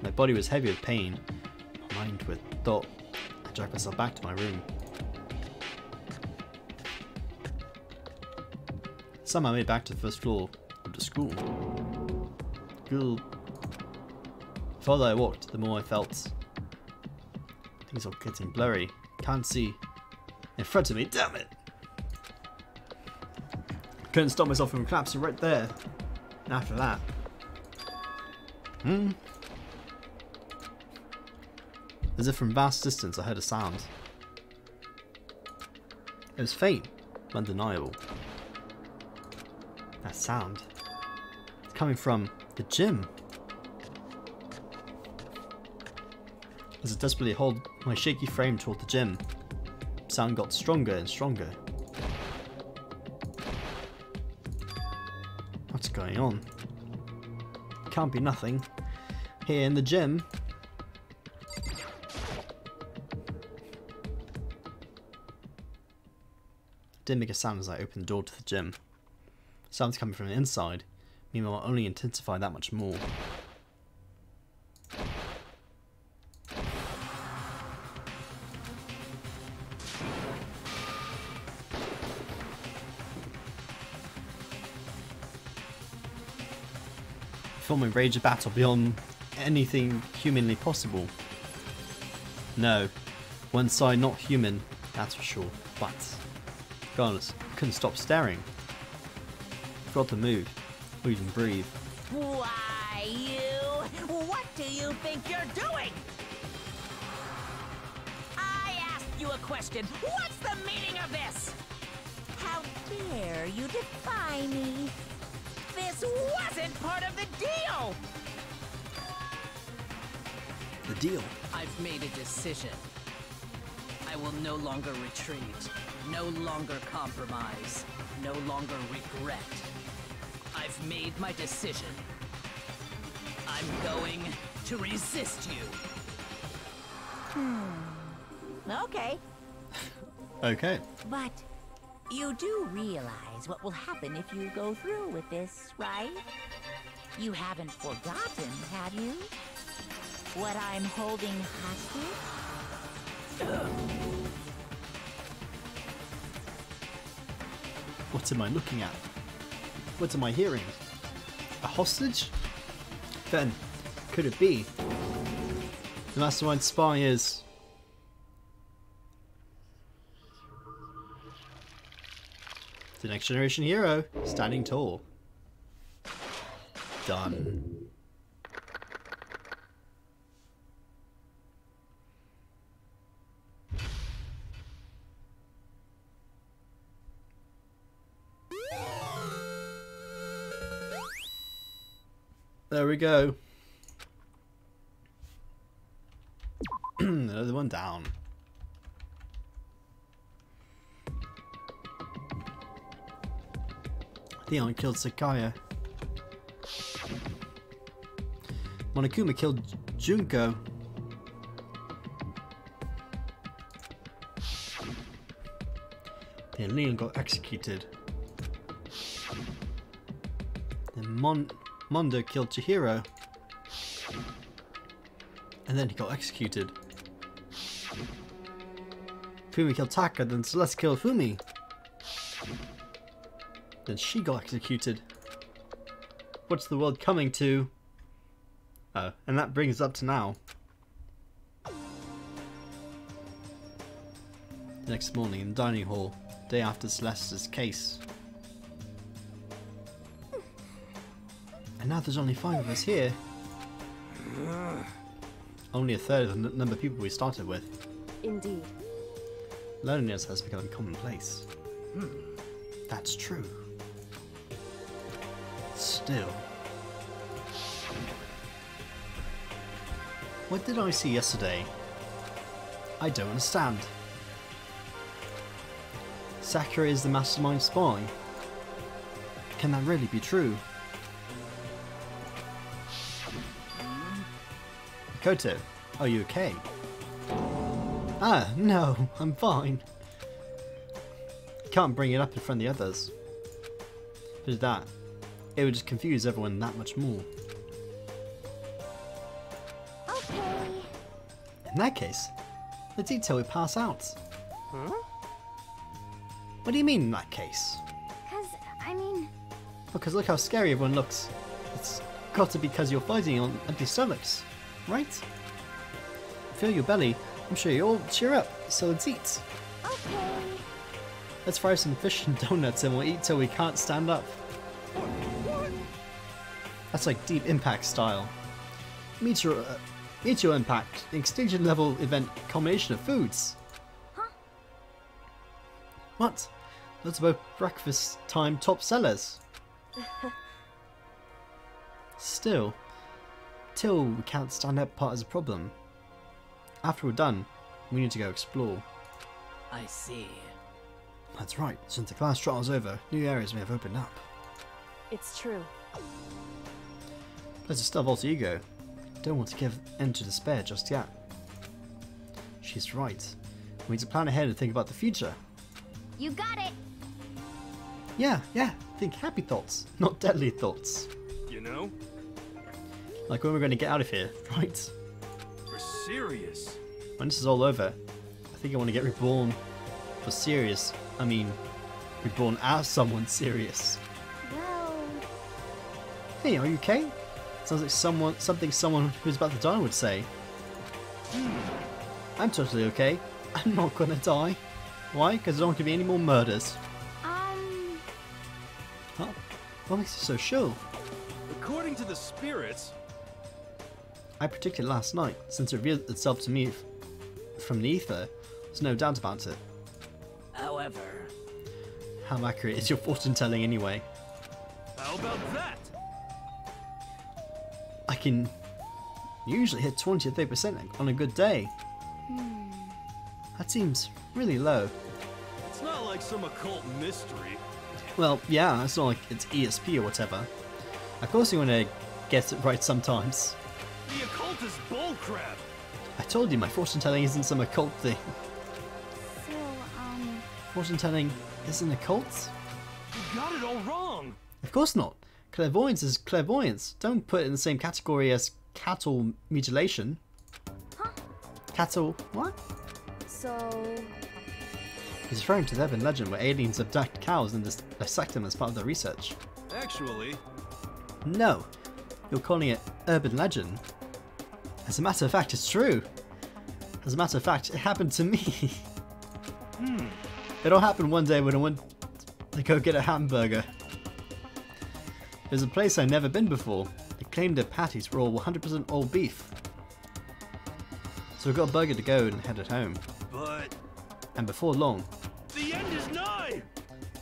My body was heavy with pain, my mind with thought. I dragged myself back to my room. Somehow I made it back to the first floor of the school. Cool. The farther I walked, the more I felt things are getting blurry. Can't see in front of me. Damn it! Couldn't stop myself from collapsing right there. And after that, as if from vast distance, I heard a sound. It was faint, but undeniable. That sound, it's coming from the gym. As I desperately hold my shaky frame toward the gym, the sound got stronger and stronger. What's going on? It can't be nothing. Here in the gym. Didn't make a sound as I opened the door to the gym. Sounds coming from the inside, meanwhile only intensified that much more. Filming rage a battle beyond anything humanly possible. No, one side not human, that's for sure, but regardless, couldn't stop staring. Forgot to move, or even breathe.
Why, you? What do you think you're doing? I asked you a question. What's the meaning of this? How dare you defy me? This wasn't part of the deal!
The deal?
I've made a decision. I will no longer retreat, no longer compromise, no longer regret. I've made my decision. I'm going to resist you.
Okay.
Okay.
But you do realize what will happen if you go through with this, right? You haven't forgotten, have you? What I'm holding hostage?
What am I looking at? What am I hearing? A hostage? Then, could it be? The mastermind spy is... the next generation hero, standing tall. Done. There we go. Another one down. Theon killed Sakaya. Monokuma killed Junko. Then Leon got executed. Then Mondo killed Chihiro. And then he got executed. Fumi killed Taka, then Celeste killed Fumi. Then she got executed. What's the world coming to? Oh, and that brings us up to now. The next morning in the dining hall, day after Celeste's case. And now there's only 5 of us here. Only a third of the number of people we started with.
Indeed.
Loneliness has become commonplace. That's true. Still. What did I see yesterday? I don't understand. Sakura is the mastermind spy. Can that really be true? Koto, are you okay? Ah, no, I'm fine. Can't bring it up in front of the others. If it did that, it would just confuse everyone that much more.
Okay.
In that case, the detail would pass out.
Huh?
What do you mean in that case?
I mean...
Because look how scary everyone looks. It's got to be because you're fighting on empty stomachs, right? Feel your belly, I'm sure you'll all cheer up, so let's eat.
Okay.
Let's fry some fish and donuts and we'll eat till we can't stand up. That's like Deep Impact style. Meteor Impact, extinction level event combination of foods.
Huh?
What? That's about breakfast time top sellers. Still, till we can't stand up part is a problem. After we're done, we need to go explore.
I see.
That's right, since the class trial's over, new areas may have opened up.
It's true.
There's a stuff alter ego. Don't want to give in to despair just yet. She's right. We need to plan ahead and think about the future.
You got it.
Yeah, think happy thoughts, not deadly thoughts.
You know?
Like when we're going to get out of here, right?
For serious.
When this is all over, I think I want to get reborn for serious. I mean, reborn as someone serious.
Well,
Hey, are you okay? Sounds like something someone who's about to die would say. I'm totally okay. I'm not gonna die. Why? Because there aren't gonna be any more murders. Huh? What makes you so sure?
According to the spirits,
I predicted last night, since it revealed itself to me from the ether. There's no doubt about it.
However,
How accurate is your fortune telling anyway?
how about that?
I can usually hit 20 or 30% on a good day. That seems really low.
It's not like some occult mystery.
Well, yeah, it's not like it's ESP or whatever. Of course you want to get it right sometimes.
The occult is bullcrap.
I told you my fortune telling isn't some occult thing.
so,
Fortune telling isn't occult?
You got it all wrong.
Of course not. Clairvoyance is clairvoyance. Don't put it in the same category as cattle mutilation.
Huh?
Cattle what?
So,
He's referring to the urban legend where aliens abduct cows and dissect them as part of their research.
Actually,
No, you're calling it urban legend. As a matter of fact, it's true. As a matter of fact, it happened to me. It all happened one day when I went to go get a hamburger. There's a place I'd never been before. They claimed their patties were all 100% all beef. So we got a burger to go and headed home.
but
And before long,
the end is nigh.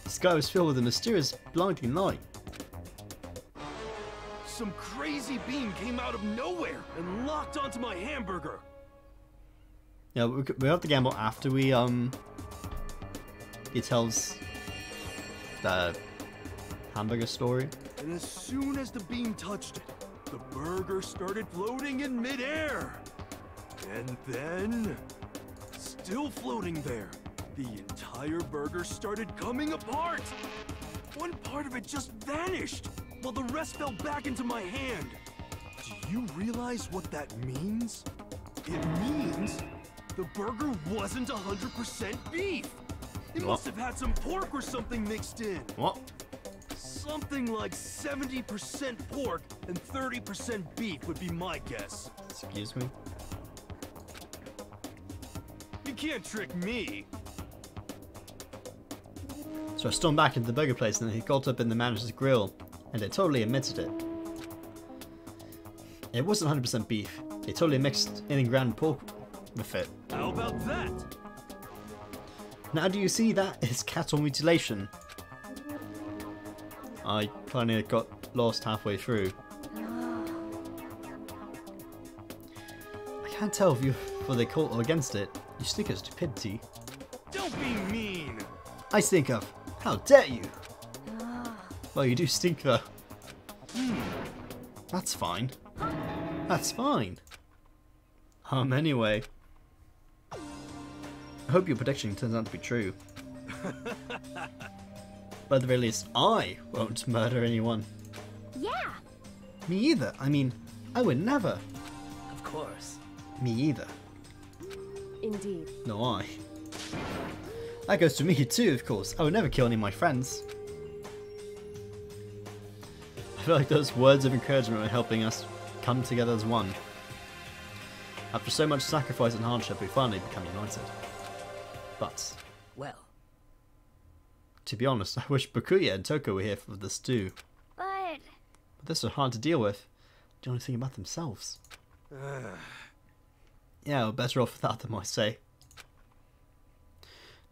the sky was filled with a mysterious blinding light.
Some crazy beam came out of nowhere and locked onto my hamburger.
Yeah, we have to gamble after we he tells the hamburger story.
And as soon as the beam touched it, the burger started floating in midair. And then, still floating there, the entire burger started coming apart. One part of it just vanished, while the rest fell back into my hand. Do you realize what that means? It means the burger wasn't 100% beef. It
What?
must have had some pork or something mixed in.
What?
Something like 70% pork and 30% beef would be my guess.
Excuse me?
You can't trick me.
So I stormed back into the burger place and he got up in the manager's grill and they totally admitted it. It wasn't 100% beef. They totally mixed in and ground pork with it.
How about that?
Now do you see that is cattle mutilation? I kinda got lost halfway through. I can't tell if you're for the cult or against it. You stink of stupidity.
Don't be mean.
I stink of. How dare you? Well, you do stink though. That's fine. That's fine. Anyway. I hope your prediction turns out to be true. But at the very least, I won't murder anyone.
yeah.
Me either. I mean, I would never.
of course.
Me either.
indeed.
No, I. That goes to me too, of course. I would never kill any of my friends. I feel like those words of encouragement are helping us come together as one. After so much sacrifice and hardship, we finally become united. But,
Well,
to be honest, I wish Bakuya and Toko were here for this too.
But
But they're so hard to deal with. They don't think about themselves. Yeah, we're better off without them, I say.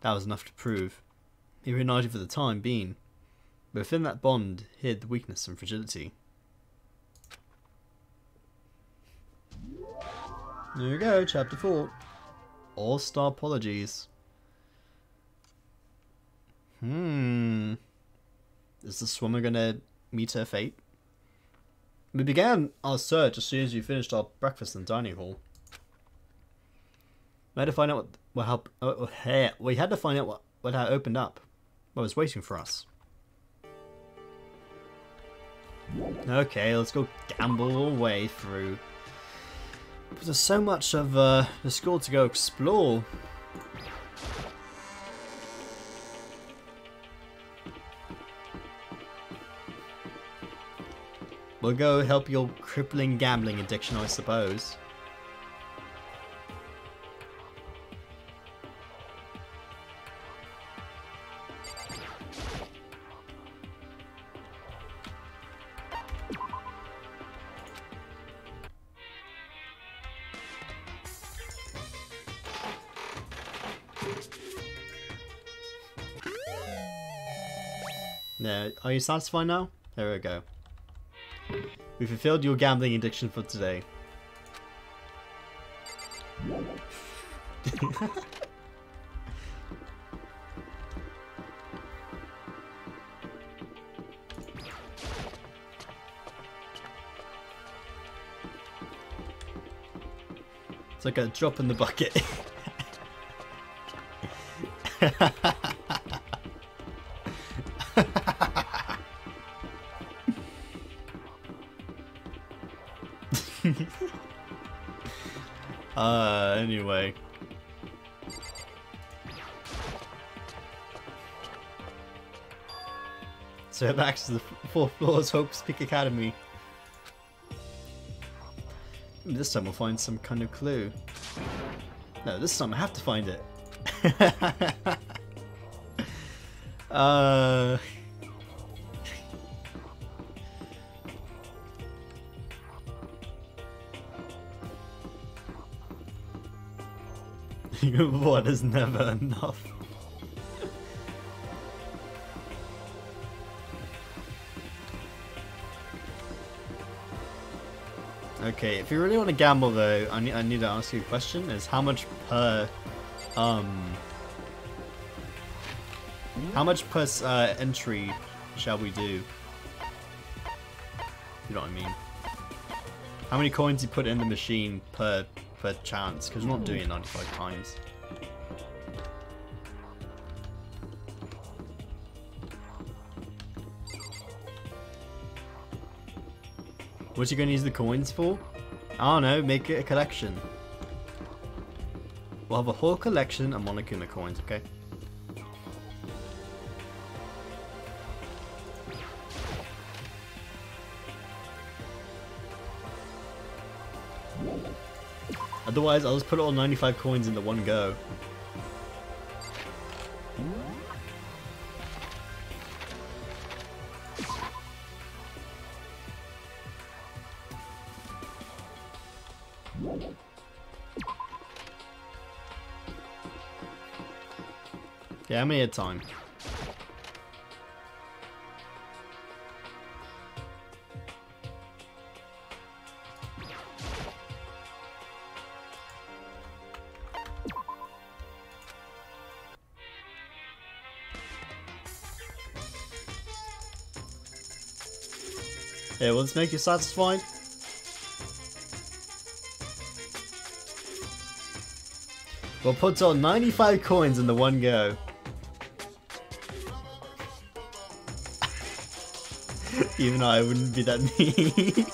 That was enough to prove. We were united for the time being, but within that bond hid the weakness and fragility. There we go, chapter 4. All-Star Apologies. Is the swimmer gonna meet her fate? We began our search as soon as we finished our breakfast in the dining hall. We had to find out we had to find out what had opened up, what was waiting for us. Okay, let's go gamble all the way through. But there's so much of the school to go explore. We'll go help your crippling gambling addiction, I suppose. Now, are you satisfied now? There we go. We fulfilled your gambling addiction for today. It's like a drop in the bucket. Anyway. So back to the 4th floor's Hope's Peak Academy. This time we'll find some kind of clue. No, this time I have to find it. What is never enough. Okay, if you really want to gamble though, I need to ask you a question, is how much per entry shall we do? You know what I mean? How many coins you put in the machine per chance, because we're not doing it 95 times. What are you going to use the coins for? I don't know, make it a collection. We'll have a whole collection of Monokuma coins, okay? Otherwise, I'll just put all 95 coins in the one go. Yeah, how many at a time? Yeah, will this make you satisfied? We'll put on 95 coins in the one go. Even though I wouldn't be that mean.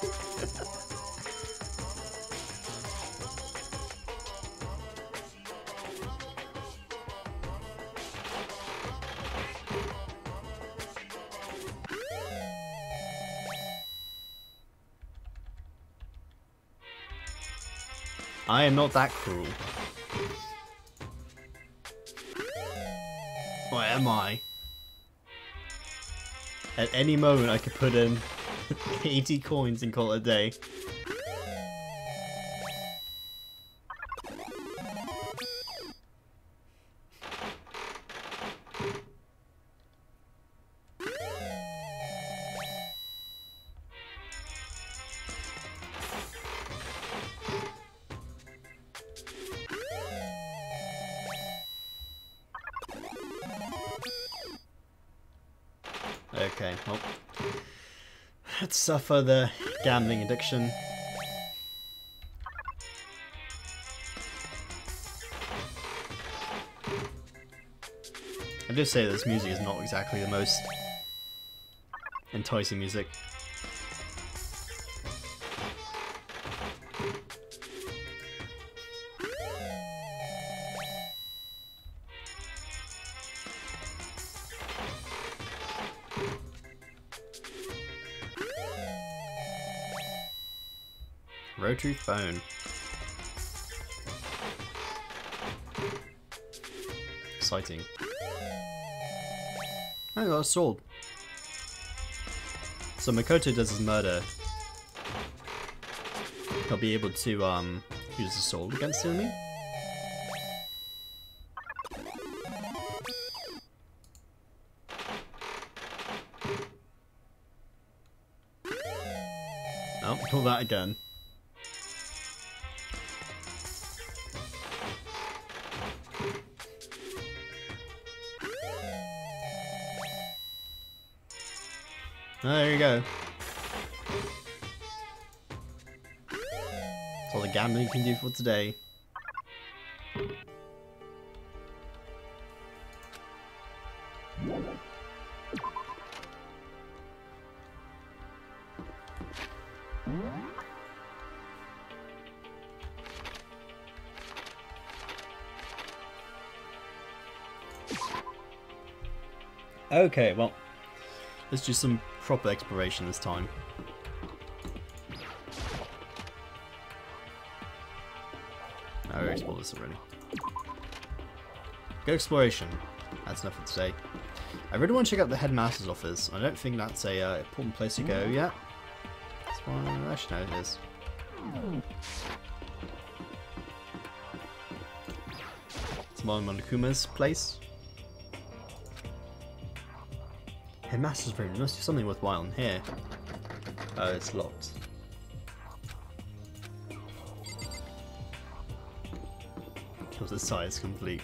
I am not that cruel. Or am I? At any moment I could put in 80 coins and call it a day. Okay, well, let's suffer the gambling addiction. I do say this music is not exactly the most enticing music. Rotary phone. Exciting. I got a sword. So Makoto does his murder. He'll be able to use the sword against the enemy. Oh, pull that again. There you go. That's all the gambling you can do for today. Okay, well, let's do some proper exploration this time. I already explored this already. Go exploration. That's enough for today. I really want to check out the headmaster's office. I don't think that's a important place to go yet. That's why I should know it is. It's Monokuma's place. Headmaster's room. There must be something worthwhile in here. Oh, it's locked. Because the site is complete.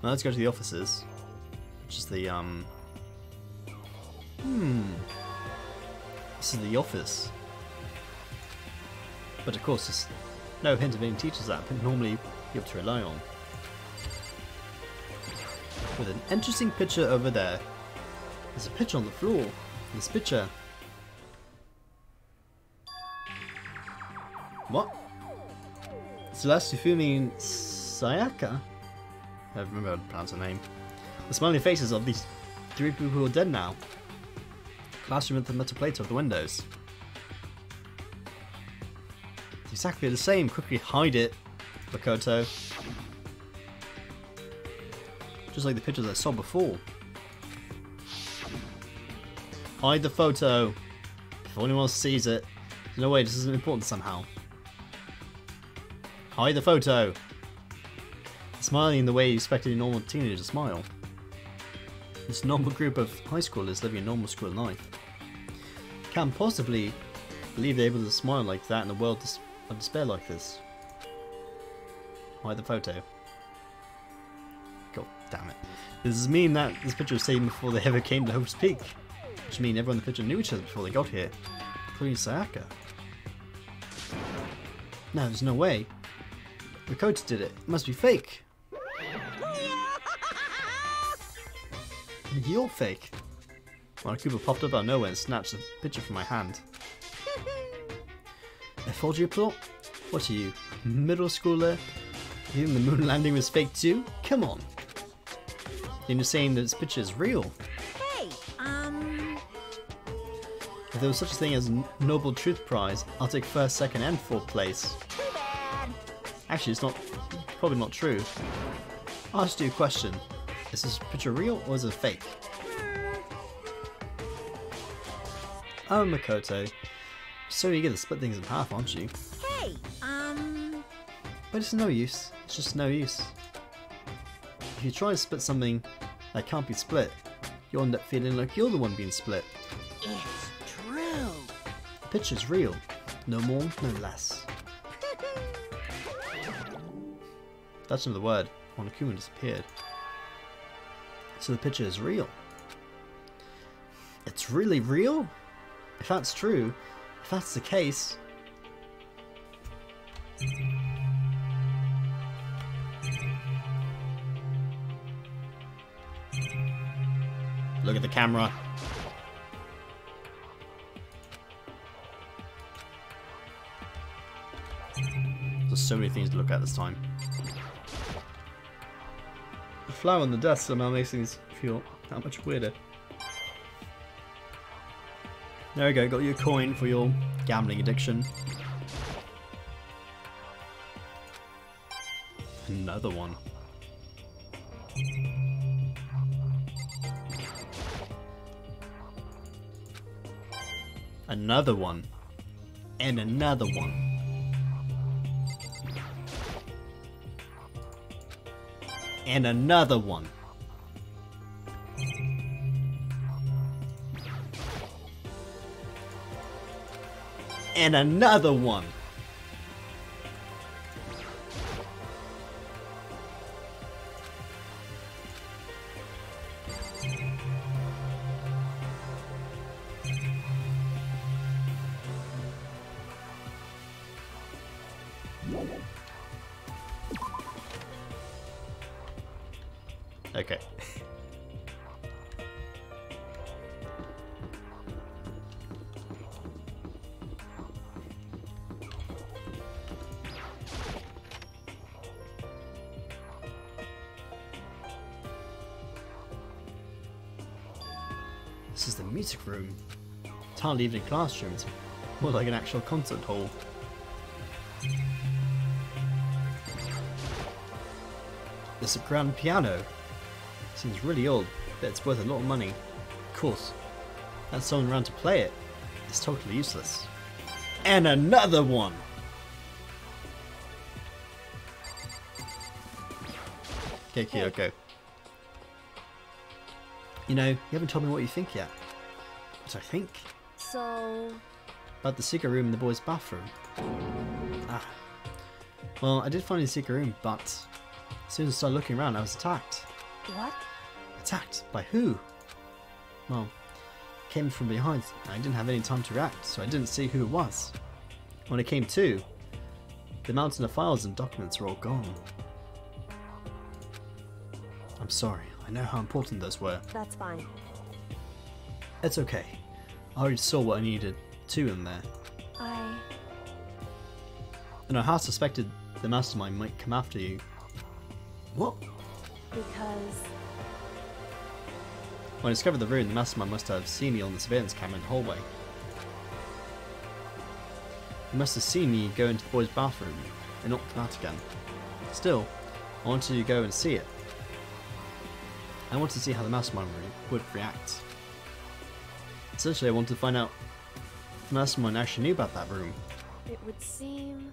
Now let's go to the offices. Which is the This is the office. But of course there's no hint of any teachers app that normally you have to rely on. With an interesting picture over there. There's a picture on the floor. This picture. What? Celeste Fumi Sayaka? I don't remember how to pronounce her name. The smiling faces of these three people who are dead now. Classroom with the metal plates of the windows. It's exactly the same. Quickly hide it, Makoto. Just like the pictures I saw before. Hide the photo before anyone else sees it. There's no way this isn't important somehow. Hide the photo. Smiling in the way you expect a normal teenager to smile. This normal group of high schoolers living a normal school life. Can't possibly believe they're able to smile like that in a world of despair like this. Hide the photo. God damn it. Does this mean that this picture was taken before they ever came to Hope's Peak? Which means everyone in the picture knew each other before they got here, including Sayaka. No, there's no way. Makoto did it. It must be fake. You're fake. Monokuma popped up out of nowhere and snatched the picture from my hand. A forgery plot? What are you, middle schooler? You think the moon landing was fake too? Come on. Then you're saying that this picture is real.
Hey,
If there was such a thing as a Nobel Truth Prize, I'll take first, second, and fourth place.
too bad.
Actually, it's probably not true. I'll ask you a question. Is this picture real or is it fake? Oh, Makoto. So eager to split things in half, aren't you?
Hey,
But it's no use. It's just no use. If you try to split something that can't be split, you'll end up feeling like you're the one being split.
it's true.
The picture's real. No more, no less. That's another word. Monokuma disappeared. So the picture is real. It's really real? If that's true, if that's the case... Look at the camera. There's so many things to look at this time. The flower on the desk somehow makes things feel that much weirder. There we go, got your coin for your gambling addiction. Another one. Another one. And another one. And another one. And another one. Okay. This is the music room. It's hardly even a classroom, it's more like an actual concert hall. There's a grand piano. Seems really old, but it's worth a lot of money. Of course, that's someone around to play it. It's totally useless. And another one! Okay, Kyoko. You know, you haven't told me what you think yet. What I think?
So...
About the secret room in the boys' bathroom. Ah. Well, I did find the secret room, but as soon as I started looking around, I was attacked.
What?
Attacked? By who? Well, came from behind. I didn't have any time to react, so I didn't see who it was. When it came to, the mountain of files and documents were all gone. I'm sorry. I know how important those were.
That's fine.
It's okay. I already saw what I needed to in there. And I half suspected the mastermind might come after you. What?
Because...
When I discovered the room, the mastermind must have seen me on the surveillance camera in the hallway. He must have seen me go into the boys' bathroom and not come out again. Still, I wanted to go and see it. I wanted to see how the mastermind would react. Essentially, I wanted to find out if the mastermind actually knew about that room.
It would seem...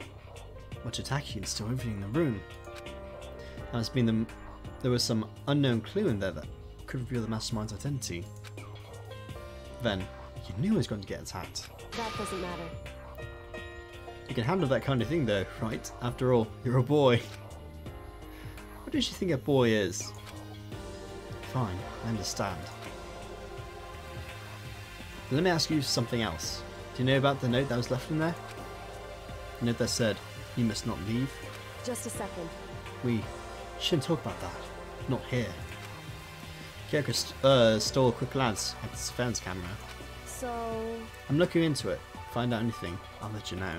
Much attacking and still everything in the room. There was some unknown clue in there that could reveal the mastermind's identity. Then, you knew he was going to get attacked.
That doesn't matter.
You can handle that kind of thing though, right? After all, you're a boy. What does she think a boy is? Fine, I understand. But let me ask you something else. Do you know about the note that was left in there? The note that said, "You must not leave."
Just a second.
We shouldn't talk about that. Not here. Kyoko stole a quick glance at the surveillance camera.
So...
I'm looking into it. Find out anything, I'll let you know.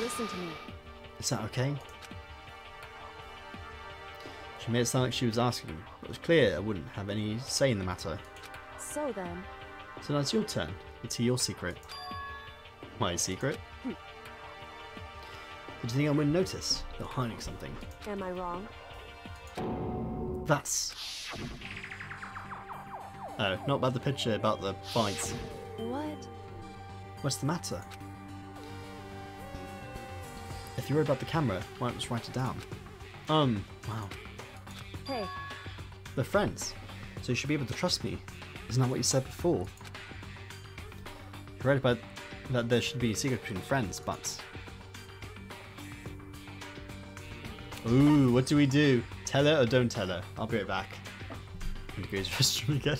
Listen to me.
Is that okay? She made it sound like she was asking, but it was clear I wouldn't have any say in the matter.
So then...
So now it's your turn. It's your secret. My secret? Did you think I wouldn't notice? You're hiding something.
Am I wrong?
That's... Oh, not about the picture, about the fights.
What?
What's the matter? If you're worried about the camera, why not just write it down? Wow.
Hey.
We're friends, so you should be able to trust me. Isn't that what you said before? You're right about that there should be a secret between friends, but... Ooh, what do we do? Tell her or don't tell her? I'll be right back. I'm gonna go to the restroom again.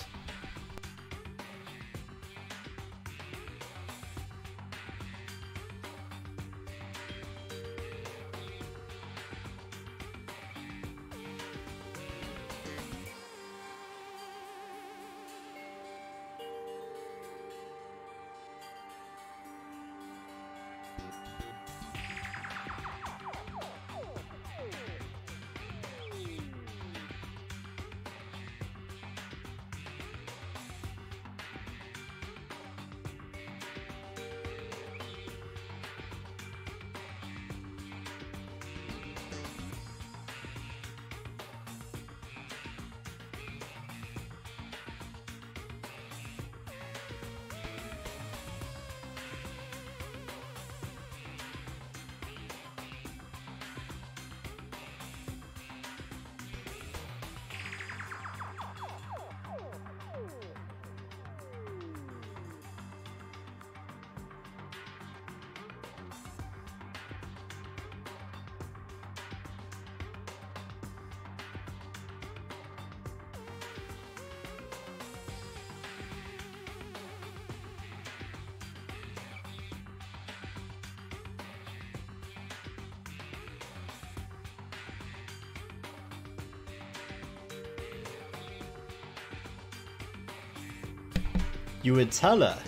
you would tell her.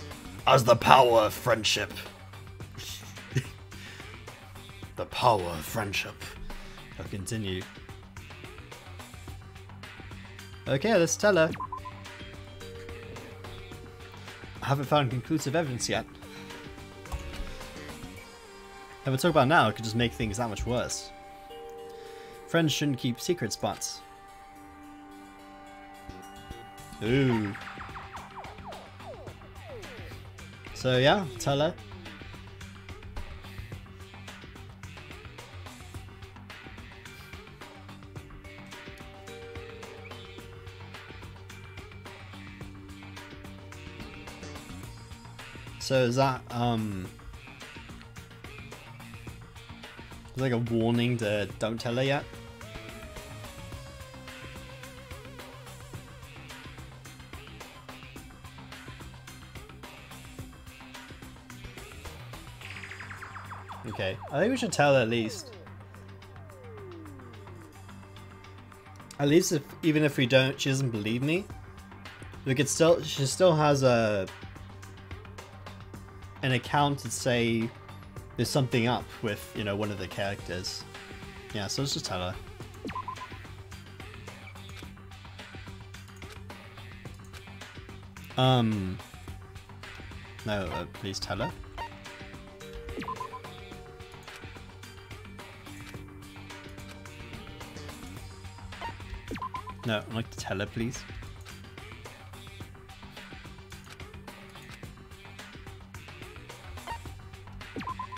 As the power of friendship. The power of friendship. I'll continue. Okay, let's tell her. I haven't found conclusive evidence yet. If we talk about it now, it could just make things that much worse. Friends shouldn't keep secrets, but... Ooh. So yeah, tell her. So is that like a warning to don't tell her yet? Okay, I think we should tell her at least. At least if even if we don't, she doesn't believe me. We could still, she still has an account to say there's something up with, you know, one of the characters. Yeah, so let's just tell her. No, please tell her. No, I'd like to tell her, please.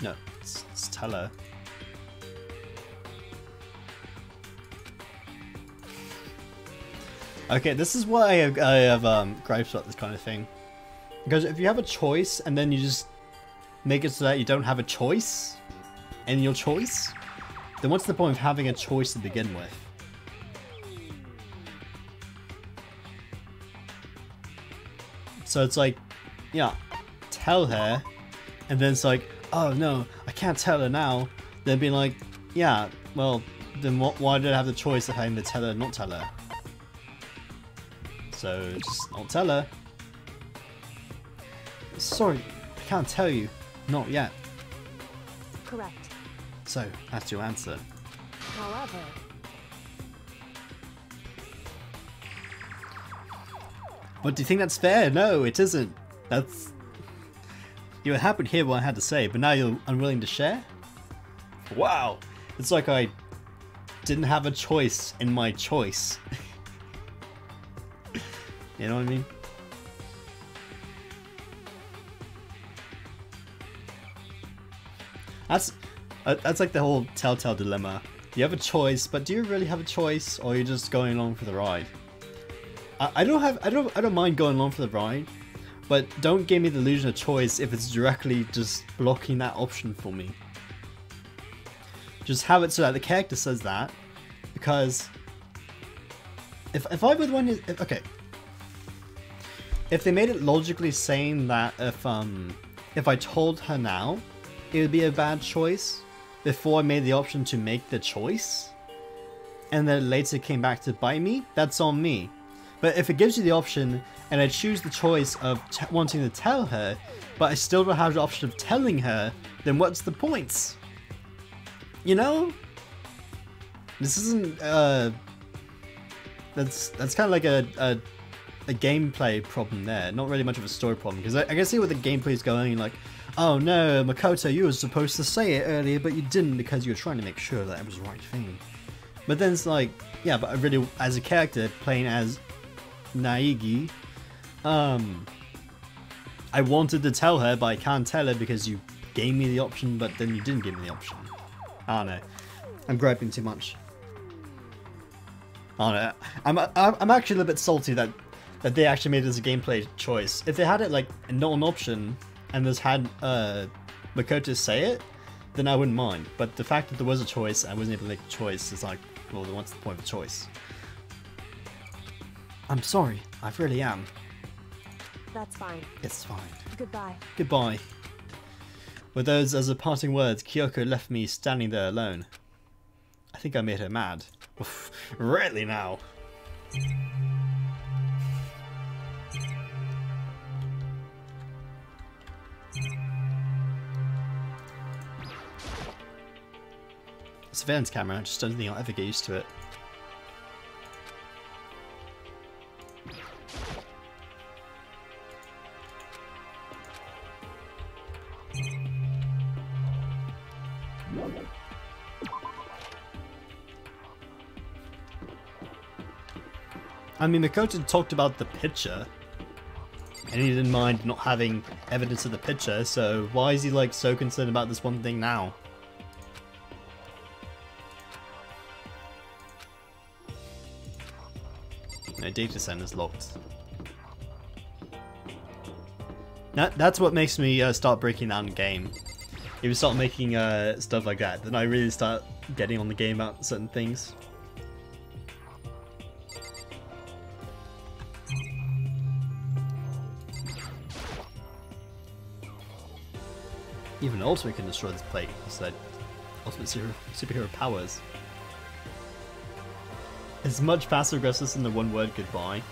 No, let's tell her. Okay, this is why I have gripes about this kind of thing. Because if you have a choice and then you just make it so that you don't have a choice in your choice, then what's the point of having a choice to begin with? So it's like, yeah, tell her, and then it's like, oh no, I can't tell her now. Then being like, yeah, well, then why did I have the choice of having to tell her or not tell her? So just not tell her. Sorry, I can't tell you. Not yet.
Correct.
So, that's your answer.
However...
But do you think that's fair? No, it isn't. That's... You were happy to hear what I had to say, but now you're unwilling to share? Wow! It's like I didn't have a choice in my choice. You know what I mean? That's like the whole Telltale dilemma. You have a choice, but do you really have a choice, or are you just going along for the ride? I don't mind going along for the ride, but don't give me the illusion of choice if it's directly just blocking that option for me. Just have it so that the character says that, because if I were the one who, okay, if they made it logically saying that if I told her now, it would be a bad choice before I made the option to make the choice, and then later came back to bite me, that's on me. But if it gives you the option, and I choose the choice of wanting to tell her, but I still don't have the option of telling her, then what's the point? You know? This isn't, that's kind of like a gameplay problem there, not really much of a story problem, because I can see where the gameplay is going, like, oh no, Makoto, you were supposed to say it earlier, but you didn't because you were trying to make sure that it was the right thing. But then it's like, yeah, but I really, as a character, playing as Naegi, I wanted to tell her, but I can't tell her because you gave me the option, but then you didn't give me the option. I don't know. I'm griping too much. I don't know. I'm actually a little bit salty that they actually made it as a gameplay choice. If they had it like not an option and just had Makoto say it, then I wouldn't mind. But the fact that there was a choice and I wasn't able to make a choice is like, well, then what's the point of the choice? I'm sorry, I really am.
That's fine.
It's fine.
Goodbye.
Goodbye. With those as a parting words, Kyoko left me standing there alone. I think I made her mad. Oof, really now. surveillance camera. I just don't think I'll ever get used to it. I mean, Makoto talked about the picture, and he didn't mind not having evidence of the picture, so why is he like so concerned about this one thing now? No, data center's locked. That's what makes me start breaking down the game. If you start making stuff like that, then I really start getting on the game about certain things. Even Ultimate can destroy this plate, because that Ultimate superhero powers. It's much passive aggressive than the one word goodbye.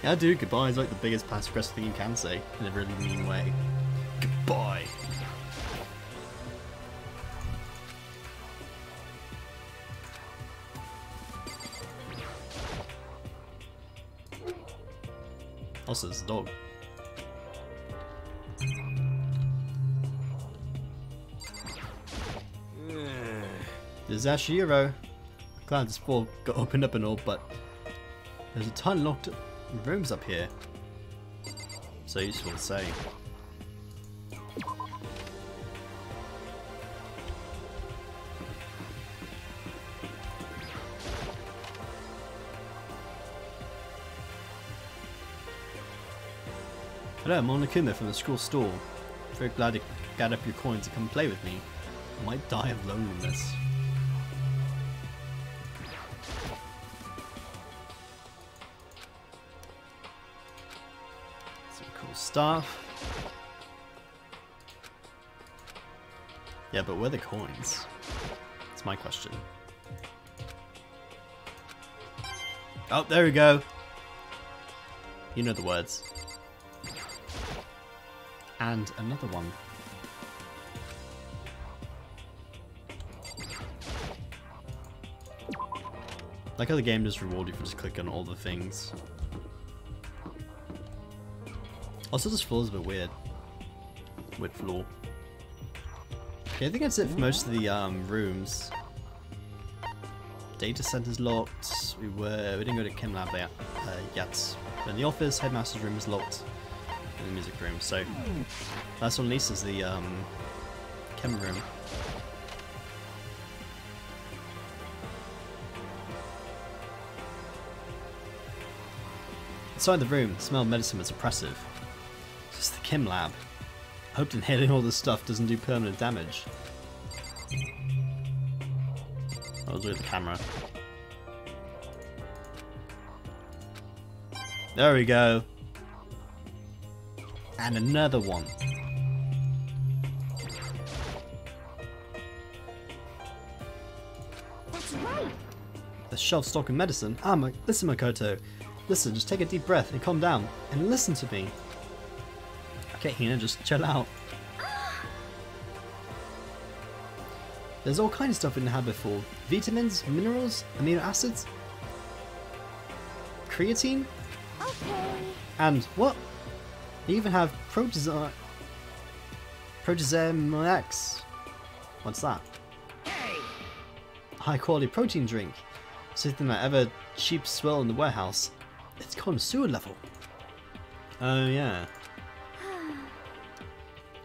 Yeah, dude, goodbye is like the biggest passive aggressive thing you can say in a really mean way. Goodbye. Also, it's a dog. There's Ashiro. Glad this floor got opened up and all, but there's a ton locked rooms up here. So useful to say. Hello, I'm Monokuma from the school store. Very glad to gather up your coins and come play with me. I might die of loneliness. Some cool stuff. Yeah, but where are the coins? That's my question. Oh, there we go. You know the words. And another one. Like how the game just reward you for just clicking on all the things. Also, this floor is a bit weird. Weird floor. Okay, I think that's it for most of the rooms. Data center's locked. We didn't go to Chem Lab yet. In the office, headmaster's room is locked. In the music room. So last one, at least, is the Chem room. Inside the room, the smell of medicine was oppressive. It's just the Chem lab. I hope inhaling all this stuff doesn't do permanent damage. I'll do it with the camera. There we go. And another one.
That's right.
The shelf stocking medicine. Listen, Makoto. Listen, just take a deep breath and calm down and listen to me. Okay, Hina, just chill out. There's all kinds of stuff in the habit for vitamins, minerals, amino acids, creatine,
Okay.
and what? You even have Protozem X. What's that? A high quality protein drink. Something that ever cheap swill in the warehouse. It's connoisseur level. Oh yeah.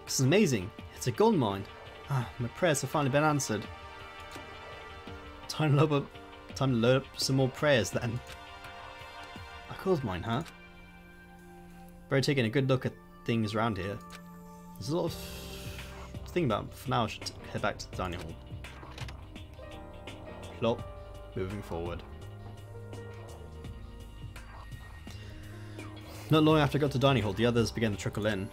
This is amazing. It's a gold mine. My prayers have finally been answered. Time to load up some more prayers then. A gold mine, huh? Better taking a good look at things around here. There's a lot of to think about. For now, I should head back to the dining hall. Plop. Moving forward. Not long after I got to dining hall, the others began to trickle in.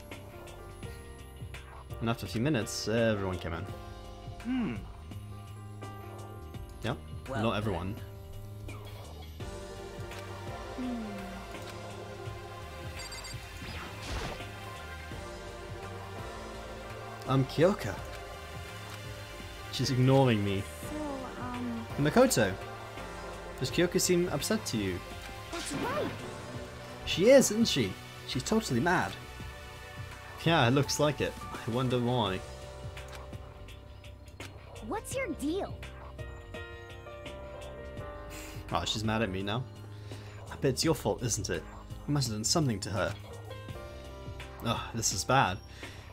And after a few minutes, everyone came in. Yep,
Well,
not everyone. I'm Kyoka. She's ignoring me.
So,
Makoto, does Kyoko seem upset to you?
that's right.
She is, isn't she? She's totally mad. Yeah, it looks like it. I wonder why.
What's your deal?
Oh, she's mad at me now. I bet it's your fault, isn't it? You must have done something to her. Oh, this is bad.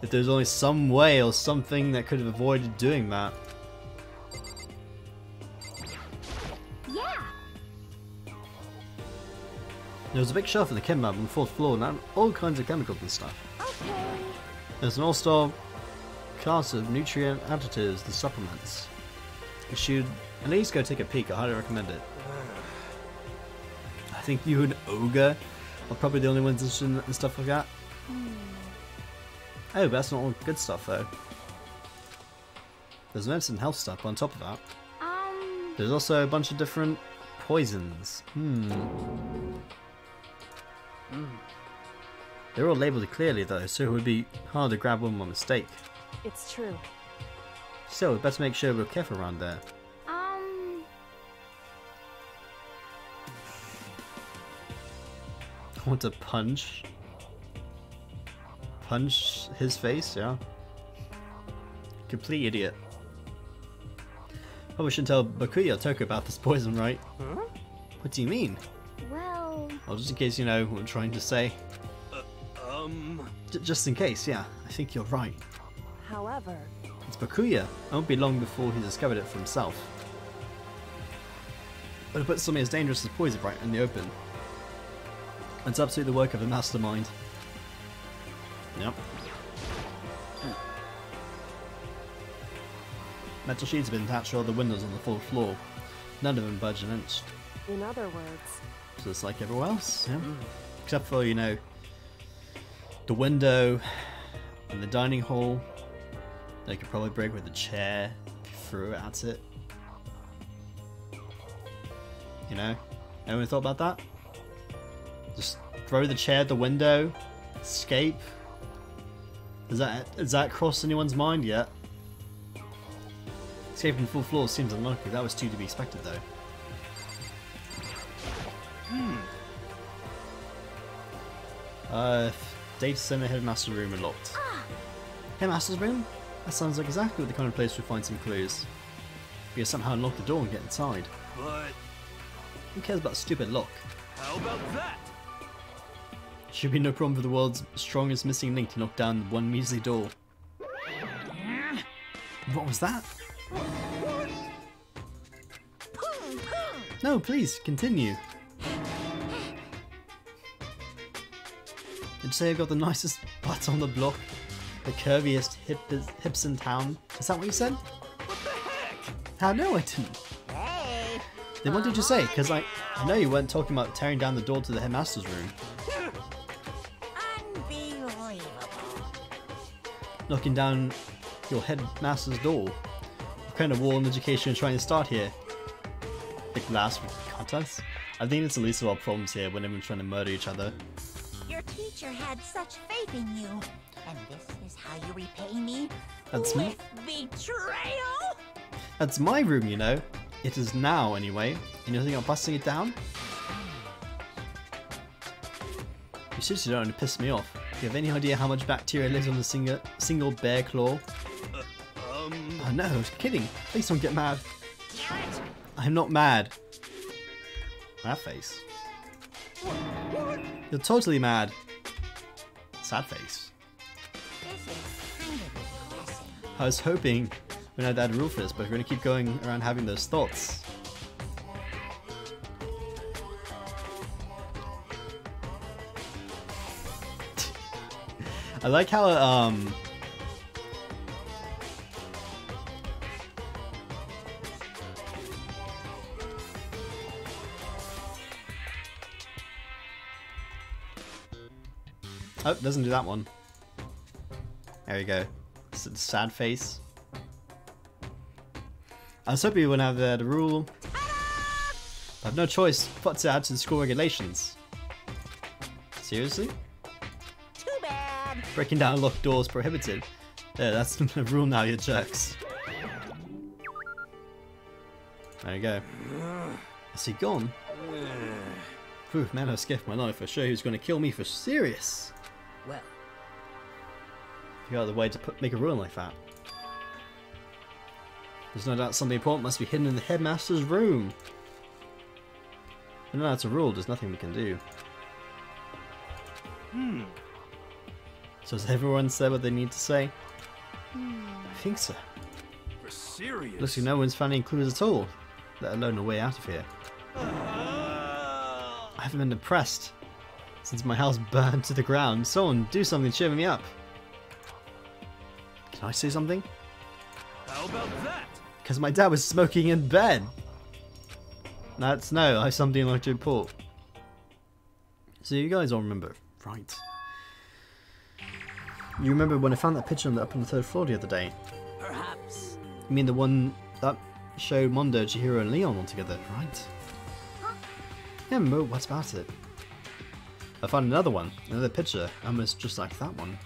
If there's only some way or something that could have avoided doing that.
Yeah.
There was a big shelf in the chem lab on the 4th floor and had all kinds of chemicals and stuff.
Okay.
There's an all-star class of nutrient additives and supplements. You should at least go take a peek. I highly recommend it. I think you and Ogre are probably the only ones interested in stuff like that. Oh, but that's not all good stuff though. There's medicine and health stuff on top of that. There's also a bunch of different poisons. They're all labelled clearly though, so it would be hard to grab one by mistake.
It's true.
So we'd better make sure we're careful around there. I want to punch his face, yeah. Complete idiot. Probably shouldn't tell Bakuya or Toko about this poison, right?
Huh?
What do you mean?
Well,
Just in case you know what I'm trying to say. Just in case, yeah. I think you're right.
However,
It's Bakuya. It won't be long before he discovered it for himself. But to put something as dangerous as poison right in the open. It's absolutely the work of a mastermind. Yep. Metal sheets have been attached to all the windows on the 4th floor. None of them budge an inch.
in other words,
Just like everywhere else, yeah. Except for, you know, the window and the dining hall. They could probably break with a chair if you threw it at it. You know? Anyone thought about that? Just throw the chair at the window, escape. Has that crossed anyone's mind yet? Escaping full floor seems unlikely. That was too to be expected though. Data center headmaster room unlocked. Headmaster's room? That sounds like exactly the kind of place we'll find some clues. We can somehow unlock the door and get inside.
But
Who cares about a stupid lock?
how about that?
Should be no problem for the world's strongest missing link to knock down one measly door. What was that? No, please, continue. Did you say I got the nicest butt on the block? The curviest hips in town? Is that what you said?
What the heck?
How no, I didn't.
Hey!
Then what did you say? Because I know you weren't talking about tearing down the door to the headmaster's room.
Unbelievable.
Knocking down your headmaster's door. What kind of war on education are you trying to start here? The glass would cut us? I think it's the least of our problems here when everyone's trying to murder each other.
Your teacher had such faith in you. And this is how you repay me?
That's me.
With betrayal?
That's my room, you know. It is now, anyway. And you think I'm busting it down? You seriously don't want to piss me off. Do you have any idea how much bacteria lives on a single bear claw? Oh no, I was kidding. Please don't get mad. I'm not mad. That face. You're totally mad. Sad face.
This is kind of depressing.
I was hoping we had that rule for this, but we're going to keep going around having those thoughts. I like how oh, it doesn't do that one. There we go. Sad face. I was hoping we wouldn't have the rule. I have no choice but to add to the school regulations. Seriously?
Too bad.
Breaking down locked doors prohibited. There, that's the rule now, you jerks. There you go. Is he gone? Phew, man, I scared for my life. I sure he was going to kill me for serious.
Well,
Figure out the way to make a rule like that. There's no doubt something important must be hidden in the headmaster's room. But now it's a rule, there's nothing we can do. So has everyone said what they need to say? I think so.
For serious?
Looks like no one's found any clues at all, let alone a way out of here. I haven't been depressed since my house burned to the ground. Someone do something to cheer me up. Can I say something?
How about that?
Because my dad was smoking in bed. That's no, I have something like to report. So you guys all remember, right? You remember when I found that picture up on the 3rd floor the other day?
perhaps.
You mean the one that showed Mondo, Chihiro and Leon all together, right? Yeah, Mo, what about it? I found another one, another picture, almost just like that one.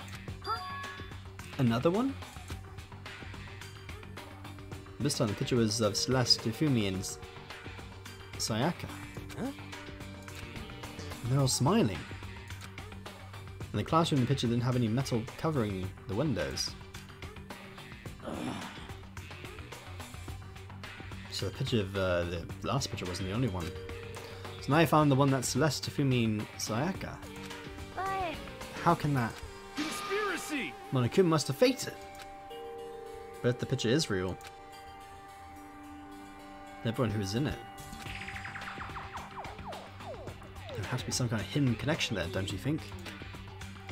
Another one? This time the picture was of Celeste, Kifumi and Sayaka.
Huh?
And they're all smiling. And the classroom in the picture didn't have any metal covering the windows. So the picture of the last picture wasn't the only one. So now I found the one that's Celeste, Kifumi and Sayaka.
But
How can that?
Conspiracy!
Monokuma must have faked it. But if the picture is real, everyone who is in it, there has to be some kind of hidden connection there, don't you think?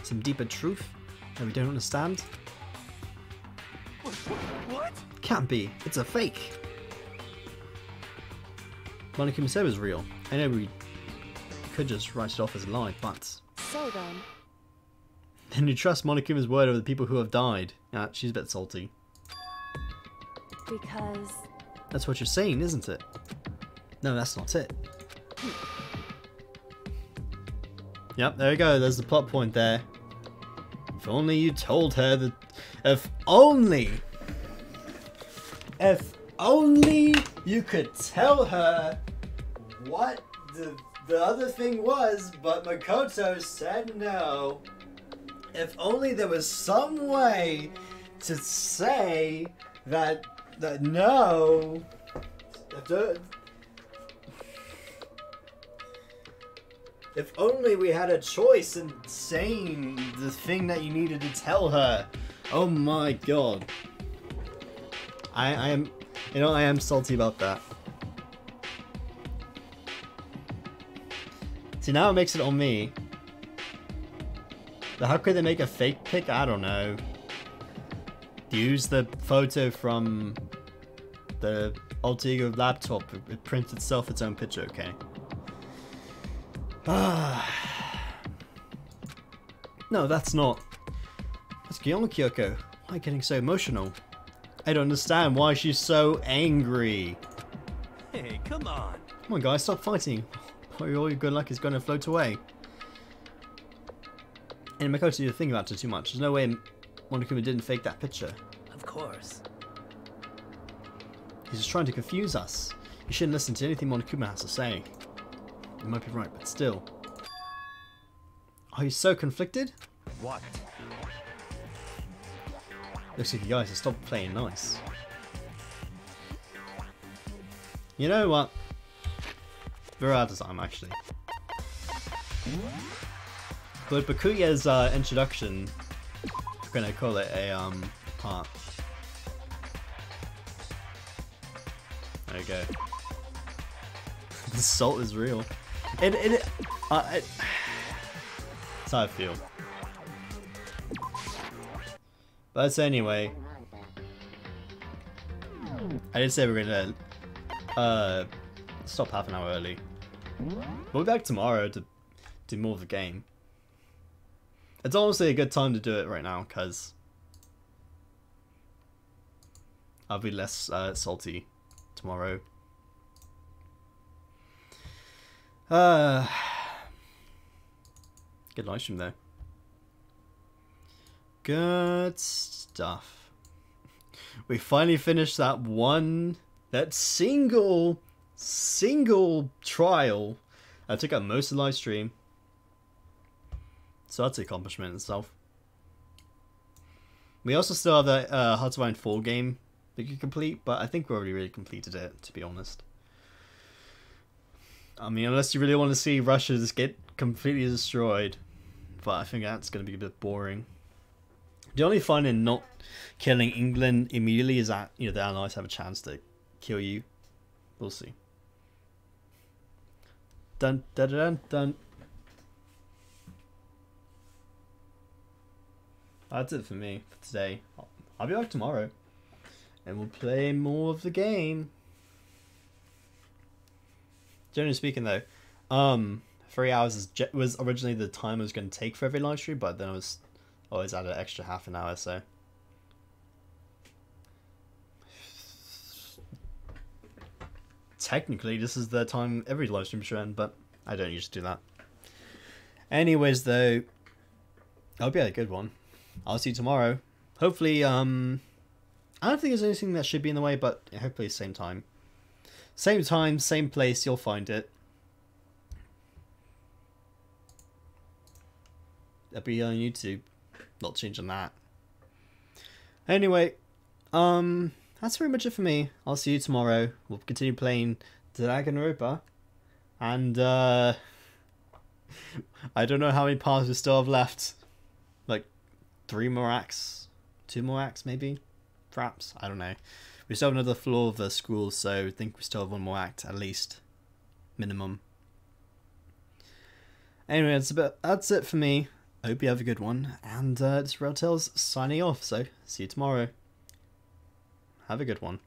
Some deeper truth that we don't understand?
What?
Can't be. It's a fake. Monokuma said it was real. I know we could just write it off as a lie, but
So then,
then you trust Monokuma's word over the people who have died. Yeah, she's a bit salty.
because
That's what you're saying, isn't it? No, that's not it. Yep, there you go. There's the plot point there. If only you told her that... If only you could tell her what the other thing was, but Makoto said no. If only there was some way to say that no. If only we had a choice in saying the thing that you needed to tell her. Oh my god. I am, you know, I am salty about that. See, now it makes it on me. But how could they make a fake pic? I don't know. Use the photo from the alter ego laptop. It prints itself its own picture, okay? No, that's not. That's Guillermo Kyoko. Why are you getting so emotional? I don't understand why she's so angry.
Hey, come on.
Come on, guys, stop fighting. Or all your good luck is going to float away. And Makoto, you're thinking about it too much. There's no way Monokuma didn't fake that picture.
Of course.
He's just trying to confuse us. You shouldn't listen to anything Monokuma has to say. You might be right, but still. Are you so conflicted?
What?
Looks like you guys have stopped playing nice. You know what? We're out of time, actually. But Bakuya's introduction, we're gonna call it a part. There you go. The salt is real. That's how I feel. But anyway, I did say we're gonna stop half an hour early. We'll be back tomorrow to do more of the game. It's honestly a good time to do it right now because I'll be less salty tomorrow. Good live stream though. Good stuff. We finally finished that one That single trial I took out most of the live stream. So that's an accomplishment in itself. We also still have that Hard to Find 4 game we can complete, but I think we already really completed it, to be honest. I mean, unless you really want to see Russia just get completely destroyed. But I think that's going to be a bit boring. The only fun in not killing England immediately is that, you know, the Allies have a chance to kill you. We'll see. Dun dun dun dun. That's it for me for today. I'll be back tomorrow. And we'll play more of the game. Generally speaking though, 3 hours was originally the time I was going to take for every live stream, but then I was always added an extra half an hour, so. Technically, this is the time every live stream should end, but I don't usually do that. Anyways though, I hope you had a good one. I'll see you tomorrow. Hopefully, I don't think there's anything that should be in the way, but hopefully same time. Same time, same place, you'll find it. It'll be on YouTube. Not changing that. Anyway, that's pretty much it for me. I'll see you tomorrow. We'll continue playing Danganronpa. And, I don't know how many parts we still have left. Like, 3 more acts? 2 more acts, maybe? Perhaps? I don't know. We still have another floor of the school, so I think we still have 1 more act, at least. Minimum. Anyway, that's it for me. I hope you have a good one. And it's RedAlphaTails signing off, so see you tomorrow. Have a good one.